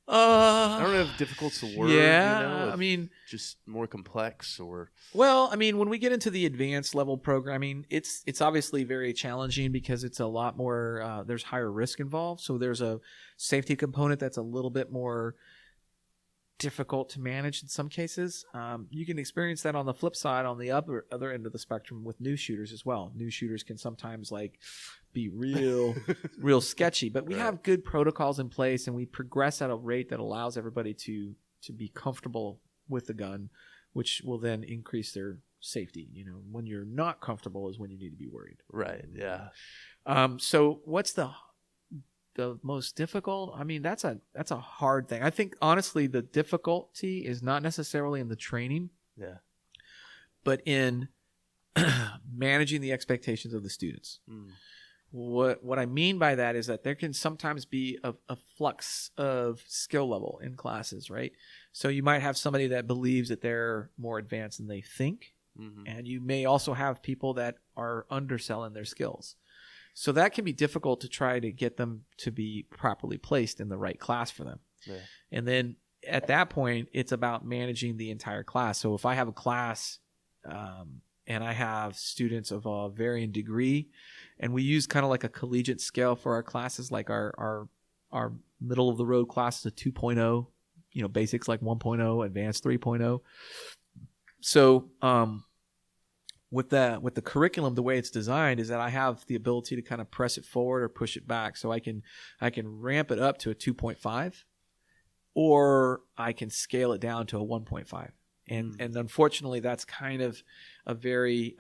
I don't know if difficult's the word. Yeah, you know, I mean, just more complex or. Well, I mean, when we get into the advanced level programming, it's obviously very challenging because it's a lot more. There's higher risk involved, so there's a safety component that's a little bit more difficult to manage in some cases. You can experience that on the flip side, on the other end of the spectrum with new shooters as well. New shooters can sometimes be real sketchy, but we have good protocols in place, and we progress at a rate that allows everybody to be comfortable with the gun, which will then increase their safety. You know, when you're not comfortable is when you need to be worried. Right. Yeah. So what's the most difficult? I mean, that's a hard thing. I think honestly, the difficulty is not necessarily in the training, but in managing the expectations of the students. What I mean by that is that there can sometimes be a flux of skill level in classes, right? So you might have somebody that believes that they're more advanced than they think, and you may also have people that are underselling their skills. So that can be difficult to try to get them to be properly placed in the right class for them. Yeah. And then at that point, it's about managing the entire class. So if I have a class and I have students of a varying degree, and we use kind of like a collegiate scale for our classes, like our middle of the road class is a 2.0, you know, basics like 1.0, advanced 3.0. So with the curriculum, the way it's designed is that I have the ability to kind of press it forward or push it back. So I can ramp it up to a 2.5, or I can scale it down to a 1.5. And unfortunately, that's kind of a very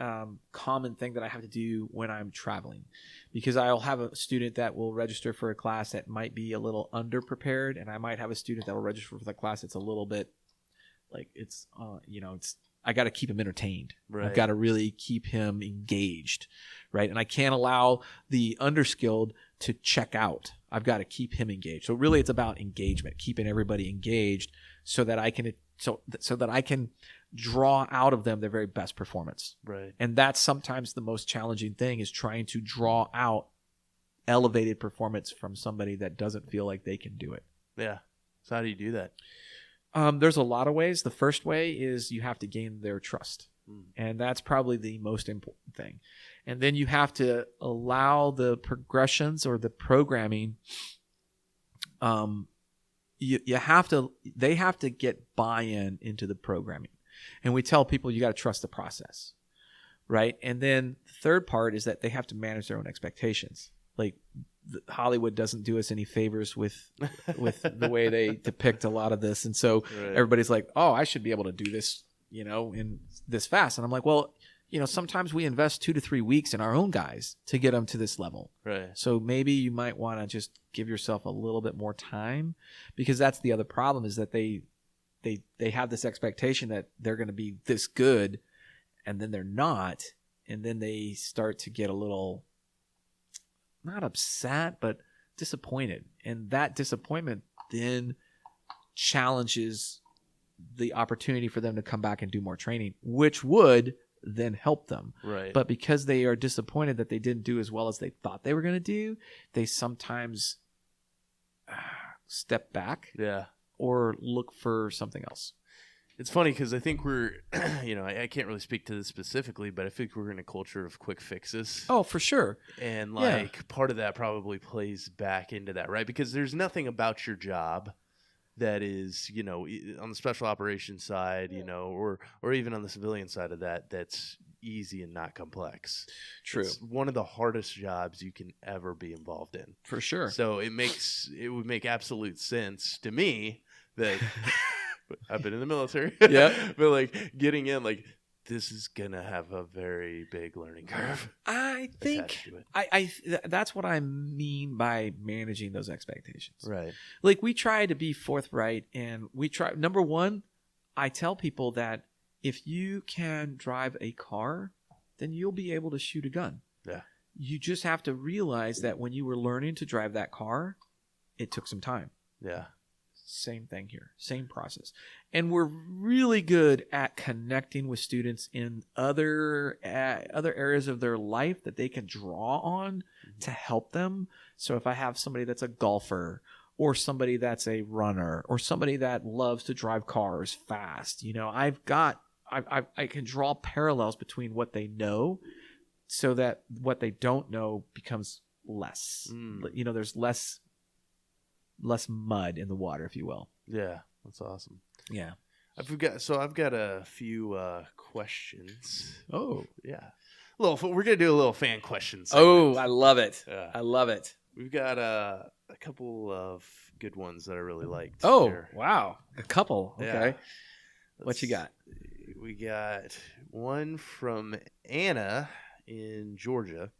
common thing that I have to do when I'm traveling, because I'll have a student that will register for a class that might be a little underprepared, and I might have a student that will register for the class that's a little bit like it's I got to keep him entertained. Right. I've got to really keep him engaged, right? And I can't allow the underskilled to check out. I've got to keep him engaged. So really, it's about engagement, keeping everybody engaged, so that I can draw out of them their very best performance. Right. And that's sometimes the most challenging thing, is trying to draw out elevated performance from somebody that doesn't feel like they can do it. Yeah. So how do you do that? There's a lot of ways. The first way is you have to gain their trust. And that's probably the most important thing. And then you have to allow the progressions or the programming. They have to get buy-in into the programming. And we tell people you got to trust the process, right? And then the third part is that they have to manage their own expectations. Like Hollywood doesn't do us any favors with the way they depict a lot of this. And so everybody's like, oh, I should be able to do this, in this fast. And I'm like, well, sometimes we invest 2 to 3 weeks in our own guys to get them to this level. Right. So maybe you might want to just give yourself a little bit more time, because that's the other problem, is that they have this expectation that they're going to be this good, and then they're not. And then they start to get a little, not upset, but disappointed. And that disappointment then challenges the opportunity for them to come back and do more training, which would then help them. Right. But because they are disappointed that they didn't do as well as they thought they were going to do, they sometimes step back or look for something else. It's funny because I think we're, I can't really speak to this specifically, but I think we're in a culture of quick fixes. Oh, for sure. And part of that probably plays back into that, right? Because there's nothing about your job that is, on the special operations side, or even on the civilian side of that, that's easy and not complex. True. It's one of the hardest jobs you can ever be involved in. For sure. So it would make absolute sense to me that I've been in the military. Yeah. But getting in, this is gonna have a very big learning curve. I think that's what I mean by managing those expectations. Right. We try to be forthright, and number one, I tell people that if you can drive a car, then you'll be able to shoot a gun. Yeah. You just have to realize that when you were learning to drive that car, it took some time. Yeah. Same thing here, same process. And we're really good at connecting with students in other areas of their life that they can draw on to help them. So if I have somebody that's a golfer, or somebody that's a runner, or somebody that loves to drive cars fast, I can draw parallels between what they know, so that what they don't know becomes less. There's less mud in the water, if you will. Yeah, that's awesome. Yeah. I've got a few questions. Oh, yeah. We're gonna do a little fan questions. Oh, I love it. Yeah. I love it. We've got a couple of good ones that I really liked. Oh, here. Wow, a couple. Okay. Yeah. What you got? We got one from Anna in Georgia.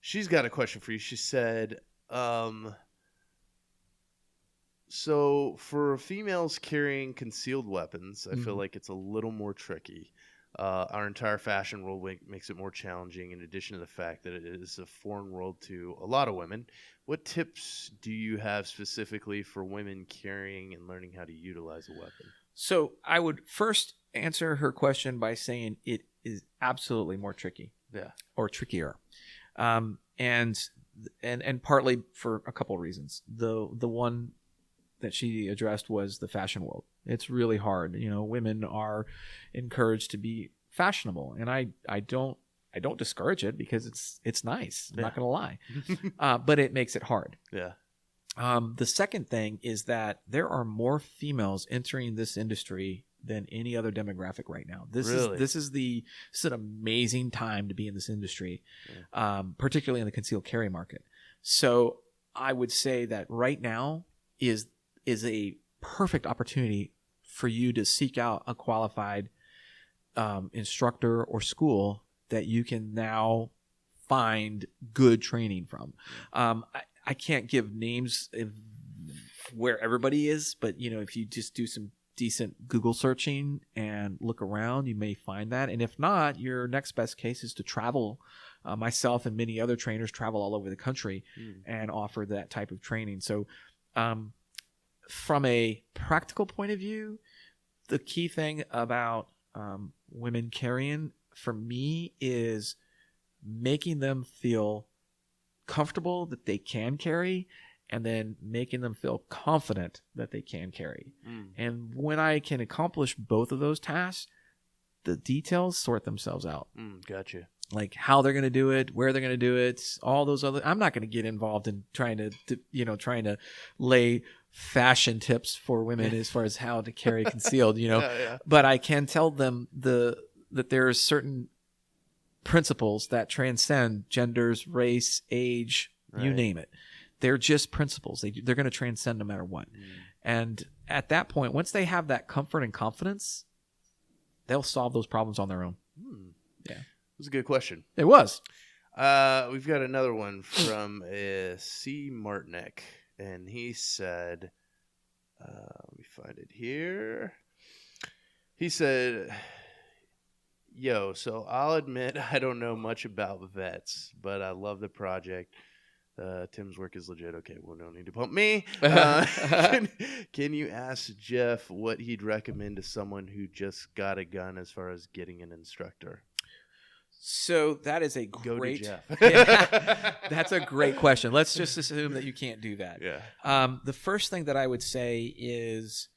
She's got a question for you. She said, so for females carrying concealed weapons, I feel like it's a little more tricky. Our entire fashion world makes it more challenging, in addition to the fact that it is a foreign world to a lot of women. What tips do you have specifically for women carrying and learning how to utilize a weapon? So I would first answer her question by saying it is absolutely more tricky. Yeah. Or trickier. And partly for a couple of reasons. The one that she addressed was the fashion world. It's really hard. Women are encouraged to be fashionable, and I don't discourage it, because it's nice. I'm not going to lie. But it makes it hard. Yeah. The second thing is that there are more females entering this industry than any other demographic right now. This is an amazing time to be in this industry, particularly in the concealed carry market. So I would say that right now is a perfect opportunity for you to seek out a qualified instructor or school that you can now find good training from. I can't give names of where everybody is, but if you just do some decent Google searching and look around, you may find that. And if not, your next best case is to travel. Myself and many other trainers travel all over the country and offer that type of training. So from a practical point of view, the key thing about women carrying for me is making them feel comfortable that they can carry, and then making them feel confident that they can carry. And when I can accomplish both of those tasks, the details sort themselves out. Gotcha. Like how they're going to do it, where they're going to do it, all those other. I'm not going to get involved in trying to lay fashion tips for women as far as how to carry concealed, but I can tell them that there's certain principles that transcend genders, race, age, you name it. They're just principles. They're going to transcend no matter what. And at that point, once they have that comfort and confidence, they'll solve those problems on their own. Yeah. It was a good question. It was. We've got another one from C. Martinek, and he said, let me find it here. He said, yo, so I'll admit I don't know much about vets, but I love the project. Tim's work is legit. Okay, well, no need to pump me. Can you ask Jeff what he'd recommend to someone who just got a gun as far as getting an instructor? So that is a Go great. to Jeff. Yeah, that's a great question. Let's just assume that you can't do that. Yeah. The first thing that I would say is,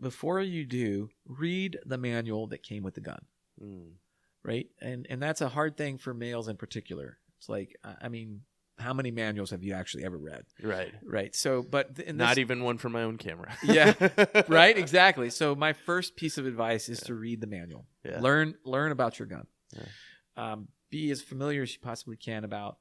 before you do, read the manual that came with the gun. Right, and that's a hard thing for males in particular. It's like, I mean, how many manuals have you actually ever read? Right. So, but not even one for my own camera. Yeah. Right. Exactly. So my first piece of advice is to read the manual. Yeah. Learn about your gun. Yeah. Be as familiar as you possibly can about,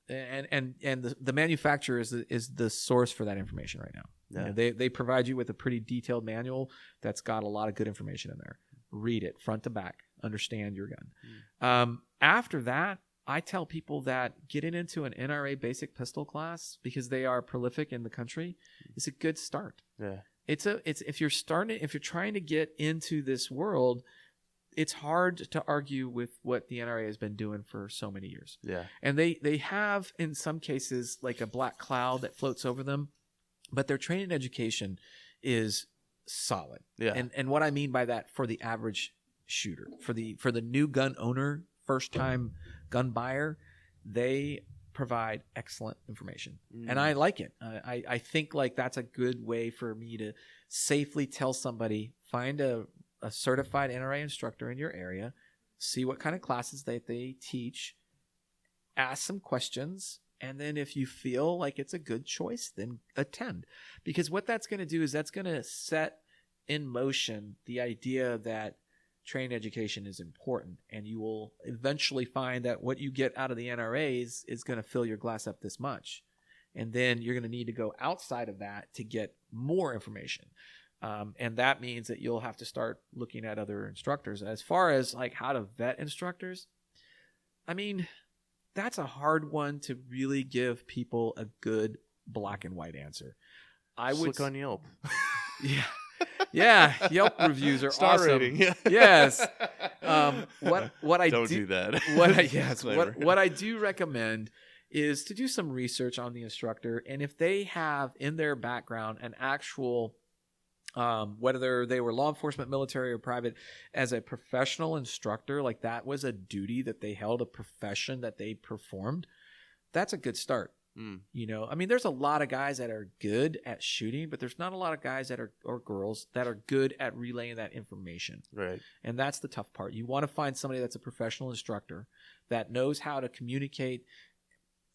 and the manufacturer is the source for that information right now. Yeah. They provide you with a pretty detailed manual that's got a lot of good information in there. Read it front to back. Understand your gun. After that, I tell people that getting into an NRA basic pistol class, because they are prolific in the country, is a good start. Yeah. It's if you're trying to get into this world, it's hard to argue with what the NRA has been doing for so many years. Yeah. And they have, in some cases, like a black cloud that floats over them, but their training education is solid. Yeah. And what I mean by that, for the average shooter, for the new gun owner, first time gun buyer, they provide excellent information. And I like it. I think like that's a good way for me to safely tell somebody, find a certified NRA instructor in your area, see what kind of classes they teach, ask some questions, and then if you feel like it's a good choice, then attend. Because what that's going to do is that's going to set in motion the idea that training education is important, and you will eventually find that what you get out of the NRAs is going to fill your glass up this much. And then you're going to need to go outside of that to get more information. And that means that you'll have to start looking at other instructors. As far as like how to vet instructors, I mean, that's a hard one to really give people a good black and white answer. I would look on Yelp. Yeah. Yeah, Yelp reviews are Star awesome. rating. Yeah. Yes. What I don't do that. What I do recommend is to do some research on the instructor, and if they have in their background an actual, whether they were law enforcement, military, or private, as a professional instructor, like that was a duty that they held, a profession that they performed, that's a good start. You know, I mean, there's a lot of guys that are good at shooting, but there's not a lot of guys that are, or girls that are good at relaying that information. Right. And that's the tough part. You want to find somebody that's a professional instructor that knows how to communicate,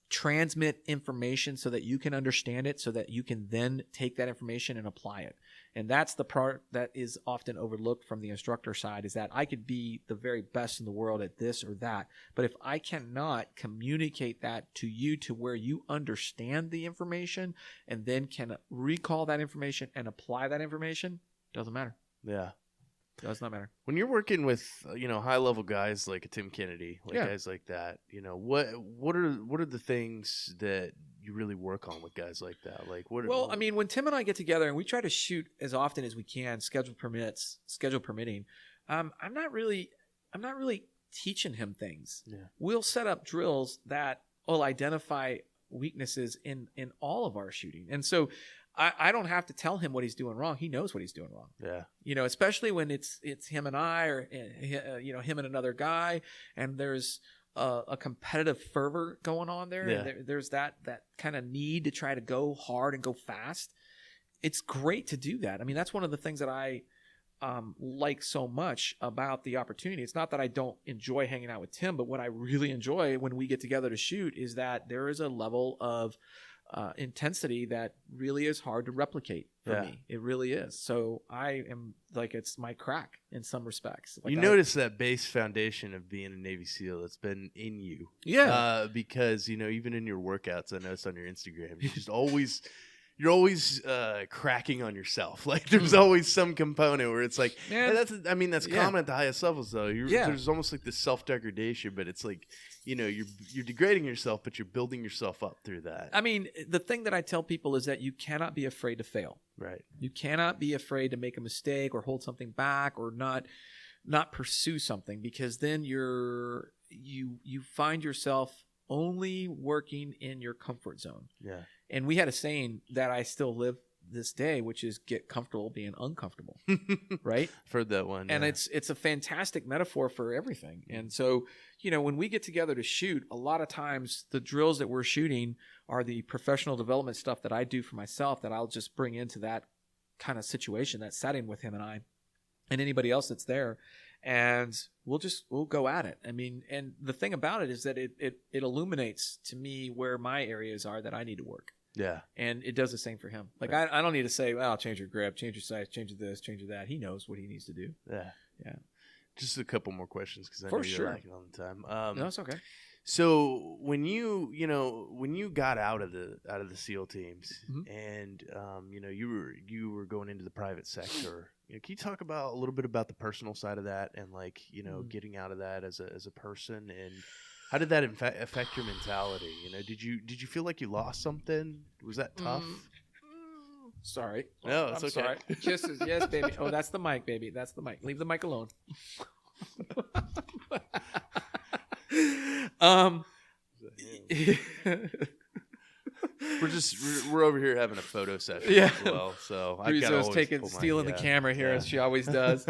transmit information so that you can understand it, so that you can then take that information and apply it. And that's the part that is often overlooked from the instructor side, is that I could be the very best in the world at this or that, but if I cannot communicate that to you to where you understand the information and then can recall that information and apply that information, doesn't matter. Yeah. Does not matter. When you're working with, high level guys like a Tim Kennedy, guys like that, what are the things that you really work on with guys like that? Like I mean, when Tim and I get together and we try to shoot as often as we can, schedule permitting, I'm not really teaching him things. Yeah. We'll set up drills that will identify weaknesses in all of our shooting. And so I don't have to tell him what he's doing wrong. He knows what he's doing wrong. Yeah. Especially when it's him and I, or him and another guy, and there's a competitive fervor going on there. Yeah. And there's that kind of need to try to go hard and go fast. It's great to do that. I mean, that's one of the things that I like so much about the opportunity. It's not that I don't enjoy hanging out with Tim, but what I really enjoy when we get together to shoot is that there is a level of intensity that really is hard to replicate for me. It really is. So I am like, it's my crack in some respects. Like, notice that base foundation of being a Navy SEAL that's been in you. Yeah. Because, even in your workouts, I noticed on your Instagram, you're always cracking on yourself. Like there's always some component where it's like, that's common at the highest levels though. There's almost like this self-degradation, but it's like, you're degrading yourself, but you're building yourself up through that. I mean, the thing that I tell people is that you cannot be afraid to fail. Right. You cannot be afraid to make a mistake or hold something back or not pursue something, because then you find yourself only working in your comfort zone. Yeah. And we had a saying that I still live this day, which is get comfortable being uncomfortable. Right? I've heard that one. And it's a fantastic metaphor for everything. And so, when we get together to shoot, a lot of times the drills that we're shooting are the professional development stuff that I do for myself that I'll just bring into that kind of situation, that setting with him and I and anybody else that's there. And we'll go at it. I mean, and the thing about it is that it illuminates to me where my areas are that I need to work. Yeah. And it does the same for him. Like, right. I don't need to say, well, change your grip, change your size, change this, change that. He knows what he needs to do. Yeah. Yeah. Just a couple more questions because I know you're lacking on the time. No, it's okay. So when you got out of the SEAL teams, mm-hmm. and you were going into the private sector, can you talk about a little bit about the personal side of that and like getting out of that as a person, and how did that affect your mentality? Did you feel like you lost something? Was that tough? Sorry. No, it's I'm okay. Sorry. Kisses, yes, baby. Oh, that's the mic, baby. That's the mic. Leave the mic alone. We're over here having a photo session as well. So I got stealing the camera here as she always does.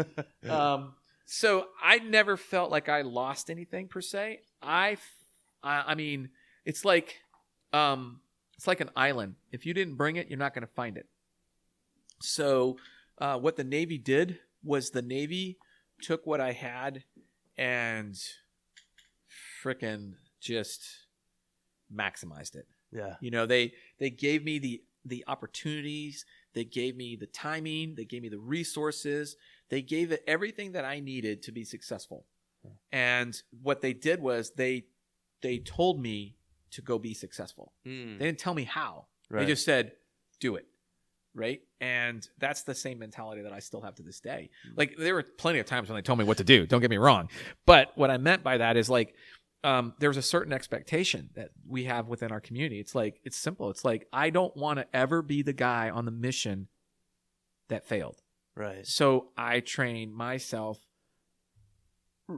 So I never felt like I lost anything per se. I mean, it's like an island. If you didn't bring it, you're not going to find it. So what the Navy did was the Navy took what I had and frickin' just maximized it. Yeah. They gave me the opportunities, they gave me the timing, they gave me the resources, they gave it everything that I needed to be successful. And what they did was they told me to go be successful. They didn't tell me how. Right. They just said, do it. Right. And that's the same mentality that I still have to this day. Like, there were plenty of times when they told me what to do. Don't get me wrong. But what I meant by that is like, there's a certain expectation that we have within our community. It's like, it's simple. It's like, I don't want to ever be the guy on the mission that failed. Right. So I train myself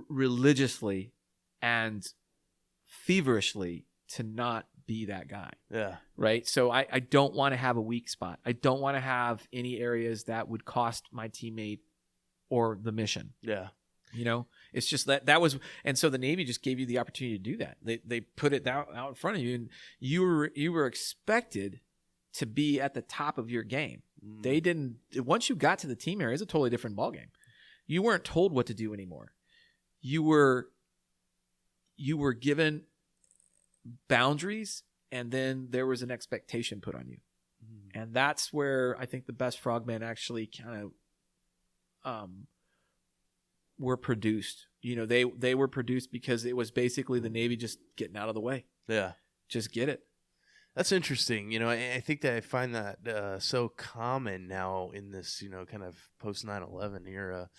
religiously and feverishly to not be that guy. Yeah. Right. So I don't want to have a weak spot. I don't want to have any areas that would cost my teammate or the mission. Yeah. It's just that was, and so the Navy just gave you the opportunity to do that. They put it out in front of you, and you were expected to be at the top of your game. They didn't. Once you got to the team area, it's a totally different ballgame. You weren't told what to do anymore. You were given boundaries, and then there was an expectation put on you, and that's where I think the best frogmen actually kind of were produced. They were produced because it was basically the Navy just getting out of the way. Yeah. Just get it. That's interesting. I think that I find that so common now in this, kind of post 9/11 era.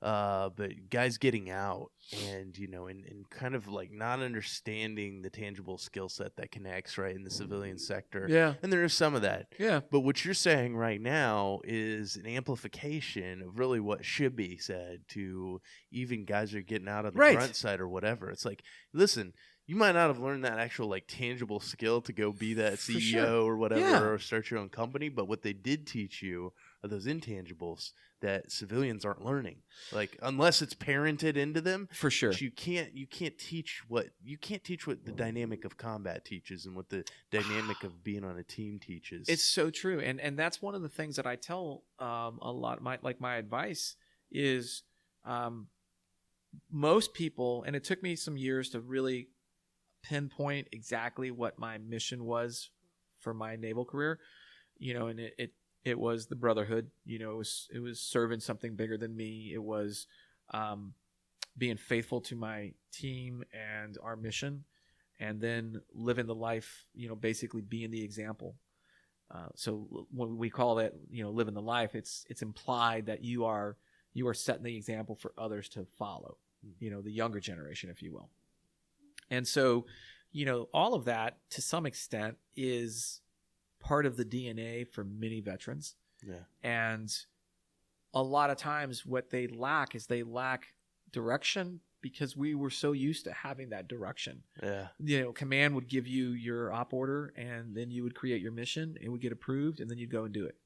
But guys getting out and, and kind of like not understanding the tangible skill set that connects right in the civilian sector. Yeah. And there is some of that. Yeah. But what you're saying right now is an amplification of really what should be said to even guys who are getting out of the front side or whatever. It's like, listen, you might not have learned that actual like tangible skill to go be that CEO or whatever or start your own company. But what they did teach you are those intangibles that civilians aren't learning, like unless it's parented into them. For sure, but you can't teach what the dynamic of combat teaches and what the dynamic of being on a team teaches. It's so true, and that's one of the things that I tell a lot. My advice is most people, and it took me some years to really pinpoint exactly what my mission was for my naval career, and it was the brotherhood. It was serving something bigger than me. It was being faithful to my team and our mission, and then living the life, basically being the example. So when we call that, living the life, it's implied that you are setting the example for others to follow, the younger generation, if you will. And so, all of that to some extent is part of the DNA for many veterans. Yeah. And a lot of times what they lack is direction, because we were so used to having that direction. Yeah. Command would give you your op order, and then you would create your mission. It would get approved, and then you'd go and do it.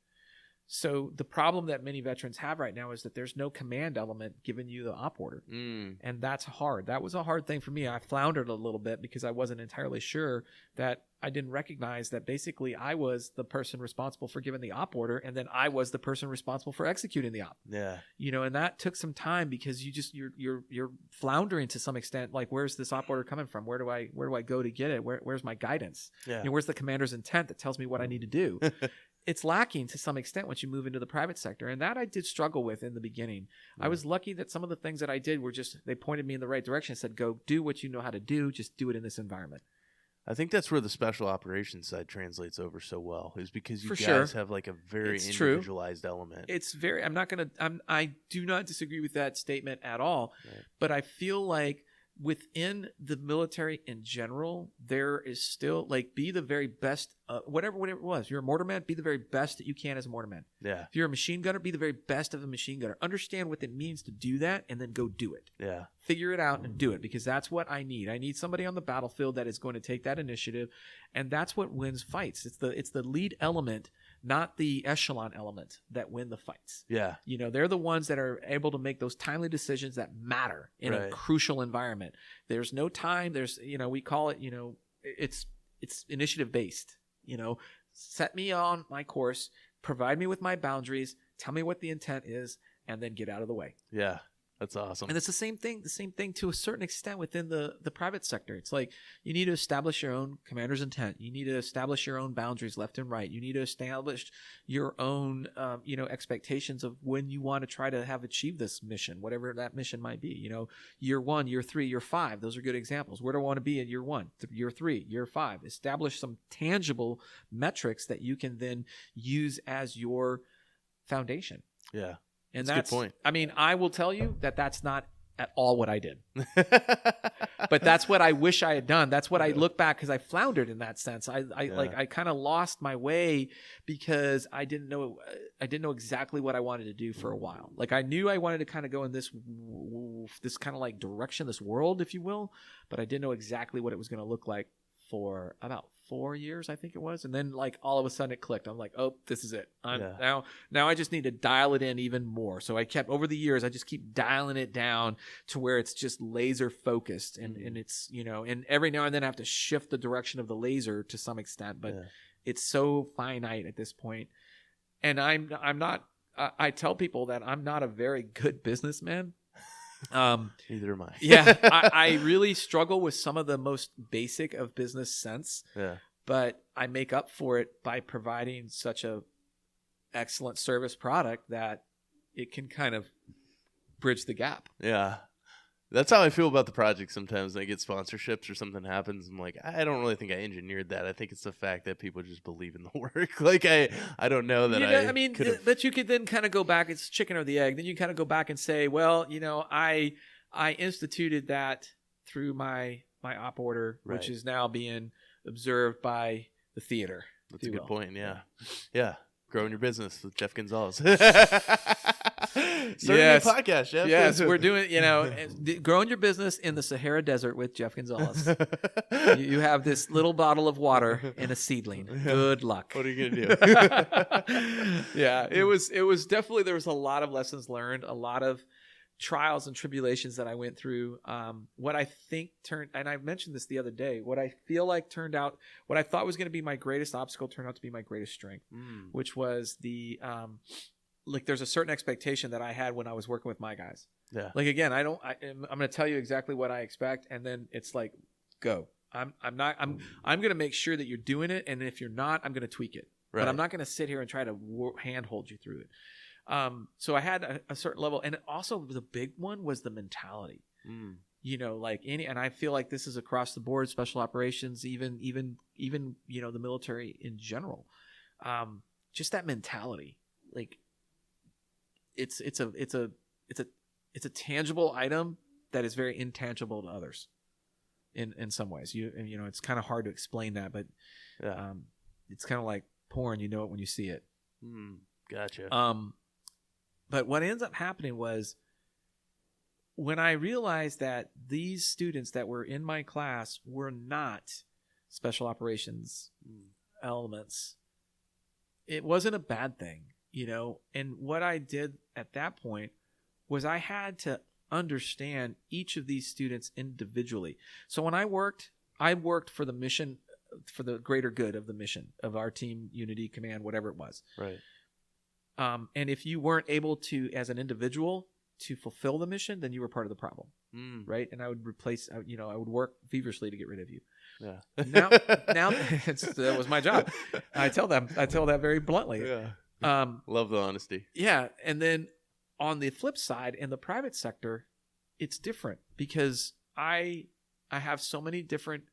So the problem that many veterans have right now is that there's no command element giving you the op order. And that's hard. That was a hard thing for me. I floundered a little bit because I wasn't entirely sure that I didn't recognize that basically I was the person responsible for giving the op order, and then I was the person responsible for executing the op. Yeah. And that took some time because you're floundering to some extent. Like, where's this op order coming from? Where do I go to get it? Where's my guidance? Yeah. Where's the commander's intent that tells me what I need to do? It's lacking to some extent once you move into the private sector. And that I did struggle with in the beginning. Yeah. I was lucky that some of the things that I did were they pointed me in the right direction and said, go do what you know how to do. Just do it in this environment. I think that's where the special operations side translates over so well, is because you have like a very individualized element. It's very, I do not disagree with that statement at all. Right. But I feel like within the military in general, there is still be the very best, whatever it was. You're a mortarman, be the very best that you can as a mortarman. Yeah. If you're a machine gunner, be the very best of a machine gunner. Understand what it means to do that, and then go do it. Yeah. Figure it out and do it, because that's what I need. I need somebody on the battlefield that is going to take that initiative, and that's what wins fights. It's the lead element, not the echelon element, that win the fights. Yeah. They're the ones that are able to make those timely decisions that matter in a crucial environment. There's no time. We call it, it's initiative based. Set me on my course, provide me with my boundaries, tell me what the intent is, and then get out of the way. Yeah. That's awesome. And it's the same thing to a certain extent within the private sector. It's like you need to establish your own commander's intent. You need to establish your own boundaries left and right. You need to establish your own, expectations of when you want to try to have achieved this mission, whatever that mission might be. Year 1, year 3, year 5. Those are good examples. Where do I want to be in year 1, year 3, year 5? Establish some tangible metrics that you can then use as your foundation. Yeah. And that's a good point. I mean, I will tell you that that's not at all what I did. But that's what I wish I had done. That's what I look back, because I floundered in that sense. I kind of lost my way because I didn't know exactly what I wanted to do for a while. Like, I knew I wanted to kind of go in this kind of like direction, this world, if you will, but I didn't know exactly what it was going to look like for about 4 years, I think it was. And then all of a sudden it clicked. I'm like, oh, this is it. Now I just need to dial it in even more. So over the years, I just keep dialing it down to where it's just laser focused. And it's, and every now and then I have to shift the direction of the laser to some extent, but it's so finite at this point. And I'm not, I tell people that I'm not a very good businessman. Neither am I. Yeah, I really struggle with some of the most basic of business sense. Yeah. But I make up for it by providing such a excellent service product that it can kind of bridge the gap. Yeah. That's how I feel about the project sometimes. When I get sponsorships or something happens, I'm like, I don't really think I engineered that. I think it's the fact that people just believe in the work. I don't know that but you could then kind of go back. It's chicken or the egg. Then you kind of go back and say, well, I instituted that through my op order, which is now being observed by the theater. That's a good point. Yeah. Yeah. Growing your business with Jeff Gonzales. Starting a podcast, Jeff. Yes, we're doing, growing your business in the Sahara Desert with Jeff Gonzales. You have this little bottle of water and a seedling. Good luck. What are you going to do? Yeah, it was definitely, there was a lot of lessons learned, a lot of trials and tribulations that I went through. What I think and I mentioned this the other day, what I feel like turned out, what I thought was going to be my greatest obstacle turned out to be my greatest strength, which was the, there's a certain expectation that I had when I was working with my guys. Yeah. Again, I'm going to tell you exactly what I expect, and then it's like, go. I'm going to make sure that you're doing it, and if you're not, I'm going to tweak it. Right. But I'm not going to sit here and try to handhold you through it. So I had a certain level, and also the big one was the mentality. And I feel like this is across the board, special operations, even the military in general. Just that mentality, like it's a tangible item that is very intangible to others in some ways. It's kind of hard to explain that, but it's kind of like porn. You know it when you see it. Gotcha. But what ends up happening was when I realized that these students that were in my class were not special operations elements, it wasn't a bad thing, and what I did at that point was I had to understand each of these students individually. So when I worked for the mission, for the greater good of the mission of our team, unity, command, whatever it was. Right. And if you weren't able to, as an individual, to fulfill the mission, then you were part of the problem. Right. And I would I would work feverishly to get rid of you. Yeah. Now that was my job. I tell that very bluntly. Yeah. Love the honesty. Yeah. And then on the flip side, in the private sector, it's different because I have so many different,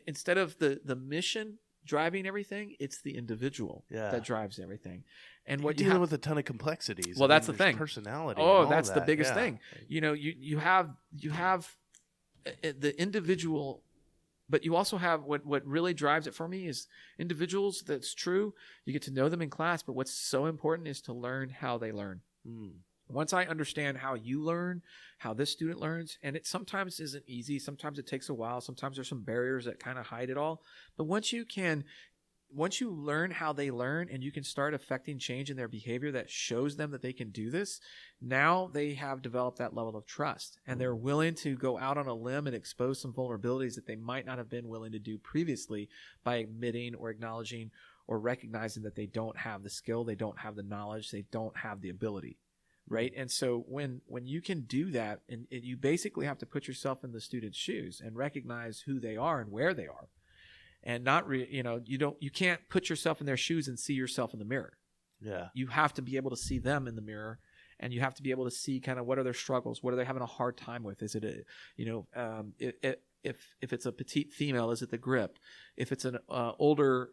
instead of the mission driving everything, it's the individual that drives everything. And what you're dealing with a ton of complexities. Well, that's the thing. Personality. Oh, that's the biggest thing. You have the individual, but you also have what really drives it for me is individuals. That's true. You get to know them in class, but what's so important is to learn how they learn. Once I understand how you learn, how this student learns, and it sometimes isn't easy. Sometimes it takes a while. Sometimes there's some barriers that kind of hide it all. But once you learn how they learn and you can start affecting change in their behavior that shows them that they can do this, now they have developed that level of trust and they're willing to go out on a limb and expose some vulnerabilities that they might not have been willing to do previously by admitting or acknowledging or recognizing that they don't have the skill, they don't have the knowledge, they don't have the ability. Right. And so when you can do that, and you basically have to put yourself in the student's shoes and recognize who they are and where they are, and not you can't put yourself in their shoes and see yourself in the mirror. Yeah. You have to be able to see them in the mirror, and you have to be able to see kind of what are their struggles, what are they having a hard time with? Is it if it's a petite female, is it the grip? If it's an older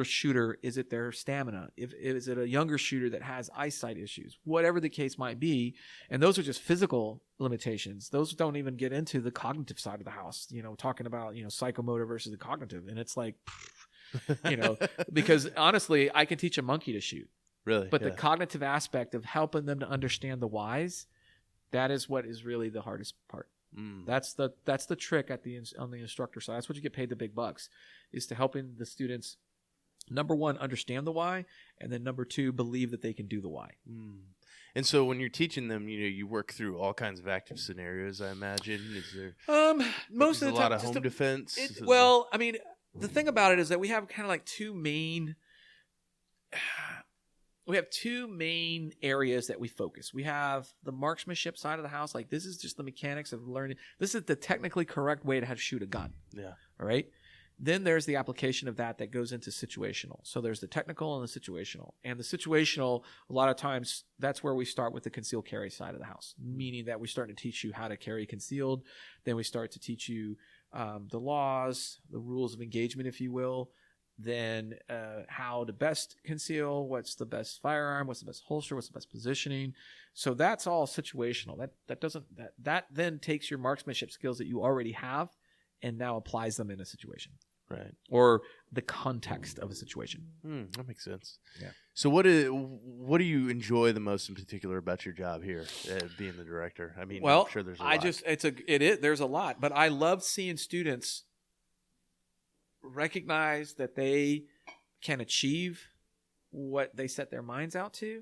shooter, is it their stamina? Is it a younger shooter that has eyesight issues? Whatever the case might be, and those are just physical limitations. Those don't even get into the cognitive side of the house. Talking about psychomotor versus the cognitive, and it's like, because honestly, I can teach a monkey to shoot, really, but the cognitive aspect of helping them to understand the whys, that is what is really the hardest part. That's the trick on the instructor side. That's what you get paid the big bucks, is to helping the students, number one, understand the why, and then number two, believe that they can do the why. And so when you're teaching them, you work through all kinds of active scenarios, I imagine. Is there most of the time a lot of home defense? I mean, the thing about it is that we have kind of like two main areas that we focus. We have the marksmanship side of the house. Like, this is just the mechanics of learning. This is the technically correct way to how to shoot a gun. Yeah. All right. Then there's the application of that goes into situational. So there's the technical and the situational. And the situational, a lot of times, that's where we start with the concealed carry side of the house, meaning that we start to teach you how to carry concealed. Then we start to teach you the laws, the rules of engagement, if you will. Then how to best conceal, what's the best firearm, what's the best holster, what's the best positioning. So that's all situational. That then takes your marksmanship skills that you already have and now applies them in a situation. Right. Or the context of a situation. That makes sense. Yeah. So what do you enjoy the most in particular about your job here, being the director? I mean, I'm sure there's a lot. There's a lot, but I love seeing students recognize that they can achieve what they set their minds out to,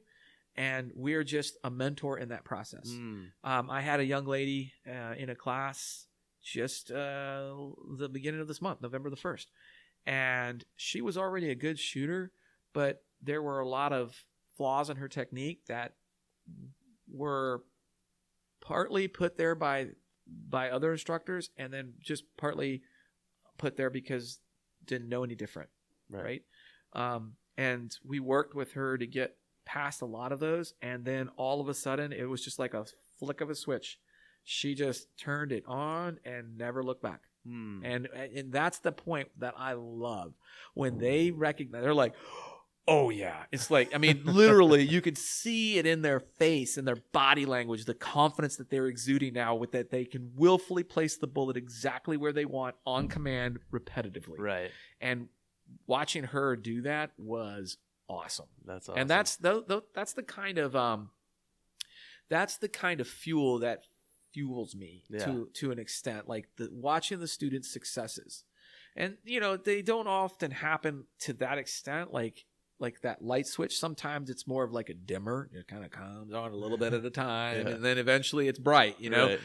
and we're just a mentor in that process. I had a young lady in a class just the beginning of this month, November the 1st. And she was already a good shooter, but there were a lot of flaws in her technique that were partly put there by other instructors, and then just partly put there because didn't know any different, right? And we worked with her to get past a lot of those, and then all of a sudden it was just like a flick of a switch. She just turned it on and never looked back. And that's the point that I love when they recognize. They're like, oh yeah. It's like, I mean, literally you could see it in their face and their body language, the confidence that they're exuding now with that they can willfully place the bullet exactly where they want on command repetitively. Right. And watching her do that was awesome. That's awesome. And that's the kind of fuel that fuels me to an extent, like watching the students' successes. And they don't often happen to that extent, like that light switch. Sometimes it's more of like a dimmer. It kind of comes on a little bit at a time, and then eventually it's bright, Right.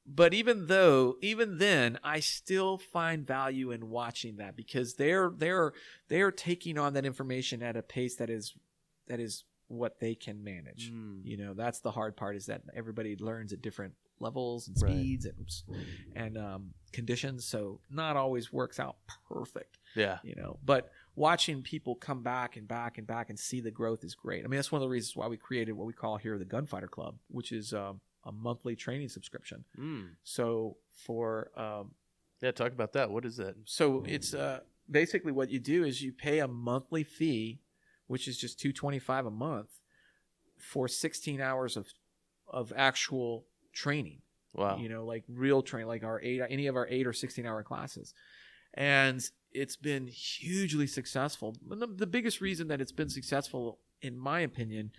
But even then, I still find value in watching that because they're taking on that information at a pace that is what they can manage. That's the hard part, is that everybody learns at different levels and speeds and conditions, so not always works out perfect. But watching people come back and back and back and see the growth is great. I mean, that's one of the reasons why we created what we call here the Gunfighter Club, which is a monthly training subscription. So for talk about that. What is that? So it's basically what you do is you pay a monthly fee, which is just $225 a month, for 16 hours of actual training. Wow. Like real training, like any of our 8 or 16-hour classes. And it's been hugely successful. The biggest reason that it's been successful, in my opinion,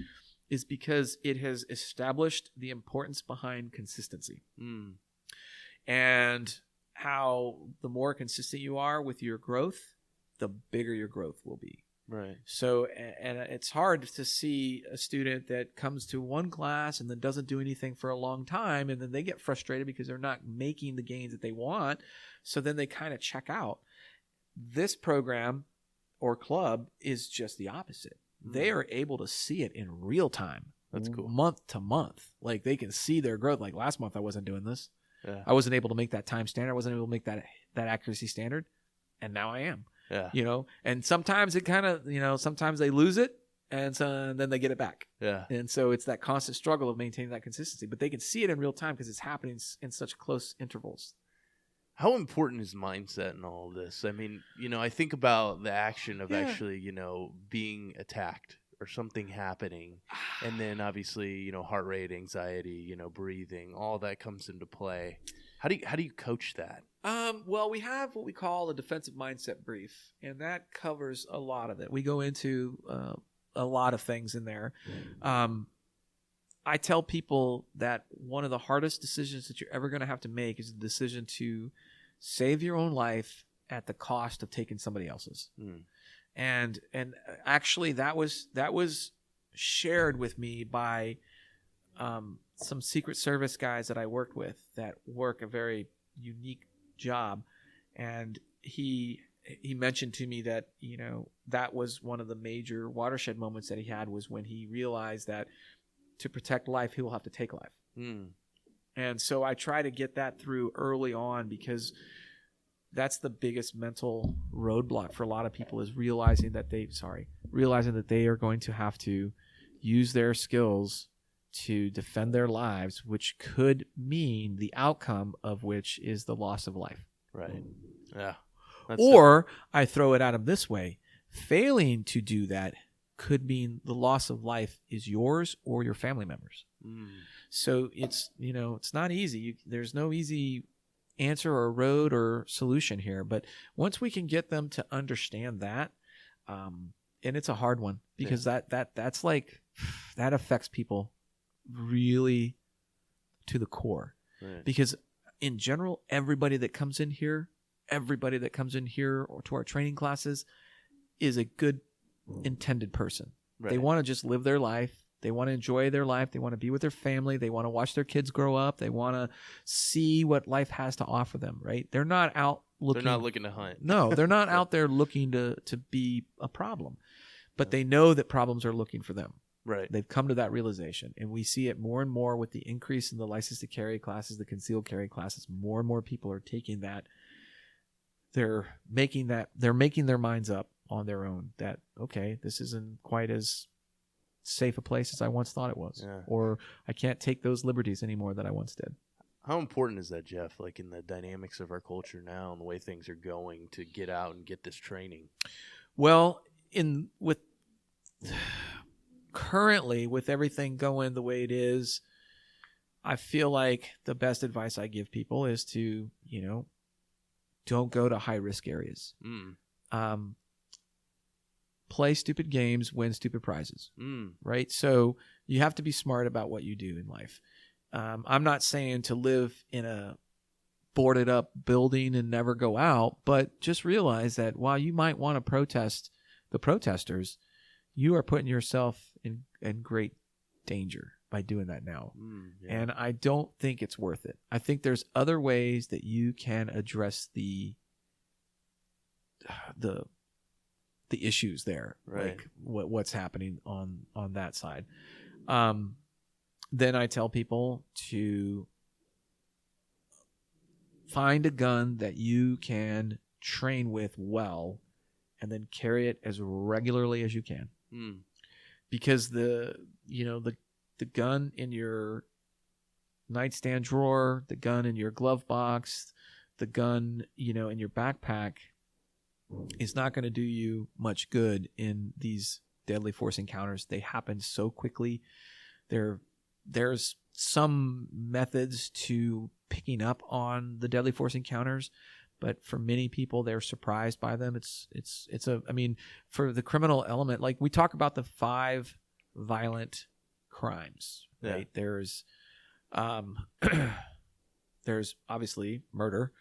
is because it has established the importance behind consistency. And how the more consistent you are with your growth, the bigger your growth will be. Right. So, and it's hard to see a student that comes to one class and then doesn't do anything for a long time, and then they get frustrated because they're not making the gains that they want. So then they kind of check out. This program or club is just the opposite. They are able to see it in real time. That's cool. Month to month. Like they can see their growth. Like last month I wasn't doing this. I wasn't able to make that time standard. I wasn't able to make that accuracy standard. And now I am. And sometimes it kind of, sometimes they lose it and then they get it back. And so it's that constant struggle of maintaining that consistency, but they can see it in real time because it's happening in such close intervals. How important is mindset in all of this? I mean, I think about the action of actually, being attacked or something happening. And then obviously, heart rate, anxiety, breathing, all that comes into play. How do you coach that? Well, we have what we call a defensive mindset brief, and that covers a lot of it. We go into a lot of things in there. I tell people that one of the hardest decisions that you're ever going to have to make is the decision to save your own life at the cost of taking somebody else's. And actually that was shared with me by some Secret Service guys that I worked with that work a very unique job. And he mentioned to me that, that was one of the major watershed moments that he had, was when he realized that to protect life, he will have to take life. And so I try to get that through early on, because that's the biggest mental roadblock for a lot of people, is realizing that they are going to have to use their skills to defend their lives, which could mean the outcome of which is the loss of life. Right. Yeah. Or I throw it at them this way: failing to do that could mean the loss of life is yours or your family members. So it's not easy. There's no easy answer or road or solution here. But once we can get them to understand that, and it's a hard one, because that's like, that affects people really to the core. Because in general, everybody that comes in here or to our training classes is a good intended person. They want to just live their life. They want to enjoy their life. They want to be with their family. They want to watch their kids grow up. They want to see what life has to offer them, right? They're not out looking. They're not looking to hunt. No, they're not out there looking to be a problem. But they know that problems are looking for them. Right. They've come to that realization. And we see it more and more with the increase in the license to carry classes, the concealed carry classes. More and more people are taking that they're making their minds up on their own that, okay, this isn't quite as safe a place as I once thought it was, or I can't take those liberties anymore that I once did. How important is that, Jeff, like in the dynamics of our culture now and the way things are going, to get out and get this training? Well, currently with everything going the way it is, I feel like the best advice I give people is to, don't go to high risk areas. Play stupid games, win stupid prizes, right? So you have to be smart about what you do in life. I'm not saying to live in a boarded up building and never go out, but just realize that while you might want to protest the protesters, you are putting yourself in great danger by doing that now. And I don't think it's worth it. I think there's other ways that you can address the issues there, right? Like what's happening on that side. Then I tell people to find a gun that you can train with well, and then carry it as regularly as you can. Because the gun in your nightstand drawer, the gun in your glove box, the gun, in your backpack is not going to do you much good in these deadly force encounters. They happen so quickly. There's some methods to picking up on the deadly force encounters, but for many people, they're surprised by them. For the criminal element, like we talk about the 5 violent crimes, right? There's obviously murder.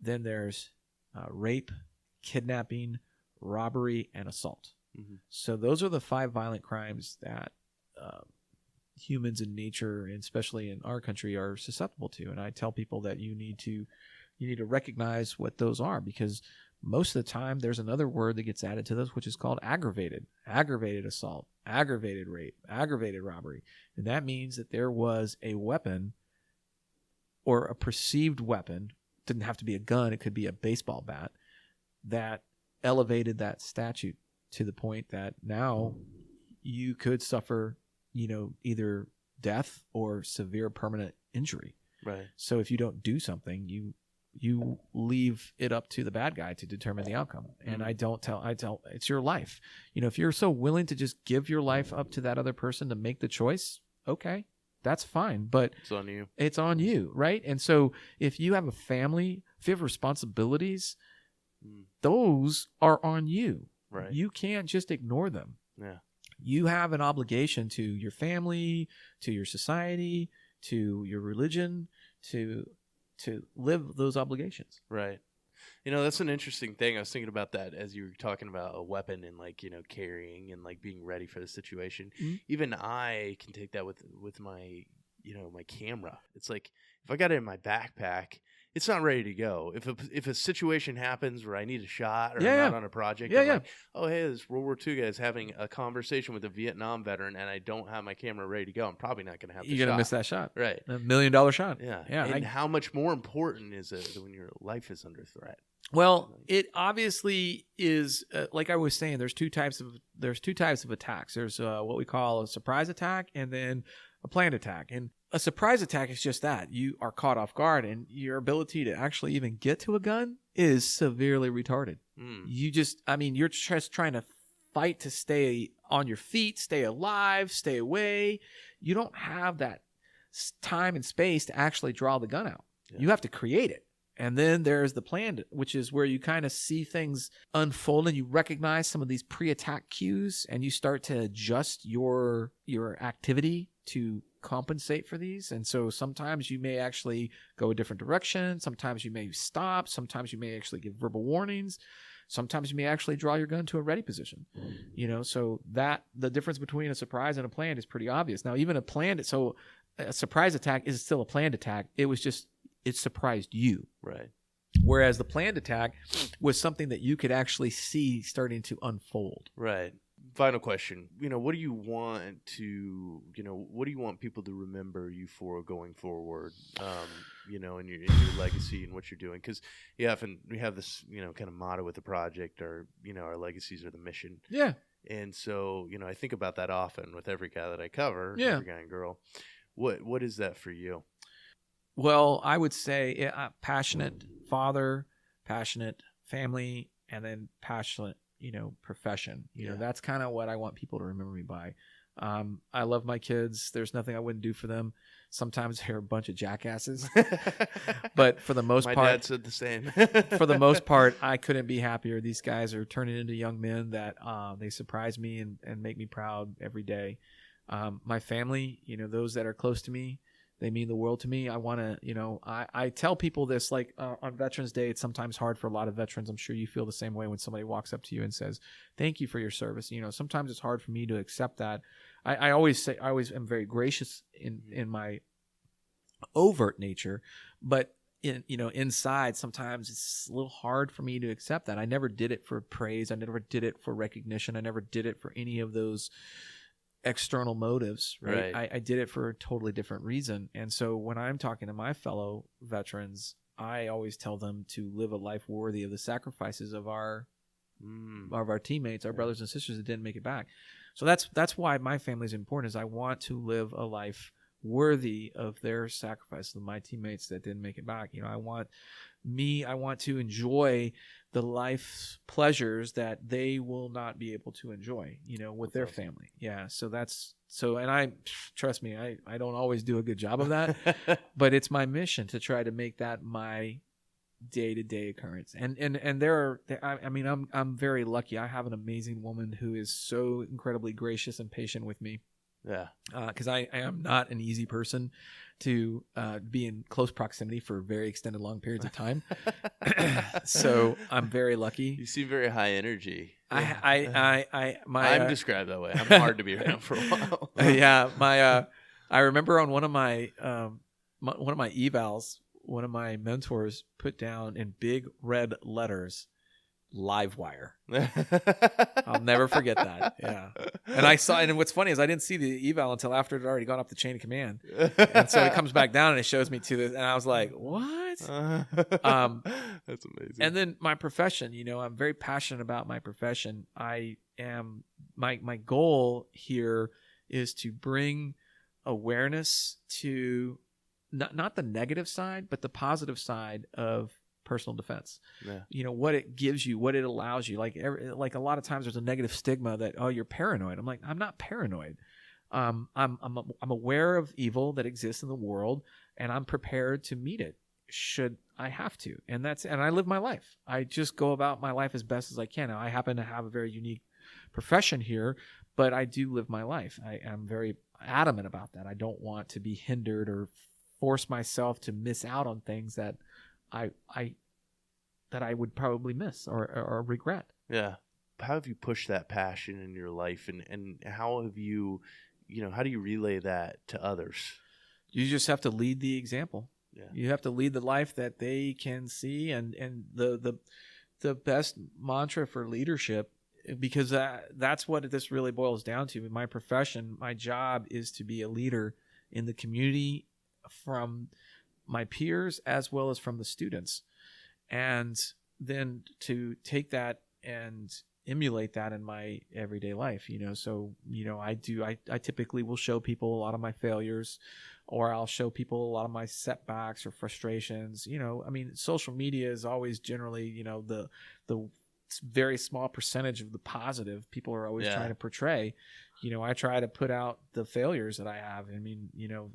Then there's rape, kidnapping, robbery, and assault. So those are the 5 violent crimes that humans in nature, and especially in our country, are susceptible to. And I tell people that you need to recognize what those are, because most of the time there's another word that gets added to those, which is called aggravated assault, aggravated rape, aggravated robbery. And that means that there was a weapon or a perceived weapon, didn't have to be a gun, it could be a baseball bat, that elevated that statute to the point that now you could suffer, either death or severe permanent injury. Right. So if you don't do something, you leave it up to the bad guy to determine the outcome. And I tell it's your life. If you're so willing to just give your life up to that other person to make the choice, okay, that's fine. But it's on you. It's on you, right? And so if you have a family, if you have responsibilities, those are on you. Right. You can't just ignore them. Yeah. You have an obligation to your family, to your society, to your religion, to live those obligations. Right. That's an interesting thing. I was thinking about that as you were talking about a weapon and carrying and being ready for the situation. Even I can take that with my, my camera. It's like, if I got it in my backpack, it's not ready to go. If a situation happens where I need a shot or I'm not on a project, like, oh, hey, this World War II guy is having a conversation with a Vietnam veteran, and I don't have my camera ready to go, I'm probably not going to have the shot. You're going to miss that shot. Right. $1 million shot. Yeah. And how much more important is it when your life is under threat? Well, it obviously is, like I was saying, there's two types of attacks. There's what we call a surprise attack, and then a planned attack. And a surprise attack is just that. You are caught off guard, and your ability to actually even get to a gun is severely retarded. You're just trying to fight to stay on your feet, stay alive, stay away. You don't have that time and space to actually draw the gun out. Yeah. You have to create it. And then there's the planned, which is where you kind of see things unfold and you recognize some of these pre-attack cues, and you start to adjust your activity to compensate for these. And so sometimes you may actually go a different direction. Sometimes you may stop. Sometimes you may actually give verbal warnings. Sometimes you may actually draw your gun to a ready position. So that the difference between a surprise and a planned is pretty obvious. Now, even so a surprise attack is still a planned attack. It surprised you. Right. Whereas the planned attack was something that you could actually see starting to unfold. Right. final question. What do you want people to remember you for going forward? In your legacy and what you're doing, because we have this kind of motto with the project, or our legacies are the mission. Yeah. And so I think about that often with every guy that I cover, Yeah. every guy and girl. What is that for you? Well, I would say passionate father, passionate family, and then passionate profession. That's kind of what I want people to remember me by. I love my kids. There's nothing I wouldn't do for them. Sometimes they're a bunch of jackasses, but for the most part, my dad said the same. For the most part, I couldn't be happier. These guys are turning into young men that they surprise me and make me proud every day. My family, those that are close to me, they mean the world to me. I want to, I tell people this, like on Veterans Day, it's sometimes hard for a lot of veterans. I'm sure you feel the same way when somebody walks up to you and says, thank you for your service. Sometimes it's hard for me to accept that. I always am very gracious in my overt nature, but inside, sometimes it's a little hard for me to accept that. I never did it for praise. I never did it for recognition. I never did it for any of those external motives, right? I did it for a totally different reason. And so when I'm talking to my fellow veterans, I always tell them to live a life worthy of the sacrifices of our teammates, our brothers and sisters that didn't make it back. So that's why my family is important, is I want to live a life worthy of their sacrifice, of my teammates that didn't make it back. I want to enjoy the life's pleasures that they will not be able to enjoy, with their family. Yeah. And I, trust me, I don't always do a good job of that, but it's my mission to try to make that my day-to-day occurrence. And I'm very lucky. I have an amazing woman who is so incredibly gracious and patient with me. Yeah. Because I am not an easy person to be in close proximity for very extended, long periods of time. So I'm very lucky. You seem very high energy. I'm described that way. I'm hard to be around for a while. Yeah. I remember on one of my evals, one of my mentors put down in big red letters, live wire. I'll never forget that. Yeah. And I saw, and what's funny is I didn't see the eval until after it had already gone up the chain of command. And so it comes back down and it shows me to this, and I was like, what? That's amazing. And then my profession, I'm very passionate about my profession. I am, my goal here is to bring awareness to not the negative side, but the positive side of personal defense. Yeah. What it gives you, what it allows you. Like a lot of times there's a negative stigma that, oh, you're paranoid. I'm like, I'm not paranoid. I'm aware of evil that exists in the world, and I'm prepared to meet it should I have to. And I live my life. I just go about my life as best as I can. Now, I happen to have a very unique profession here, but I do live my life. I am very adamant about that. I don't want to be hindered or force myself to miss out on things that I would probably miss or regret. Yeah. How have you pushed that passion in your life, and how have you, how do you relay that to others? You just have to lead the example. Yeah. You have to lead the life that they can see, and the best mantra for leadership, because that's what this really boils down to. In my profession, my job is to be a leader in the community, from my peers as well as from the students, and then to take that and emulate that in my everyday life. So I typically will show people a lot of my failures, or I'll show people a lot of my setbacks or frustrations. Social media is always generally the very small percentage of the positive people are always trying to portray. I try to put out the failures that I have. A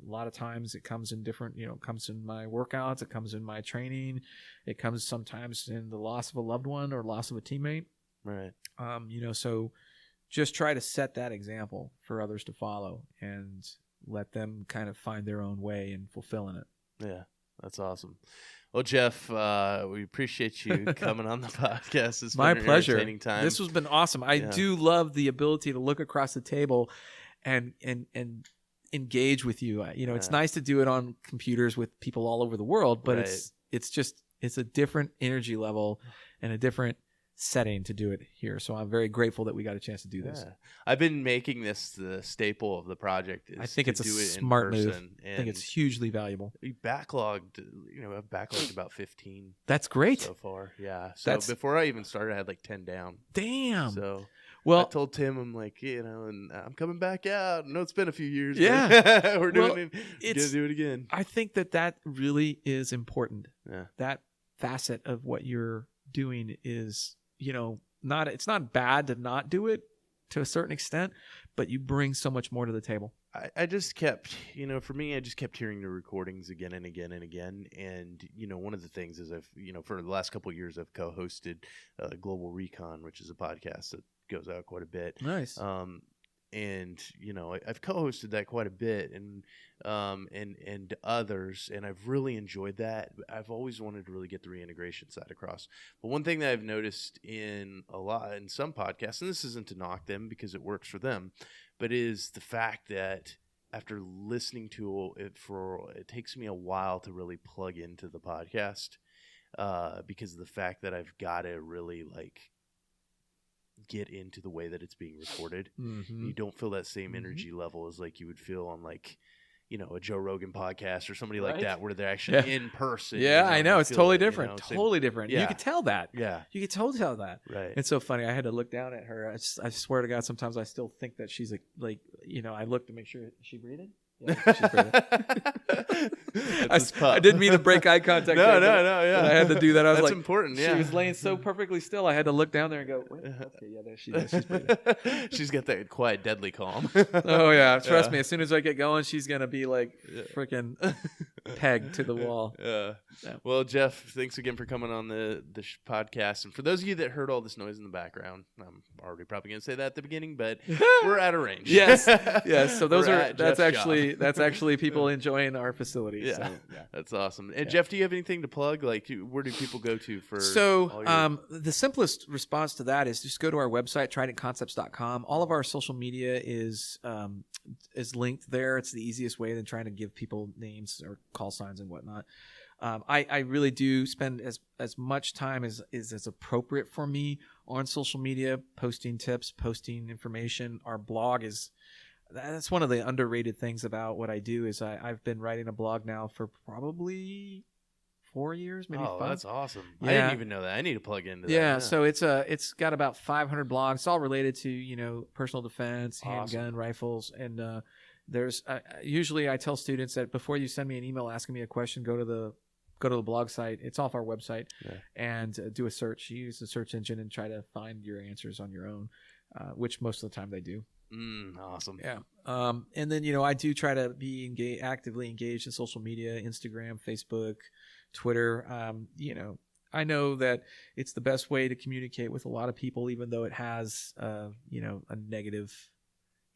lot of times it comes in different, it comes in my workouts, it comes in my training, it comes sometimes in the loss of a loved one or loss of a teammate. Right. So just try to set that example for others to follow and let them kind of find their own way in fulfilling it. Yeah, that's awesome. Well, Jeff, we appreciate you coming on the podcast. It's my been pleasure. An entertaining time. This has been awesome. I do love the ability to look across the table and engage with you. It's nice to do it on computers with people all over the world, but it's a different energy level and a different setting to do it here. So I'm very grateful that we got a chance to do this. Yeah. I've been making this the staple of the project. I think it's a smart move. I think it's hugely valuable. We backlogged, I've backlogged about 15. That's great. So far, yeah. So before I even started, I had like 10 down. Damn. So well, I told Tim, I'm like, and I'm coming back out. I know it's been a few years. Yeah. We're doing it. We're gonna do it again. I think that really is important. Yeah. That facet of what you're doing is, it's not bad to not do it to a certain extent, but you bring so much more to the table. I just kept, for me, I just kept hearing the recordings again and again and again. And, one of the things is I've, for the last couple of years, I've co-hosted Global Recon, which is a podcast that goes out quite a bit. Nice. And I've co-hosted that quite a bit, and others, and I've really enjoyed that. I've always wanted to really get the reintegration side across. But one thing that I've noticed in some podcasts, and this isn't to knock them because it works for them, but is the fact that after listening to it it takes me a while to really plug into the podcast because of the fact that I've got to really get into the way that it's being recorded. Mm-hmm. You don't feel that same energy level as like you would feel on a Joe Rogan podcast or somebody like that where they're actually in person. Yeah, I know. It's totally different. Totally different. Yeah. You could tell that. Yeah. You could totally tell that. Right. It's so funny. I had to look down at her. I swear to God, sometimes I still think that she's I look to make sure, is she breathing? Yeah, she's breathing. I didn't mean to break eye contact. No, yeah. I had to do that. I was That's important, yeah. She was laying so perfectly still. I had to look down there and go, wait, okay, yeah, there she is. She's breathing. She's got that quiet, deadly calm. Oh, yeah. Trust me, as soon as I get going, she's going to be freaking pegged to the wall. Yeah. Well, Jeff, thanks again for coming on the podcast. And for those of you that heard all this noise in the background, I'm already probably going to say that at the beginning, but we're at a range. Yes. So that's actually people enjoying our facility. Yeah. So, That's awesome. And Jeff, do you have anything to plug? Where do people go to for? So the simplest response to that is just go to our website, tridentconcepts.com. All of our social media is linked there. It's the easiest way than trying to give people names or call signs and whatnot. I really do spend as much time as is appropriate for me on social media, posting tips, posting information. Our blog that's one of the underrated things about what I do is I've been writing a blog now for probably 4 years, maybe 5. That's awesome. Yeah. I didn't even know that. I need to plug into that. Yeah, so it's got about 500 blogs. It's all related to personal defense, handgun, rifles, and there's usually I tell students that before you send me an email asking me a question, go to the blog site. It's off our website, and do a search. You use the search engine and try to find your answers on your own, which most of the time they do. Awesome. Yeah. And then, I do try to be actively engaged in social media, Instagram, Facebook, Twitter. I know that it's the best way to communicate with a lot of people, even though it has, a negative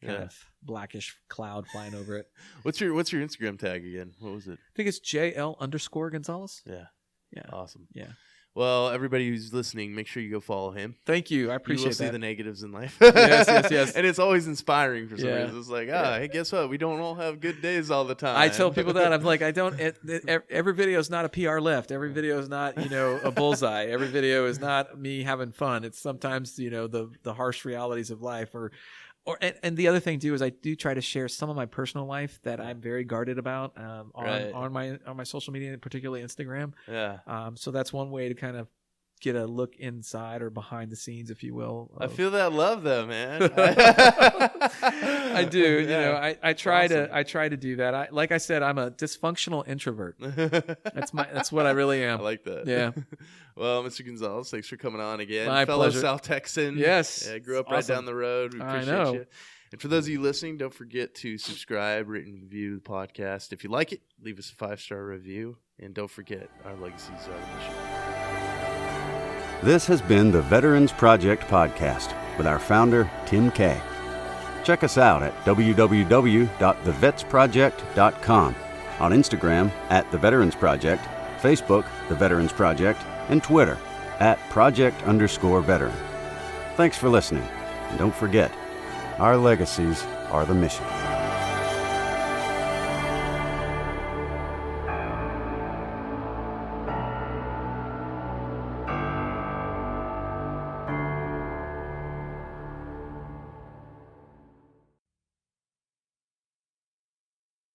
kind of blackish cloud flying over it. What's your Instagram tag again? What was it? I think it's JL_Gonzales. Yeah. Yeah. Awesome. Yeah. Well, everybody who's listening, make sure you go follow him. Thank you. I appreciate that. You will see the negatives in life. Yes. And it's always inspiring for some reason. It's like, hey, guess what? We don't all have good days all the time. I tell people that. I'm like, every video is not a PR lift. Every video is not, a bullseye. Every video is not me having fun. It's sometimes, the harsh realities of life and the other thing too is I do try to share some of my personal life that I'm very guarded about on my social media, particularly Instagram. Yeah. So that's one way to kind of get a look inside or behind the scenes, if you will. I feel that love though, man. I do. I try to do that. Like I said, I'm a dysfunctional introvert. That's what I really am. I like that. Yeah. Well, Mr. Gonzales, thanks for coming on again. My fellow pleasure. South Texan. Yes. Yeah, grew up right down the road. We appreciate you. And for those of you listening, don't forget to subscribe, rate, and review the podcast. If you like it, leave us a 5-star review. And don't forget, our legacies are the mission. This has been the Veterans Project Podcast with our founder, Tim Kay. Check us out at www.thevetsproject.com, on Instagram at The Veterans Project, Facebook, The Veterans Project, and Twitter at Project_Veteran. Thanks for listening, and don't forget, our legacies are the mission.